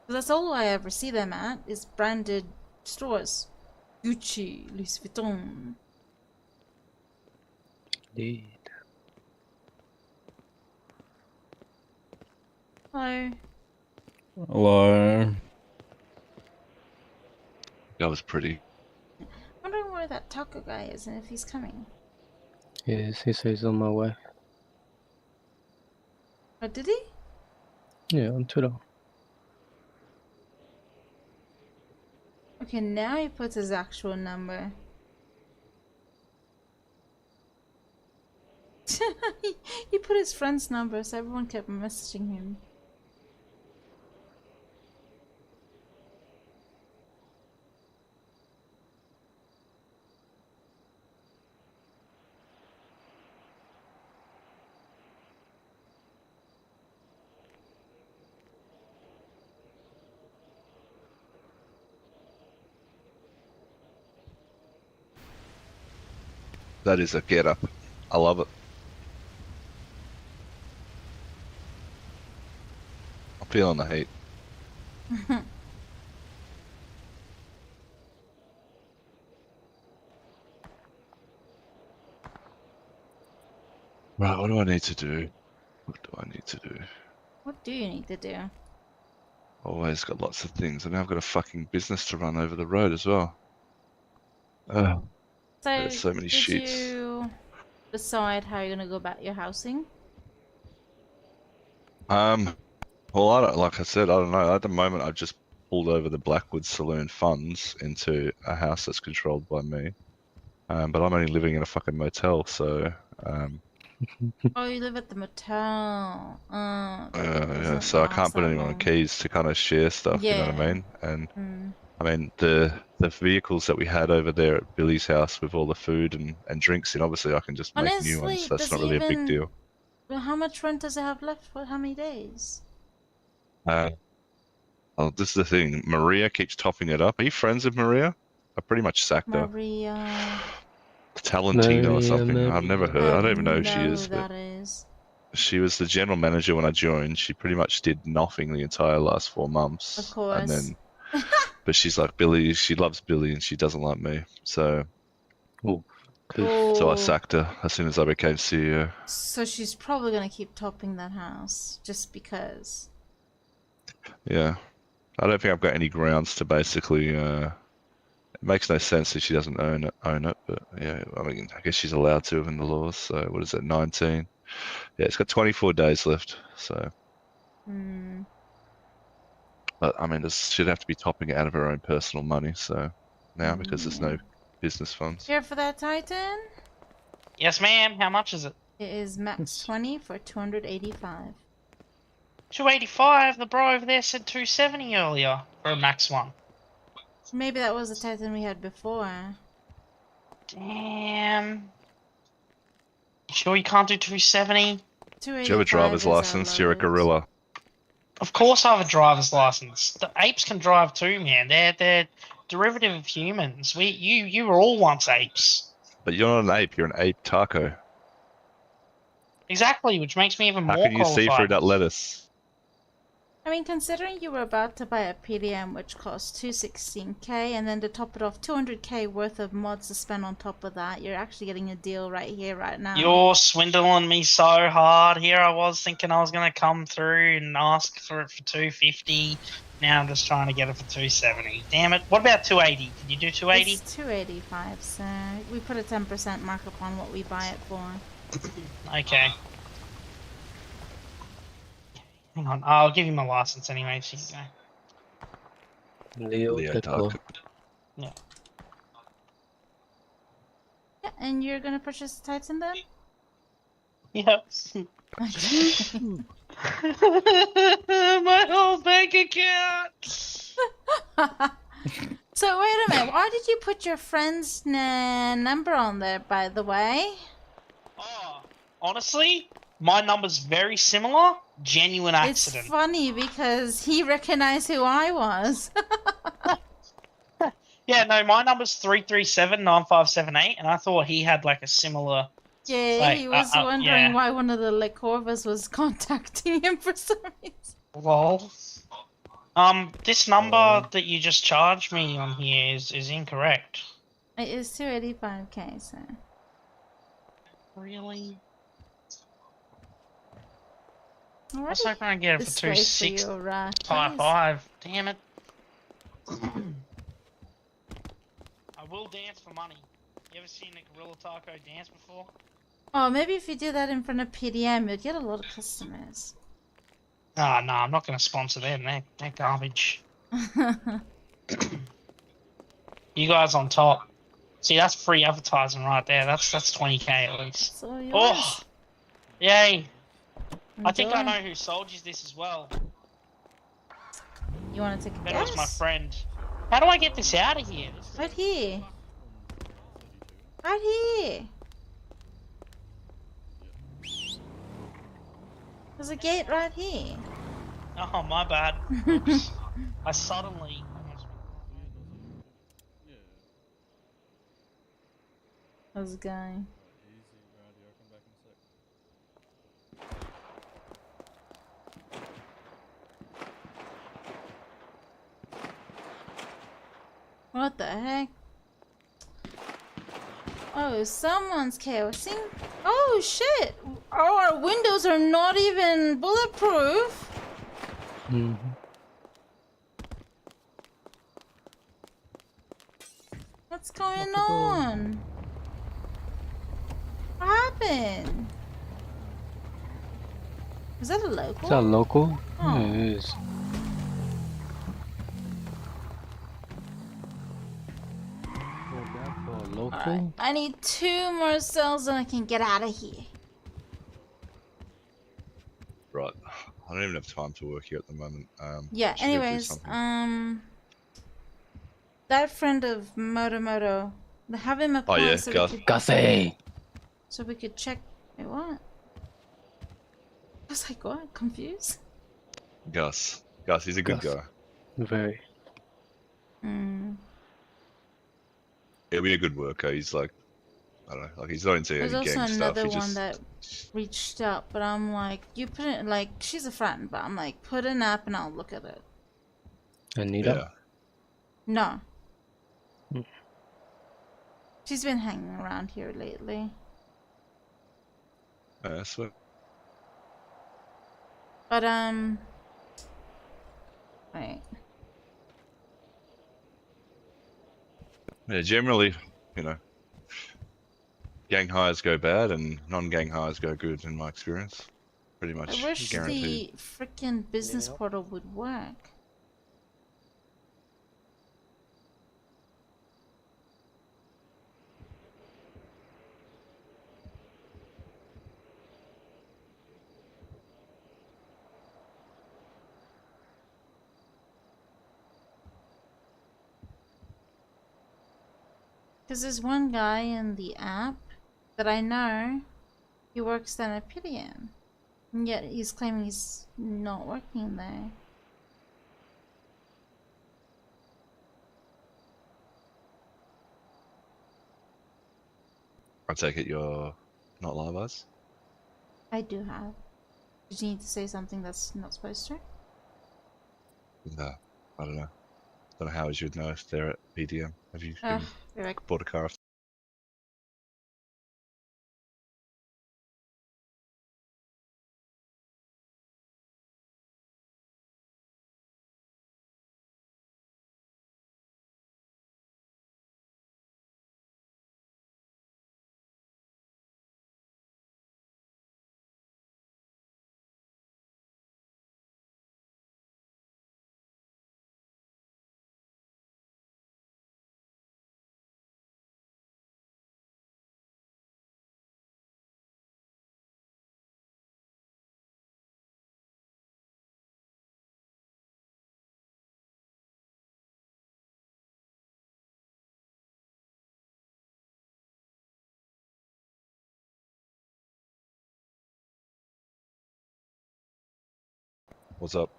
That's all I ever see them at, is branded stores. Gucci, Louis Vuitton. Indeed. Hello. Hello. That was pretty. Wondering where that taco guy is and if he's coming. Yes, he says on my way. Oh, did he? Yeah, on Twitter. Okay, now he puts his actual number. he put his friend's number, so everyone kept messaging him. That is a get up. I love it. I'm feeling the heat. Right, what do I need to do? What do I need to do? What do you need to do? Always got lots of things, and now I've got a fucking business to run over the road as well. There's so many did sheets. you decide how you're gonna go about your housing? Well, I don't, like I said, I don't know. At the moment, I've just pulled over the Blackwood Saloon funds into a house that's controlled by me. But I'm only living in a fucking motel, so Oh, you live at the motel. yeah, so I can't put anyone on keys to kind of share stuff. You know what I mean? And Mm. I mean the vehicles that we had over there at Billy's house with all the food and drinks in, obviously I can just make new Honestly, ones. That's does not he really a big even- deal. Well, how much rent does it have left? For how many days? Oh, this is the thing. Maria keeps topping it up. Are you friends with Maria? I pretty much sacked her. Maria. Talentino or something. Maria. I've never heard. I don't even know who she know is. who But that is. she was the general manager when I joined. She pretty much did nothing the entire last 4 months. Of course. And then, but she's like Billy. She loves Billy, and she doesn't like me. So, so I sacked her as soon as I became CEO. So she's probably gonna keep topping that house just because. Yeah, I don't think I've got any grounds to basically. It makes no sense if she doesn't own it. But yeah, I mean, I guess she's allowed to within the laws. So what is it, 19? Yeah, it's got 24 days left. So. Hmm. But I mean, she'd have to be topping it out of her own personal money. So now, because there's no business funds. Here for that Titan? Yes, ma'am. How much is it? It is max 20 for 285. 285. The bro over there said 270 earlier for a max one. Maybe that was the Titan we had before. Damn. You sure you can't do 270? Do you have a driver's license? You're a gorilla. Of course I have a driver's license. The apes can drive too, man. They're derivative of humans. You were all once apes. But you're not an ape. You're an ape taco. Exactly, which makes me even How more can you see through that lettuce? I mean, considering you were about to buy a PDM which costs 216k, and then to top it off 200k worth of mods to spend on top of that, you're actually getting a deal right here, right now. You're swindling me so hard. Here I was thinking I was going to come through and ask for it for 250. Now I'm just trying to get it for 270. Damn it. What about 280? Can you do 280? It's 285, so we put a 10% markup on what we buy it for. Okay. Hang on, I'll give you my license anyway, so you go. Leo Taco. Yeah. Yeah, and you're gonna purchase the Titan then? Yep. My whole bank account! So wait a minute, why did you put your friend's number on there, by the way? Honestly, my number's very similar. Genuine accident. It's funny because he recognized who I was. Yeah, no, my number's 337-9578, and I thought he had like a similar. Yeah, like, he was wondering yeah. why one of the Corvus was contacting him for some reason. Lol. This number that you just charged me on here is incorrect. It is 285k, so. Really? I Alrighty. was hoping I'd get it for This way for your, 265. Damn it. I will dance for money. You ever seen a gorilla taco dance before? Oh, maybe if you do that in front of PDM, you'll get a lot of customers. Ah, no, I'm not going to sponsor them. They're garbage. You guys on top. See, that's free advertising right there. That's 20k at least. So yours. Oh, yay! I think I Enjoy. know who sold you this as well. You want to take a That guess? was my friend. How do I get this out of here? Right here. Right here. There's a gate right here. Oh, my bad. Oops. I suddenly. How's it going? What the heck? Oh, someone's chaosing. Oh shit! Our windows are not even bulletproof. Mm-hmm. What's going on? What happened? Is that a local? Is that local? Oh. Yeah, it is. Local? Alright, I need 2 more cells and I can get out of here. Right. I don't even have time to work here at the moment. Yeah, should go do anyways, something. that friend of Moto, have him apply yeah, so Gus. we could... Gussie! So we could check... Wait, what? I was like, what? Confused? Gus. Gus, he's a good Gus. guy. Very. Mm. He'll be a good worker. He's like I don't know. Like he's not into There's any also gang stuff. another He one just that reached out, but I'm like, you put it like she's a friend, but I'm like, put an app and I'll look at it. Anita? No. Hmm. She's been hanging around here lately. sweet. But wait. Yeah, generally, you know, gang hires go bad and non-gang hires go good in my experience. Pretty I much wish guaranteed. the freaking business portal would work. Because there's one guy in the app that I know, he works down at PDM. And yet he's claiming he's not working there. I take it you're not live eyes? I do have. Did you need to say something that's not supposed to? No, I don't know. Don't know how you would know if they're at PDM. Have you Very bought a car? What's up?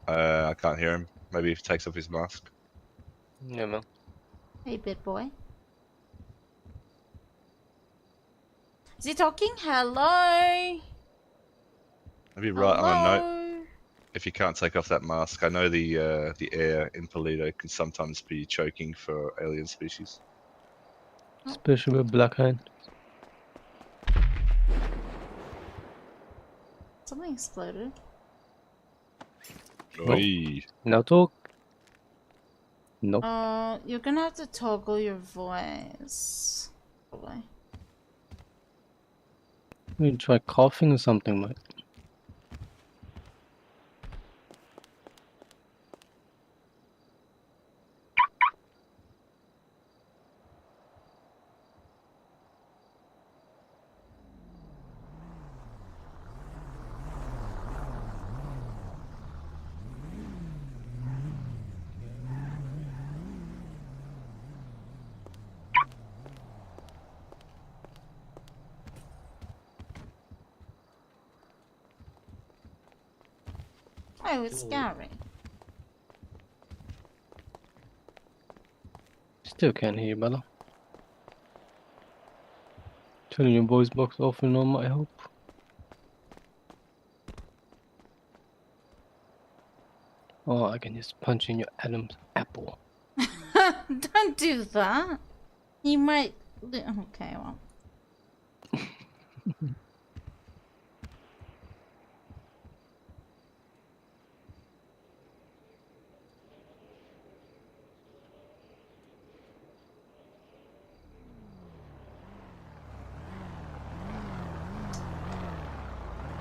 I can't hear him. Maybe if he takes off his mask. Yeah, man. Hey, bit boy. Is he talking? Hello? Maybe write on a note. Hello? If you can't take off that mask, I know the air in Polito can sometimes be choking for alien species. Especially with black hand. Something exploded. Oi. No talk? Nope. You're gonna have to toggle your voice. Probably. You try coughing or something, mate. Oh, it's scary. Still can't hear you, brother. Turning your voice box off and on might help. Oh, I can just punch in your Adam's apple. Don't do that. You might. Okay, well.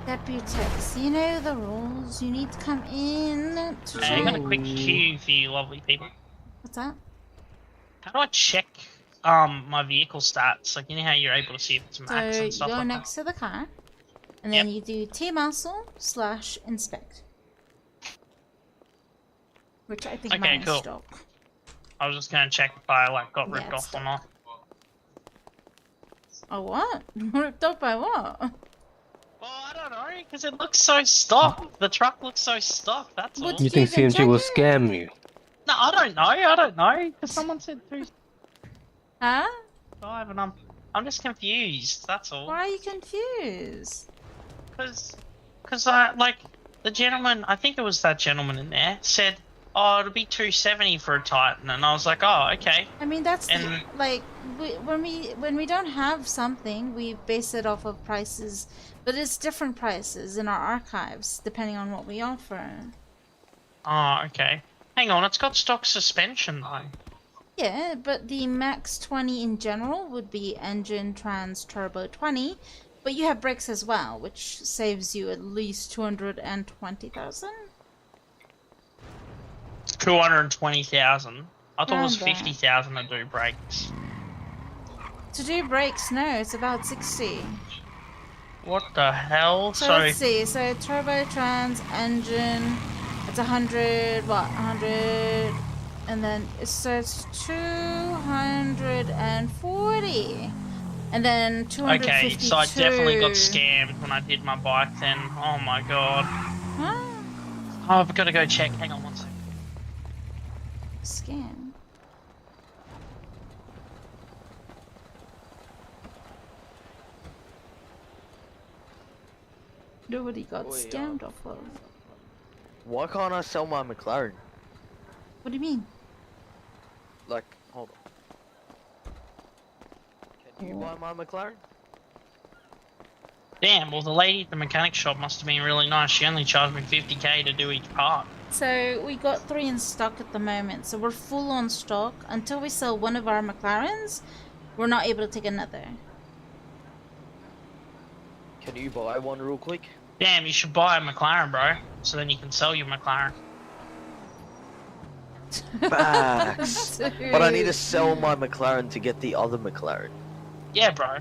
Deputex, you know the rules. You need to come in to. Hey, I got a quick cue for you lovely people. What's that? How do I check my vehicle stats? Like, you know how you're able to see if it's max So and you stuff go like next to the car, and then you do T-muscle/inspect, which I think Okay, mine is cool. stock. I was just gonna check if I like got Yeah, ripped it's off or not. Oh, what? Ripped off by what? I don't know, because it looks so stock. The truck looks so stock, that's all. You think CMG will scam you? No, I don't know, because someone said 2. Huh? 5 and I'm just confused. That's all. Why are you confused? Because I like the gentleman. I think it was that gentleman in there said, "Oh, it'll be 270 for a Titan," and I was like, "Oh, okay." I mean, that's And like when we don't have something, we base it off of prices, but it's different prices in our archives depending on what we offer. oh, okay. Hang on, it's got stock suspension though. Yeah, but the max 20 in general would be engine, trans, turbo 20, but you have brakes as well, which saves you at least 220,000. 220,000. I thought it was Around that. 50,000 to do brakes. To do brakes, no, it's about 60. What the hell? So let's see, so turbo, trans, engine, it's 100, what, 100, and then so it's 240, and then 252. Okay, so I definitely got scammed when I did my bike then. Oh my god. Huh? Oh, I've got to go check. Hang on one second. Scam. Nobody got scammed off of. Why can't I sell my McLaren? What do you mean? Like, hold on. Can you buy my McLaren? Damn, well the lady at the mechanic shop must have been really nice. She only charged me 50k to do each part. So we got 3 in stock at the moment, so we're full on stock. Until we sell one of our McLarens, we're not able to take another. Can you buy one real quick? Damn, you should buy a McLaren, bro. So then you can sell your McLaren. Facts. But I need to sell my McLaren to get the other McLaren. Yeah, bro.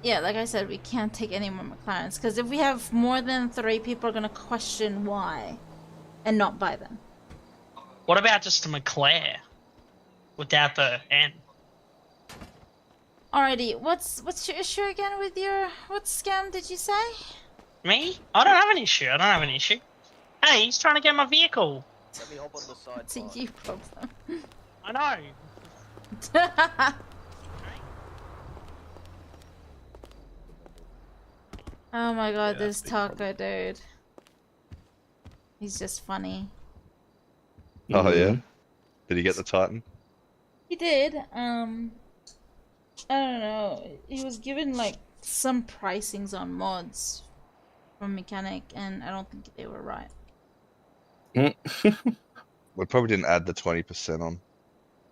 Yeah, like I said, we can't take any more McLarens, because if we have more than 3, people are going to question why and not buy them. What about just a McLaren without the N? Alrighty, what's your issue again with your... What scam did you say? Me? I don't have an issue. I don't have an issue. Hey, he's trying to get my vehicle. Let me hop on the side. It's a you problem. I know. Oh my god, this taco dude. He's just funny. Oh yeah. Did he get the Titan? He did. I don't know. He was given like some pricings on mods from mechanic, and I don't think they were right. We probably didn't add the 20% on.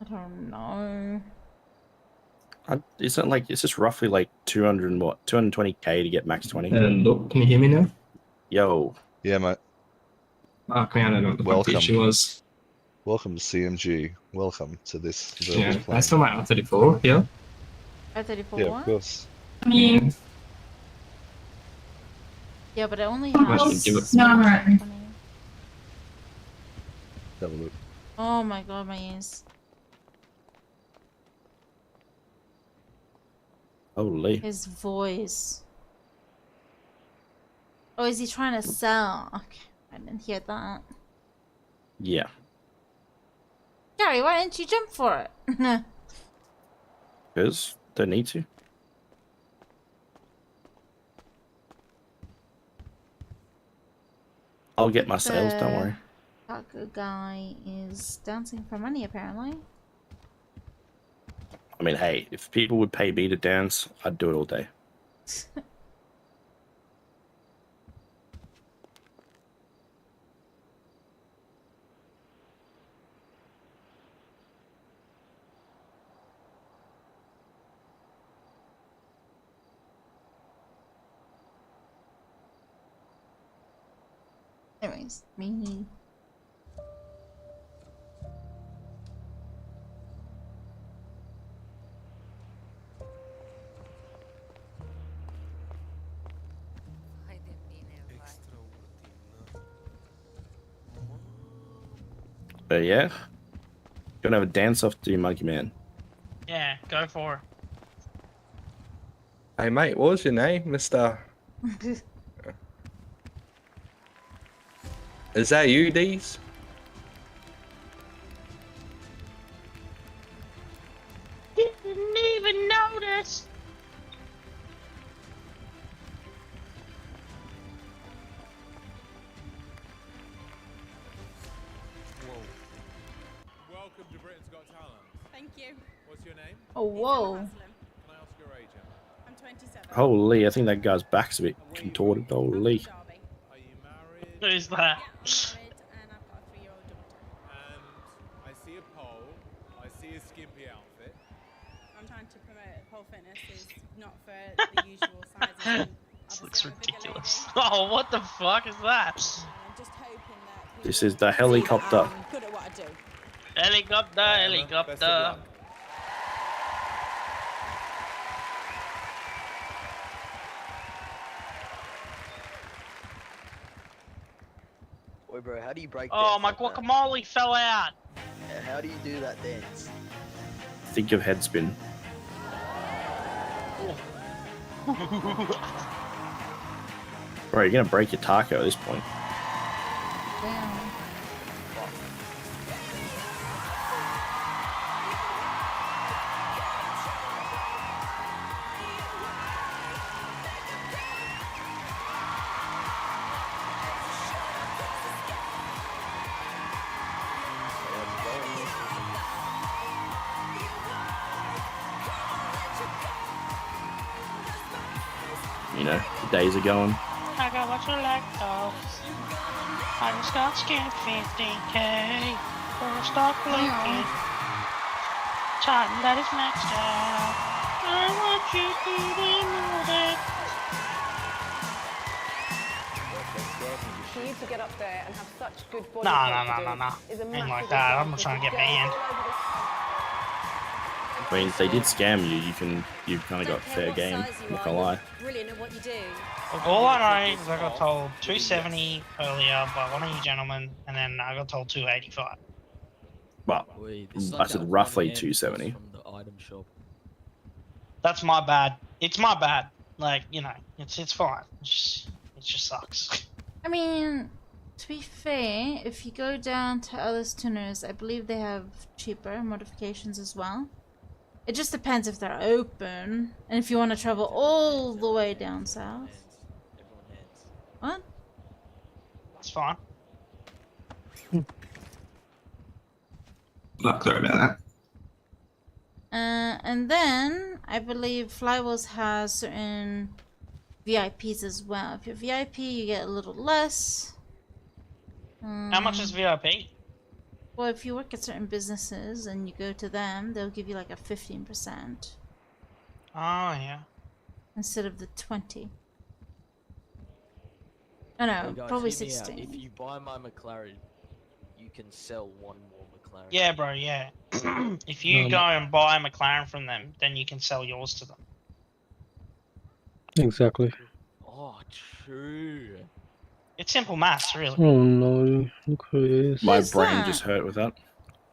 I don't know. Isn't like it's just roughly like 220k to get max 20. Look, can you hear me now? Yo. Yeah, mate. I don't know what the fuck the issue was. Welcome to CMG. Welcome to this. Yeah, I still my R34 here. R34? Yeah, of course. Yeah. Yeah, but it only How much has... did you give it? No, I'm alright. Have a look. Oh my god, my ears. Holy. His voice. Oh, is he trying to sell? Okay, I didn't hear that. Yeah. Gary, why didn't you jump for it? Because don't need to. I'll get my sales, don't worry. Taco guy is dancing for money, apparently. I mean, hey, if people would pay me to dance, I'd do it all day. Anyways, me. But yeah, gonna have a dance off to you, Monkey Man. Yeah, go for it. Hey mate, what was your name, Mr. Is that you, Deez? Didn't even Thank you. What's your name? Oh, whoa. Can I ask your age, Emma? I'm 27. Holy, I think that guy's back's a bit contorted. Holy. Are you married? Who's that? Yeah, I'm married and I've got a 3-year-old daughter. And I see a pole. I see a skimpy outfit. I'm trying to promote pole fitness is not for the usual sizes. This looks ridiculous. Oh, what the fuck is that? I'm just hoping that This is the helicopter. I'm good at what I do. Helicopter, helicopter. Boy, bro, how do you break Oh, dance my like that? guacamole fell out. How do you do that dance? Think of head spin. Bro, you're gonna break your taco at this point. Damn. You know, the days are going. I got what you like, dogs. I just got skinned 15k. Gonna start blinking. Titan that is maxed out. I want you to remove it. For you to get up there and have such good body No. is a Ain't like massive that. I'm advantage. not trying to get Girls banned. all over the I mean, if they did scam you, you've kind of got fair game. Not gonna lie. brilliant at what you do. Look, all I know is I got told 270 earlier by one of you gentlemen, and then I got told 285. Well, I said roughly 270. That's my bad. It's my bad. Like, you know, it's fine. It just sucks. I mean, to be fair, if you go down to other tuners, I believe they have cheaper modifications as well. It just depends if they're open, and if you want to travel all the way down south. What? That's fine. Not clear about that. And then I believe Flywheels has certain VIPs as well. If you're VIP, you get a little less. How much is VIP? Well, if you work at certain businesses and you go to them, they'll give you like a 15%. Oh, yeah. Instead of the 20. Oh no, Hey guys, probably hear me out. 16. If you buy my McLaren, you can sell one more McLaren. Yeah, bro, yeah. If you go and buy a McLaren from them, then you can sell yours to them. Exactly. Oh, true. It's simple maths, really. Oh no, look who it is. My Who's brain that? just hurt with that.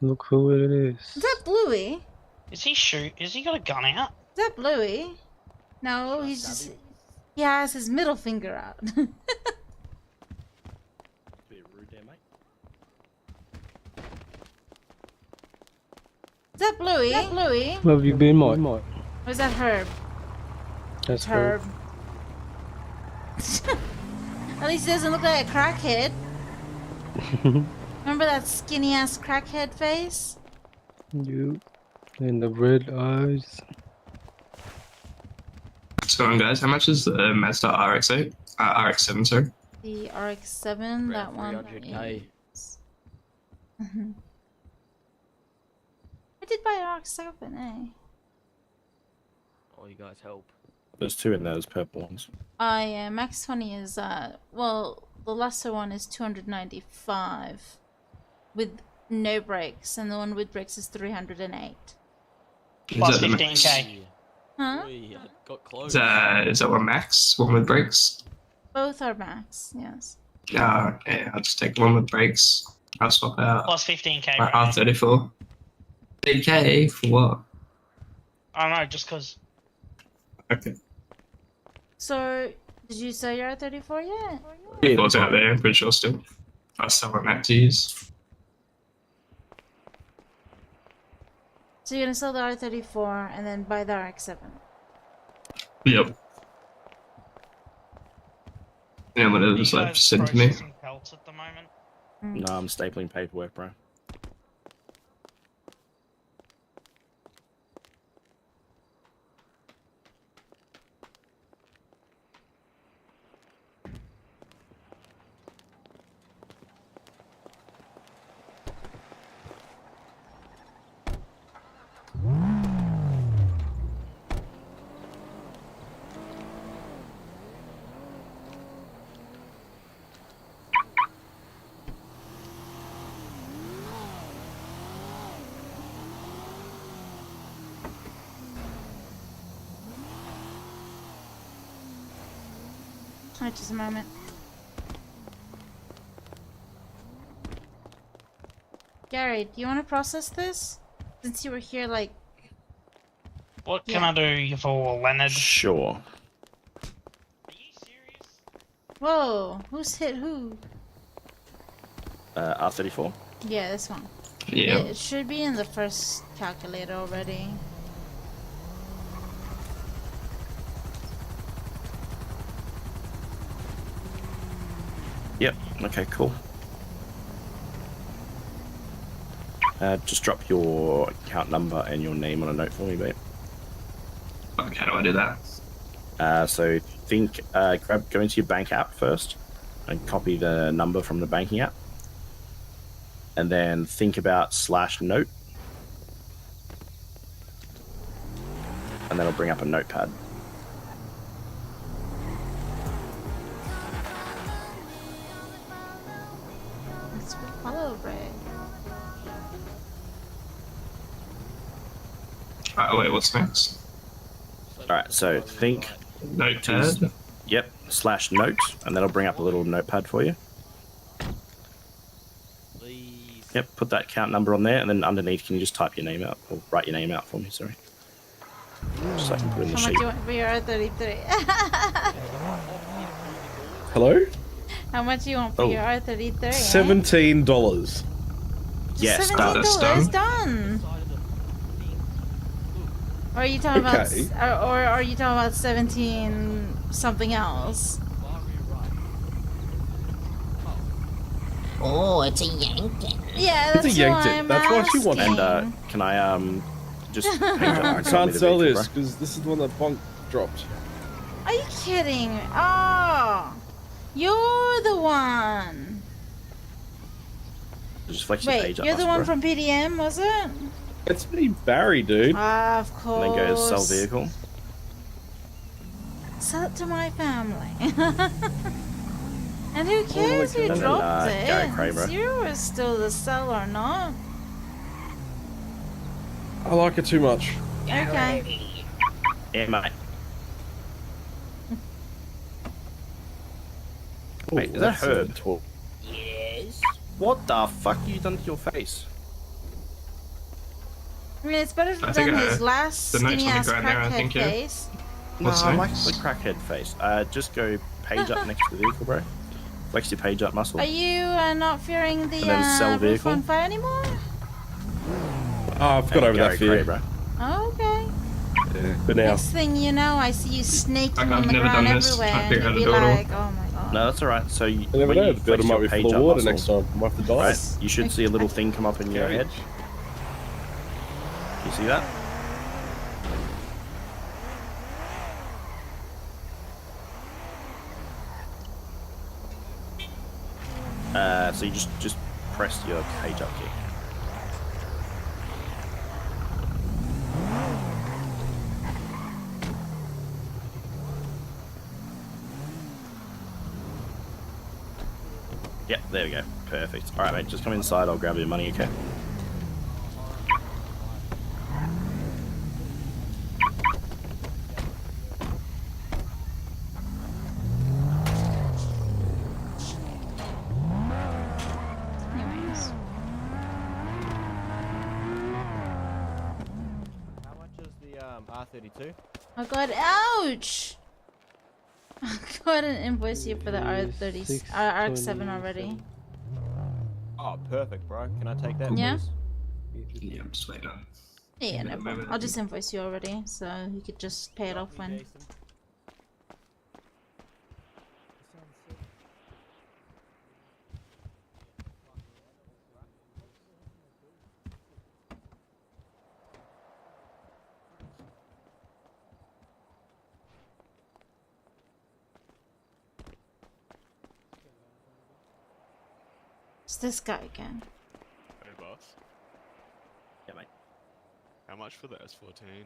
Look who it is. Is that Bluey? Is he got a gun out? Is that Bluey? No, he's just... He has his middle finger out. Is that Bluey? Is that Bluey? Where have you been, Mike? Or is that Herb? That's Herb. At least he doesn't look like a crackhead. Remember that skinny ass crackhead face? You and the red eyes. What's going on, guys? How much is the Mazda RX-8? RX-7, sorry. The RX-7, that one. 300k. I did buy RX-7, eh? Oh, you guys help. There's two in those purple ones. Yeah, Max 20 is, well, the lesser one is 295 with no brakes, and the one with brakes is 308. Plus 15k. Huh? Got close. Is that one max? One with brakes? Both are max, yes. Okay, I'll just take one with brakes. I'll swap out Plus 15k, my bro. R34. 8k for what? I don't know, just because. Okay. So, did you sell your R34 yet? Yeah, it's out there, I'm pretty sure still. I'll sell my Mac to use. So you're gonna sell the R34 and then buy the RX-7? Yep. Yeah, whatever's left, send to me. Processing pelts at the moment. No, I'm stapling paperwork, bro. Alright, just a moment. Gary, do you want to process this? Since you were here, like... What can I do for Leonard? Sure. Whoa, who's hit who? R34. Yeah, this one. Yeah. It should be in the first calculator already. Yep. Okay, cool. Just drop your account number and your name on a note for me, mate. Okay, how do I do that? So think, go into your bank app first and copy the number from the banking app. And then think about /note. And that'll bring up a notepad. Let's follow Ray. Wait, what's next? Alright, so think... Notepad? Yep, /note, and that'll bring up a little notepad for you. Yep, put that account number on there, and then underneath, can you just type your name out, or write your name out for me, sorry. Just so I can put it in the How much sheet. you want for your R33? Hello? How much you want for your R33? $17. Yes, $17 done. Or are you talking Okay. about, or are you talking about 17 something else? Oh, it's a Yankton. Yeah, It's that's a why Yankton. I'm That's why she wants it. And can I just paint up I my can't sell vehicle, this bro? because this is the one that Bonk dropped. Are you kidding? Oh, you're the one. Just flex your Wait, page up, you're the muscle, one bro. from PDM, was it? It's me, Barry, dude. Ah, of course. And then go to sell vehicle. Sell it to my family. And who cares who And then, dropped it? Gary Kramer. It's yours still the sell or not. I like it too much. Okay. Yeah, mate. Wait, is that Herb? Yes. What the fuck you done to your face? I mean, it's better I than think his last the note's skinny on the ass ground there, I crackhead think, yeah. face. What's No, I next? like the crackhead face. Just go page up next to the vehicle, bro. Flex your page up muscle. Are you not fearing the And then sell roof vehicle. on fire anymore? Oh, I've got over Gary that fear. Cray, bro. Okay. Yeah, but now. Next thing you know, I see you snaking I've on the never ground done this. everywhere, I and figure you'll out be the door. like, oh my god. No, that's alright. So you, You never when know, you the flex builder might your be page full of up water muscle, next time. I might have to die. right, you should see a little thing come up in your head. You see that? So you just press your page up key. Yep, there we go. Perfect. Alright, mate, just come inside. I'll grab your money, okay? Anyways. How much is the R32? Oh god, ouch! Go ahead and invoice you for the R30, RX-7 already. Oh, perfect, bro. Can I take that, Yeah? please? Yeah, I'm just waiting. Yeah, no problem. I'll just invoice you already, so you could just pay it off when. It's this guy again. Hey, boss. Yeah, mate. How much for the S14?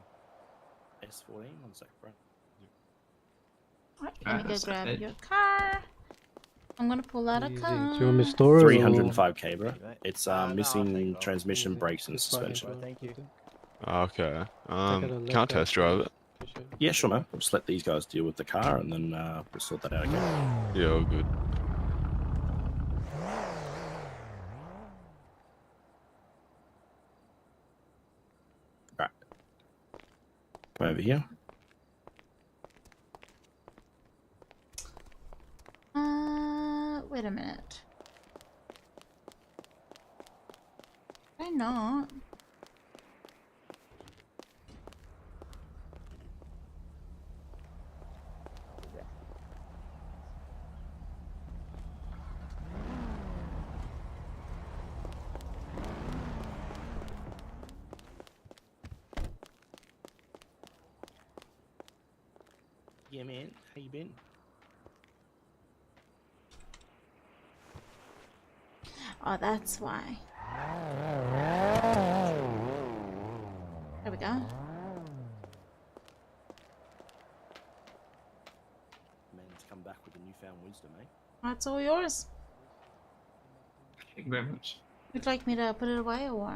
S14? 1 sec, bro. Alright, let me go grab your car. I'm gonna pull out a car. Do you want me to store it? 305k, bro. It's missing transmission, brakes, and suspension. Thank you. Okay. gotta Can't let test drive it. Yeah, sure, man. We'll just let these guys deal with the car, and then we'll sort that out again. Yeah, all good. Right. Come over here. Wait a minute. Why not? Yeah, man. How you been? Oh, that's why. There we go. Man's come back with a newfound wisdom, eh? That's all yours. Thank you very much. Would you like me to put it away or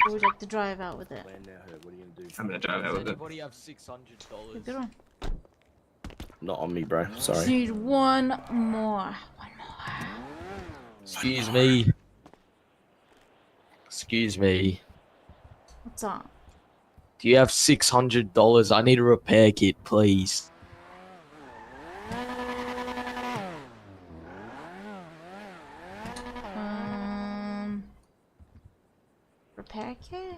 would you like to drive out with it? Land now, Herb. What are you gonna do? I'm gonna drive out with it. Anybody have $600? Good one. Not on me, bro. Just Sorry. need one more. Excuse me. Excuse me. What's up? Do you have $600? I need a repair kit, please. Repair kit?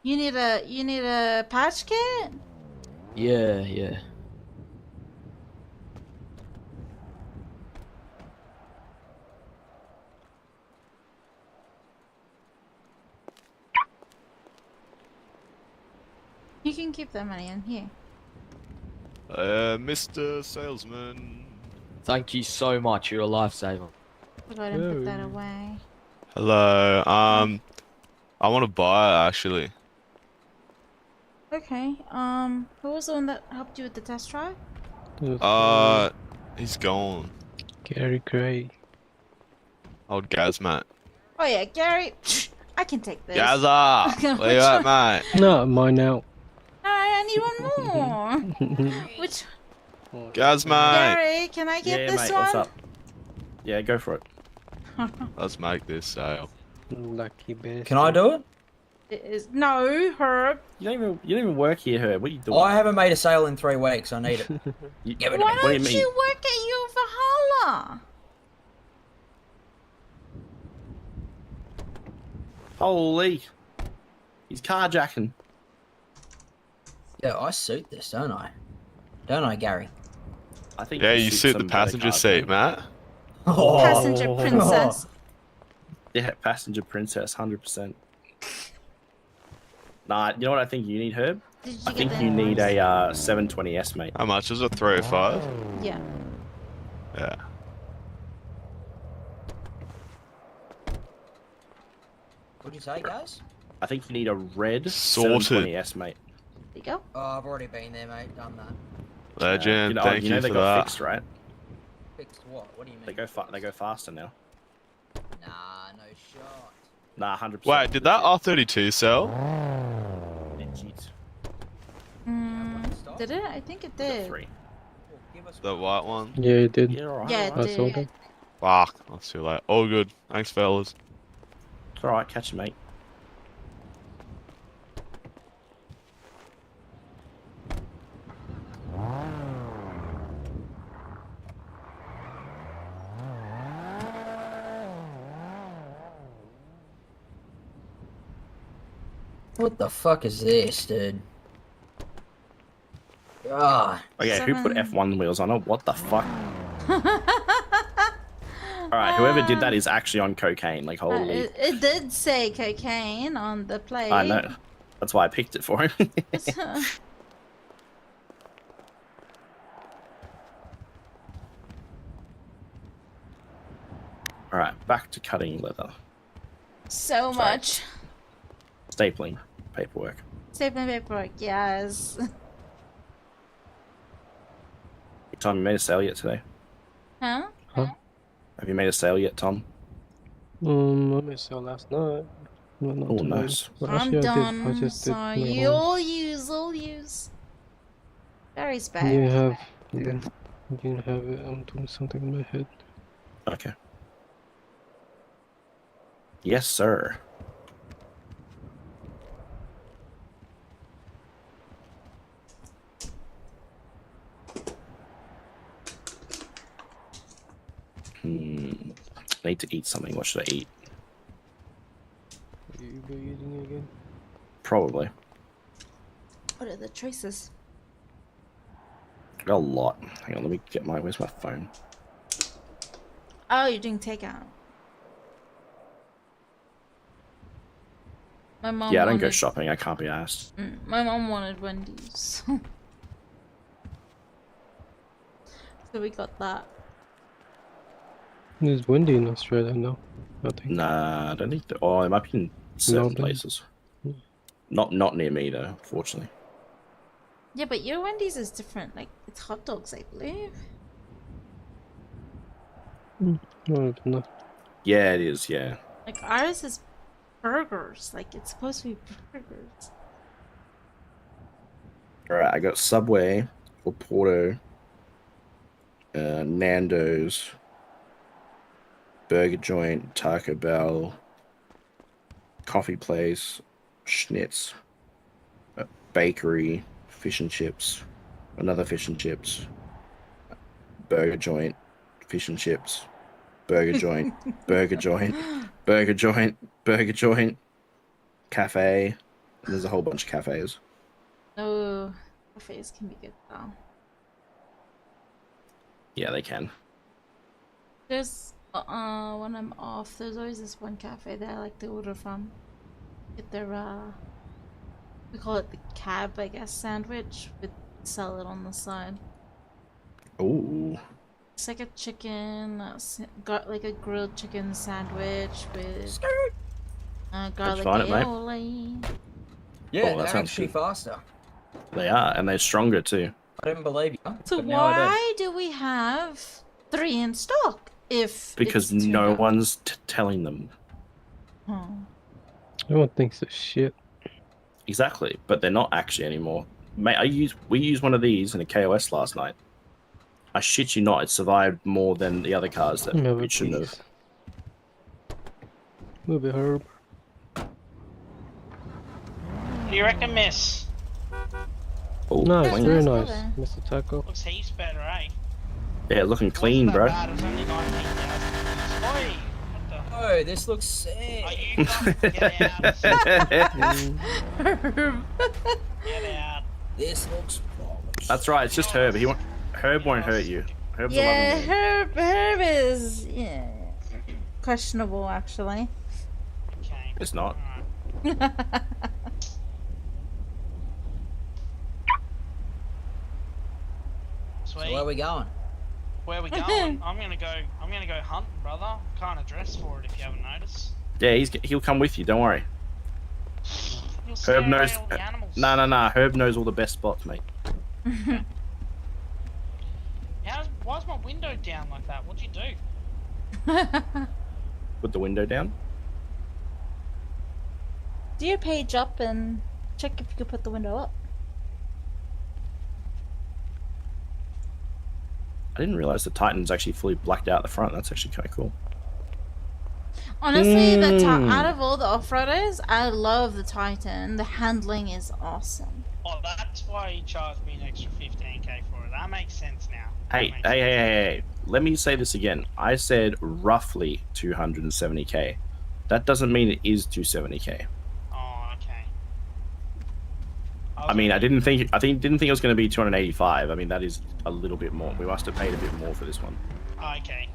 You need a patch kit? Yeah. You can keep that money in here. Mr. Salesman. Thank you so much. You're a lifesaver. I'll go ahead and put that away. Hello. I want to buy it, actually. Okay. Who was the one that helped you with the test drive? He's gone. Gary Gray. Old Gazmat. Oh yeah, Gary. I can take this. Gazza! Where you at, mate? No, mine out. I need one more. Which? Gazmate! Gary, can I get Yeah, this mate. one? What's up? Yeah, go for it. Let's make this sale. Lucky bastard. Can I do it? No, Herb. You don't even work here, Herb. What are you doing? I haven't made a sale in 3 weeks. I need it. Give it to Why me. What do you don't mean? you work at your Valhalla? Holy! He's carjacking. Yeah, I suit this, don't I? Don't I, Gary? I think. Yeah, you sit the passenger seat, Matt. Passenger princess. Yeah, passenger princess, 100%. Nah, you know what I think you need, Herb? Did you I get think the you need invoice? a 720S, mate. How much is it? 305? Yeah. Yeah. What'd you say, guys? I think you need a red Sorted. 720S, mate. There you go. Oh, I've already been there, mate. Done that. Legend, thank you know you they for got that. fixed, right? Fixed what? What do you mean? They go faster now. Nah, no shot. Nah, 100%. Wait, did that R32 sell? Legit. Did it? I think it did. Three. The white one? Yeah, it did. Yeah, alright. Yeah, it I saw did. that. Fuck, I'll see you later. All good. Thanks, fellas. It's alright, catch you, mate. What the fuck is this, dude? Ah. Oh yeah, who put F1 wheels on it? What the fuck? Alright, whoever did that is actually on cocaine. Like, holy. It did say cocaine on the plate. I know. That's why I picked it for him. Alright, back to cutting leather. So much. Stapling paperwork. Save my paperwork, yes. Tom, you made a sale yet today? Huh? Have you made a sale yet, Tom? I made sale last night. No, not Oh, today. nice. But I'm actually, I done. just did So my you own. all use. Very spec. You have. You didn't have it. I'm doing something in my head. Okay. Yes, sir. I need to eat something. What should I eat? You be eating again? Probably. What are the choices? I got a lot. Hang on, let me get my... Where's my phone? Oh, you're doing takeout. My mom Yeah, I don't go wanted- shopping. I can't be asked. My mom wanted Wendy's. So we got that. There's windy in Australia now. I think. Nah, I don't think... Oh, it might be in certain Melbourne. places. Not near me, though, fortunately. Yeah, but your Wendy's is different. Like, it's hot dogs, I believe. No. Yeah, it is, yeah. Like, ours is burgers. Like, it's supposed to be burgers. Alright, I got Subway, or Porto, Nando's, Burger Joint, Taco Bell, Coffee Place, Schnitz, Bakery, Fish and Chips, another Fish and Chips, Burger Joint, Fish and Chips, Burger Joint, Burger Joint, Burger Joint, Burger Joint, Cafe. And there's a whole bunch of cafes. Oh, cafes can be good though. Yeah, they can. There's when I'm off, there's always this one cafe that I like to order from. Get their we call it the cab, I guess, sandwich with salad on the side. Ooh. It's like a chicken, got like a grilled chicken sandwich with garlic find it, mate. aioli. Yeah, Oh, that they're sounds actually good. faster. They are, and they're stronger too. I didn't believe you. So but now I do. why do we have 3 in stock? If Because it's no tuna? one's telling them. Oh. No one thinks of shit. Exactly, but they're not actually anymore. Mate, we used one of these in a KOS last night. I shit you not, it survived more than the other cars that Never it shouldn't have. Move it, Herb. What do you reckon, miss? Oh, Nice, clean. very nice, Mr. Taco. Looks heaps better, eh? Yeah, looking clean, Not bro. bad, it was only 19,000. Oi! Oh, this looks sick. Are you get out. This looks That's right, it's just Herb. Herb won't hurt you. Herb's a Yeah, loving man. Herb is questionable actually. It's not. Sweet. So where are we going? Where are we going? I'm gonna go hunting, brother. Kinda dressed for it if you haven't noticed. Yeah, he'll come with you, don't worry. You'll scare Herb away knows. all the animals. Nah. Herb knows all the best spots, mate. Why's my window down like that? What'd you do? Put the window down. Do your page up and check if you can put the window up. I didn't realize the Titan's actually fully blacked out the front. That's actually kind of cool. Honestly, out of all the off-roaders, I love the Titan. The handling is awesome. Oh, that's why he charged me an extra 15k for it. That makes sense now. Hey. Let me say this again. I said roughly 270k. That doesn't mean it is 270k. Oh, okay. I mean, I didn't think it was going to be 285. I mean, that is a little bit more. We must have paid a bit more for this one. Oh, okay.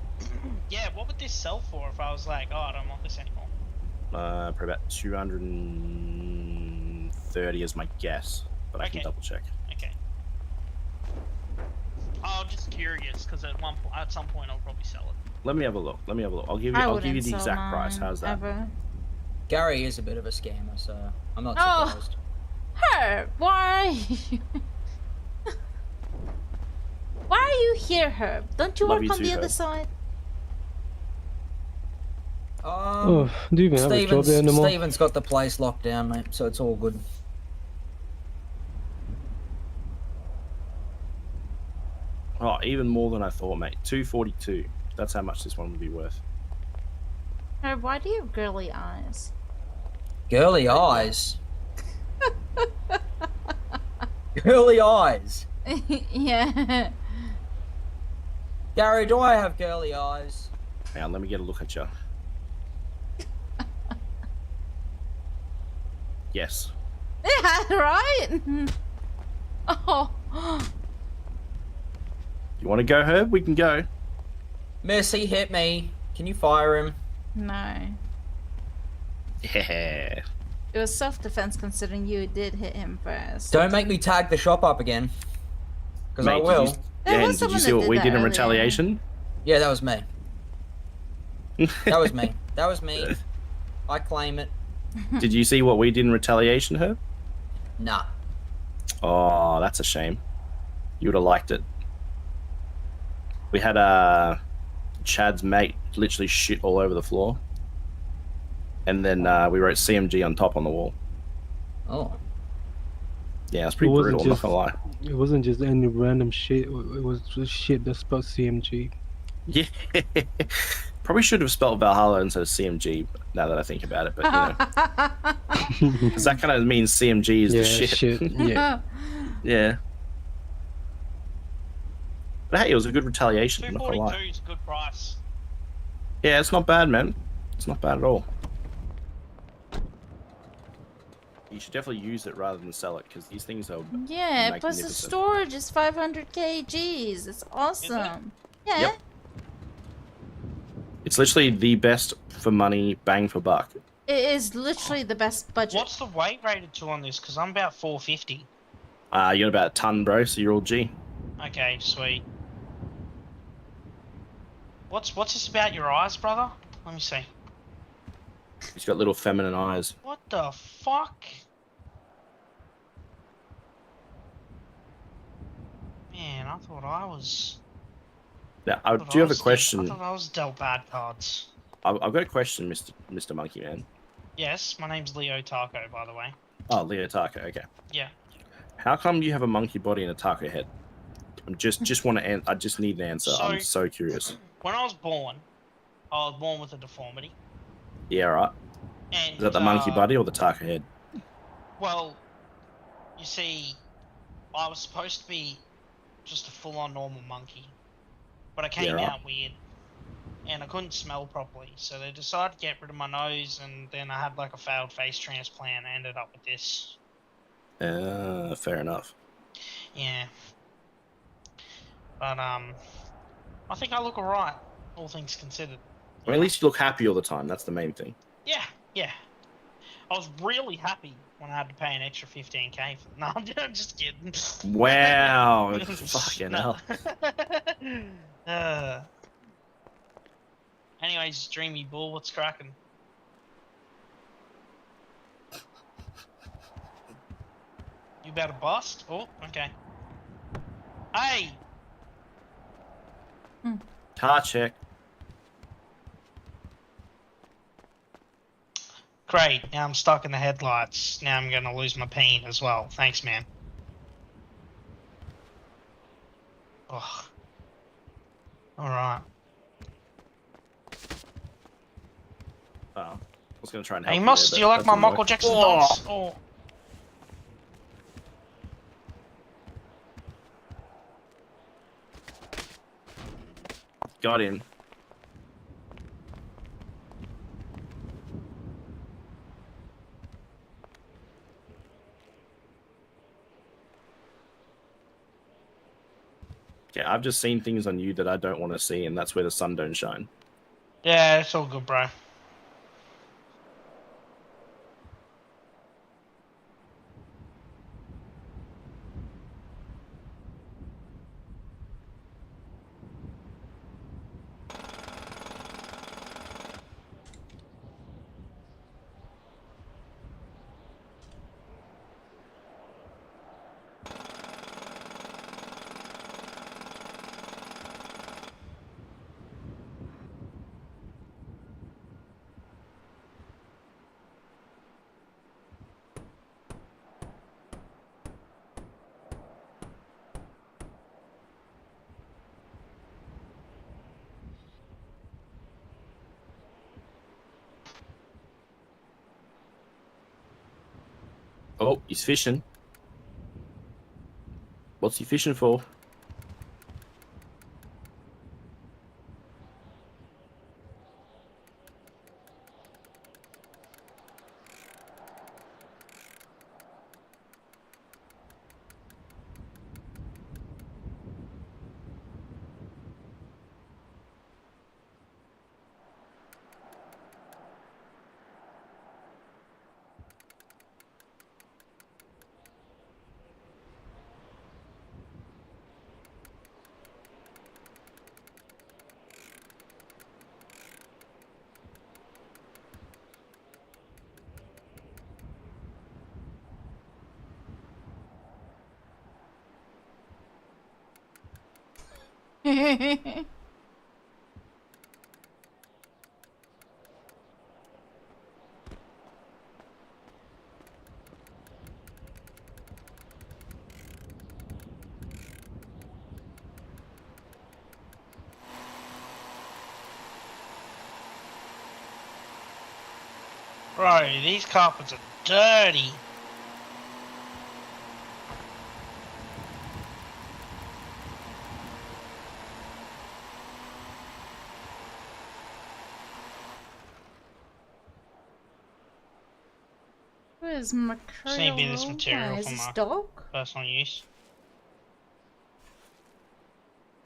Yeah, what would this sell for if I was like, oh, I don't want this anymore? Probably about 230 is my guess, but I can double check. Okay. I'm just curious because at some point I'll probably sell it. Let me have a look. I'll give you the exact price. How's that? Ever. Gary is a bit of a scammer, so I'm not Oh. surprised. Herb, why? Why are you here, Herb? Don't you Love work you on too, the other Herb. side? Oh, do you even have a job there anymore? Steven's got the place locked down, mate, so it's all good. Oh, even more than I thought, mate. 242. That's how much this one would be worth. Herb, why do you have girly eyes? Girly eyes. Girly eyes. Yeah. Gary, do I have girly eyes? Hang on, let me get a look at you. Yes. Yeah, right? Oh. You want to go, Herb? We can go. Miss, he hit me. Can you fire him? No. Yeah. It was self-defense considering you did hit him first. Don't make me tag the shop up again. Because I Mate, will. Did you see what we did in retaliation? Yeah, that was me. That was me. That was me. I claim it. Did you see what we did in retaliation, Herb? Nah. Oh, that's a shame. You would have liked it. We had Chad's mate literally shit all over the floor. And then we wrote CMG on top on the wall. Oh. Yeah, it's pretty brutal, I'm not gonna lie. It wasn't just any random shit. It was just shit that spelled CMG. Yeah. Probably should have spelled Valhalla instead of CMG, now that I think about it, but you know. Because that kind of means CMG is the shit. Yeah. Yeah. But hey, it was a good retaliation, I'm not gonna 242 lie. is a good price. Yeah, it's not bad, man. It's not bad at all. You should definitely use it rather than sell it, because these things are Yeah, plus the magnificent. storage is 500 kgs. It's awesome. Yeah. Yep. It's literally the best for money, bang for buck. It is literally the best budget. What's the weight rated to on this? Because I'm about 450. You got about a ton, bro, so you're all G. Okay, sweet. What's this about your eyes, brother? Let me see. He's got little feminine eyes. What the fuck? Man, I thought I was... Now, I do have a question. I thought I was dealt bad cards. I've got a question, Mr. Monkey Man. Yes, my name's Leo Taco, by the way. Oh, Leo Taco, okay. Yeah. How come you have a monkey body and a taco head? I just need an answer. I'm so curious. When I was born with a deformity. Yeah, right. And, Is that the monkey body or the taco head? Well, you see, I was supposed to be just a full-on normal monkey, but I came out weird, and I couldn't smell properly, so they decided to get rid of my nose, and then I had like a failed face transplant, and I ended up with this. Fair enough. Yeah. But, I think I look alright, all things considered. Well, at least you look happy all the time. That's the main thing. Yeah, yeah. I was really happy when I had to pay an extra 15k. No, I'm just kidding. Wow. Fucking hell. Anyways, Dreamy Bull, what's cracking? You about to bust? Oh, okay. Hey! Car check. Great, now I'm stuck in the headlights. Now I'm gonna lose my paint as well. Thanks, man. Ugh. Alright. Oh, I was going to try and help Hey, you Moss, there, do you but like that my didn't Michael work. Jackson Oh! dance? Oh. Got him. Yeah, I've just seen things on you that I don't want to see, and that's where the sun don't shine. Yeah, it's all good, bro. Oh, he's fishing. What's he fishing for? Bro, these carpets are dirty. Who is Just need to be this Macro? material Is for this my dog? personal use.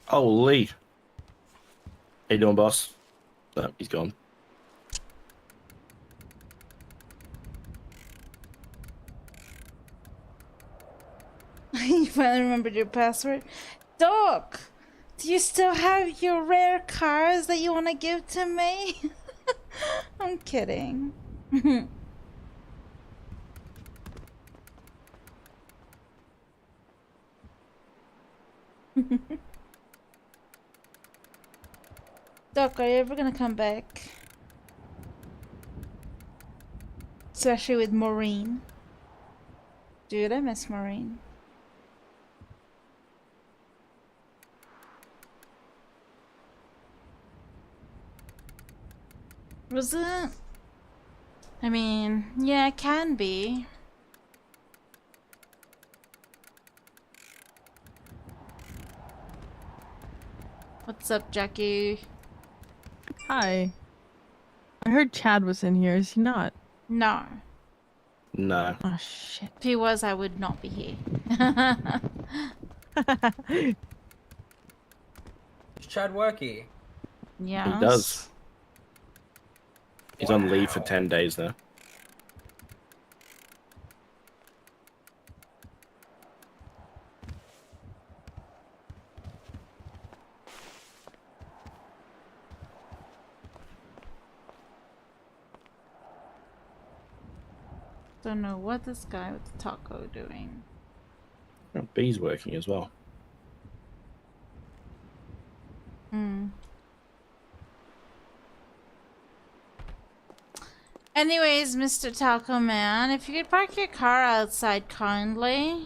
Oh, Lee. How you doing, boss? No, he's gone. You finally remembered your password? Doc! Do you still have your rare cars that you want to give to me? I'm kidding. Doc, are you ever gonna come back? Especially with Maureen. Dude, I miss Maureen. Was it? I mean, yeah, it can be. What's up, Jackie? Hi. I heard Chad was in here. Is he not? No. No. Oh, shit. If he was, I would not be here. Is Chad worky? Yeah. He does. He's on leave for 10 days now. Don't know what this guy with the taco doing. Oh, B's working as well. Hmm. Anyways, Mr. Taco Man, if you could park your car outside kindly.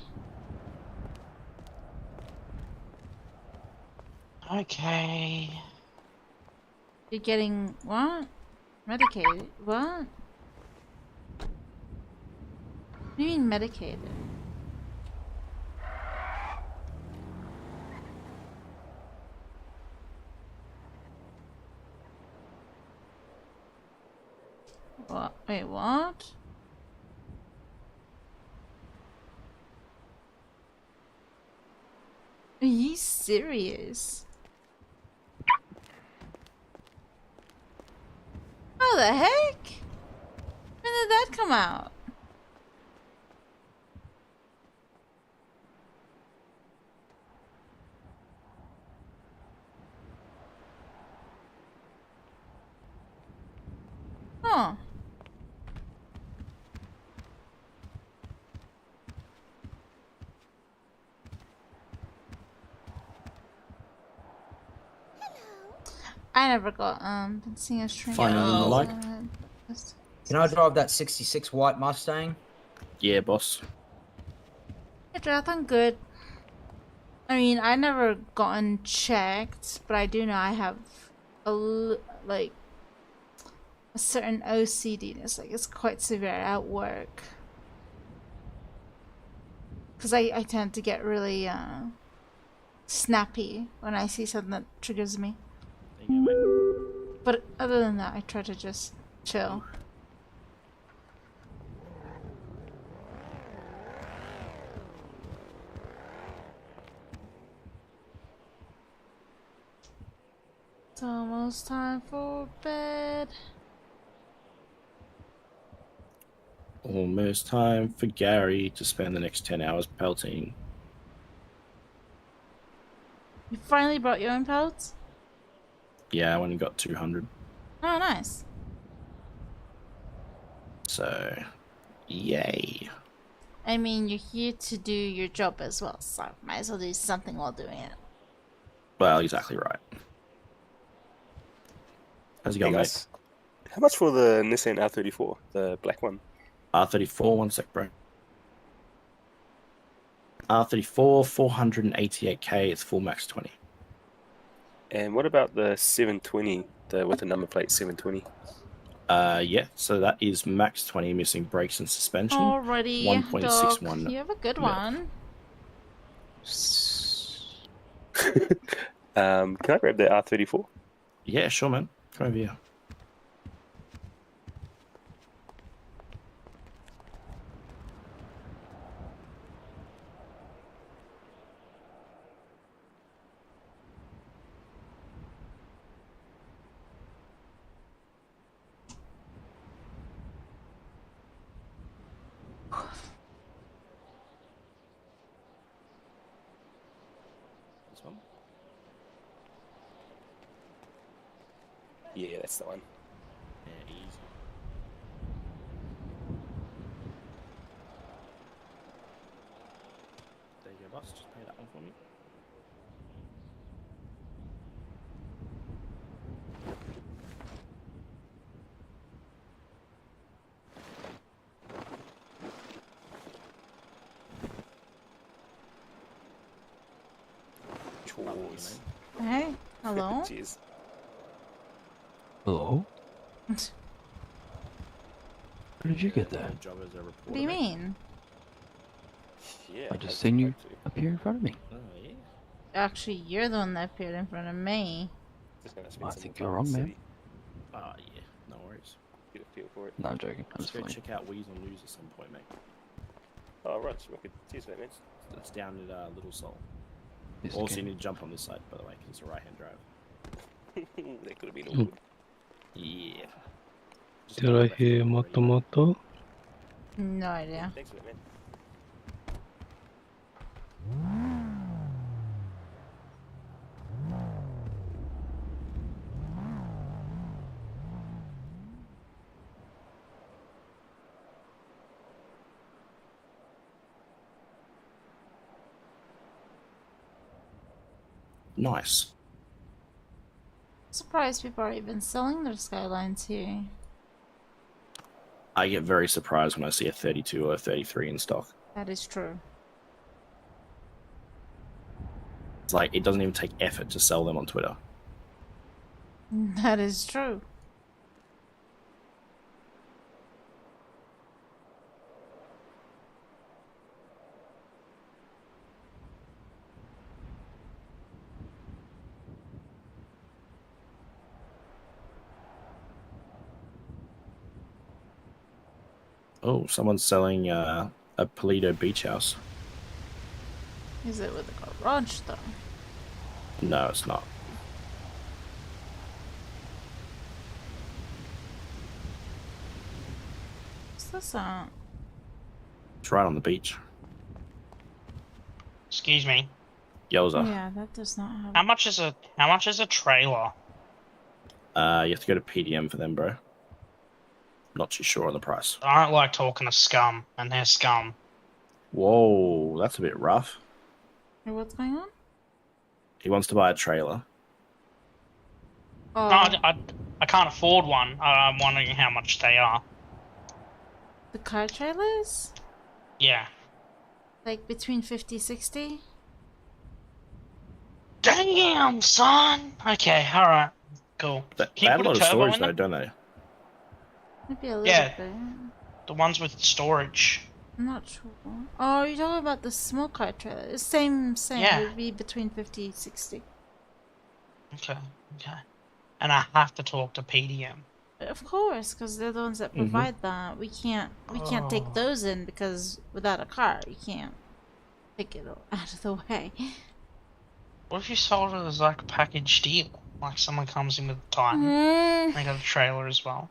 Okay. You're getting what? Medicated? What? What do you mean medicated? What? Wait, what? Are you serious? How the heck? When did that come out? Huh. I never got been seeing a stream. Finding in the light. Can I drive that 66 white Mustang? Yeah, boss. Hey, Drath, I'm good. I mean, I never gotten checked, but I do know I have like a certain OCD-ness. Like, it's quite severe at work. because I tend to get really snappy when I see something that triggers me. But other than that, I try to just chill. It's almost time for bed. Almost time for Gary to spend the next 10 hours pelting. You finally brought your own pellets? Yeah, I went and got 200. Oh, nice. So, yay. I mean, you're here to do your job as well, so might as well do something while doing it. Well, exactly right. How's it going, mate? How much for the Nissan R34, the black one? R34, one sec, bro. R34, 488k, it's full max 20. And what about the 720, with the number plate 720? Yeah, so that is max 20, missing brakes and suspension. Alrighty, 1.61. Doc, you have a good one. Can I grab the R34? Yeah, sure, man. Come over here. This one? Yeah, that's the one. Yeah, easy. There you go, boss. Just pay that one for me. Chores. Hey, hello? Cheers. Hello? Where did you get that? Job as a reporter, What do you mate. mean? Yeah. I just seen you appear in front of me. Oh, yeah. Actually, you're the one that appeared in front of me. I think you're wrong, man. Oh, yeah. No worries. Get a feel for it. No, I'm joking. I'm Let's just go playing. check out Weasel News at some point, mate. Oh, right. Wicked. Cheers for that, man. That's down at Little Soul. Yes, Also, okay. you need to jump on this side, by the way, because it's a right-hand drive. That could have been awkward. Yeah. Just Did I hear Motomoto? No idea. Thanks for that, man. Nice. Surprised people are even selling their Skylines here. I get very surprised when I see a 32 or a 33 in stock. That is true. It's like, it doesn't even take effort to sell them on Twitter. That is true. Oh, someone's selling a Polito beach house. Is it with a garage though? No, it's not. What's this at? It's right on the beach. Excuse me. Yowza. Yeah, that does not have. How much is a trailer? You have to go to PDM for them, bro. Not too sure on the price. I don't like talking to scum, and they're scum. Whoa, that's a bit rough. Hey, what's going on? He wants to buy a trailer. Oh, No, I can't afford one. I'm wondering how much they are. the car trailers? Yeah. Like between 50, 60? Damn, son! Okay, alright. Cool. They Can you have a put lot a of turbo storage in though, them? don't they? Maybe a little Yeah. bit. The ones with storage. I'm not sure. Oh, you're talking about the small car trailer. It's same. Yeah. It would be between 50 and 60. Okay. And I have to talk to PDM. Of course, because they're the ones that provide that. We can't take those in because without a car, you can't take it out of the way. What if you sold it as like a package deal? Like someone comes in with a Titan, they got a trailer as well,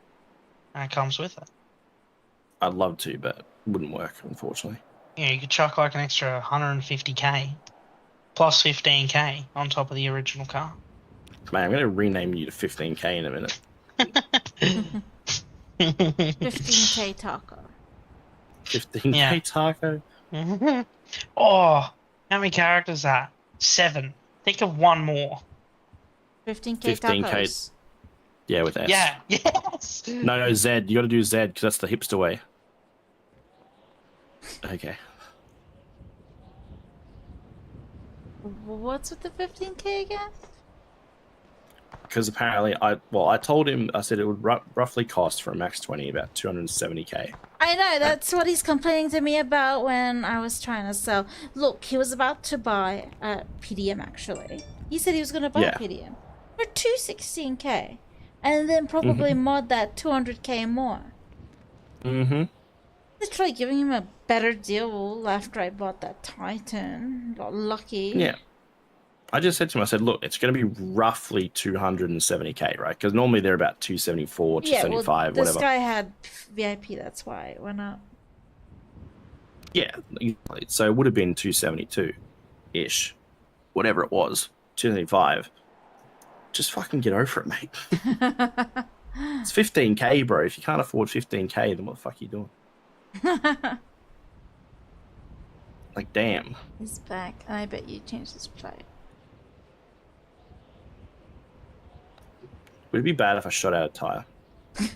and it comes with it. I'd love to, but it wouldn't work, unfortunately. Yeah, you could chuck like an extra 150k plus 15k on top of the original car. Man, I'm going to rename you to 15k in a minute. 15k taco. 15k taco? Oh, how many characters is that? 7. Think of one more. 15k tacos. Yeah, with S. Yeah, yes! No, Z. You got to do Z because that's the hipster way. Okay. What's with the 15k again? Because apparently, I told him, I said it would roughly cost for a max 20 about 270k. I know, that's what he's complaining to me about when I was trying to sell. Look, he was about to buy a PDM actually. He said he was going to buy a PDM for 216k. And then probably mod that 200k more. Literally giving him a better deal after I bought that Titan. Got lucky. Yeah. I just said to him, I said, look, it's going to be roughly 270k, right? Because normally they're about 274, 275, well, whatever. This guy had VIP, that's why it went up. Yeah, so it would have been 272-ish. Whatever it was, 275. Just fucking get over it, mate. It's 15k, bro. If you can't afford 15k, then what the fuck are you doing? Like, damn. He's back, and I bet you changed his plate. Would it be bad if I shot out a tire? Did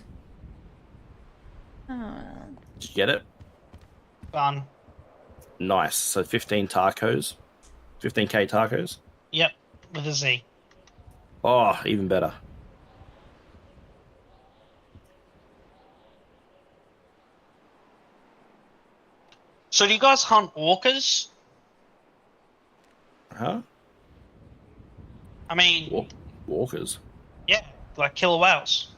you get it? Done. Nice. So 15 tacos. 15k tacos? Yep, with a Z. Oh, even better. So do you guys hunt orcas? Huh? I mean... Walkers? Yeah, like killer whales.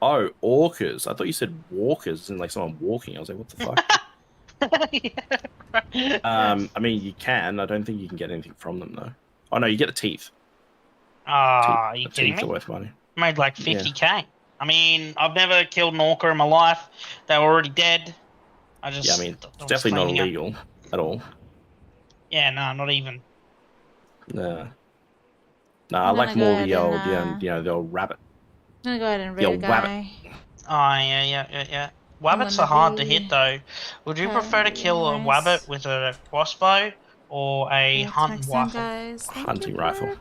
Oh, orcas. I thought you said walkers and like someone walking. I was like, what the fuck? I mean, you can. I don't think you can get anything from them, though. Oh, no, you get the teeth. Ah, are you The kidding teeth me? are worth money. Made like 50k. I mean, I've never killed an orca in my life. They were already dead. I just... Yeah, I mean, it's definitely not illegal at all. Yeah, no, not even. No. No, I like more the old, the old rabbit. I'm gonna go ahead and The raid a old guy. rabbit. Oh, yeah. Wabbits are hard to hit, though. Would you prefer to kill a wabbit with a crossbow or a hunting rifle? Hunting rifle.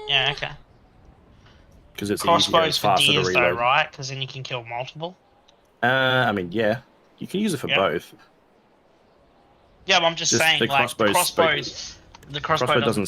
Yeah, okay. Because it's Crossbows it's for faster to deers, though, reload. right? Because then you can kill multiple. I mean, yeah. You can use it for both. Yeah, but I'm just saying, the like, crossbow the crossbow doesn't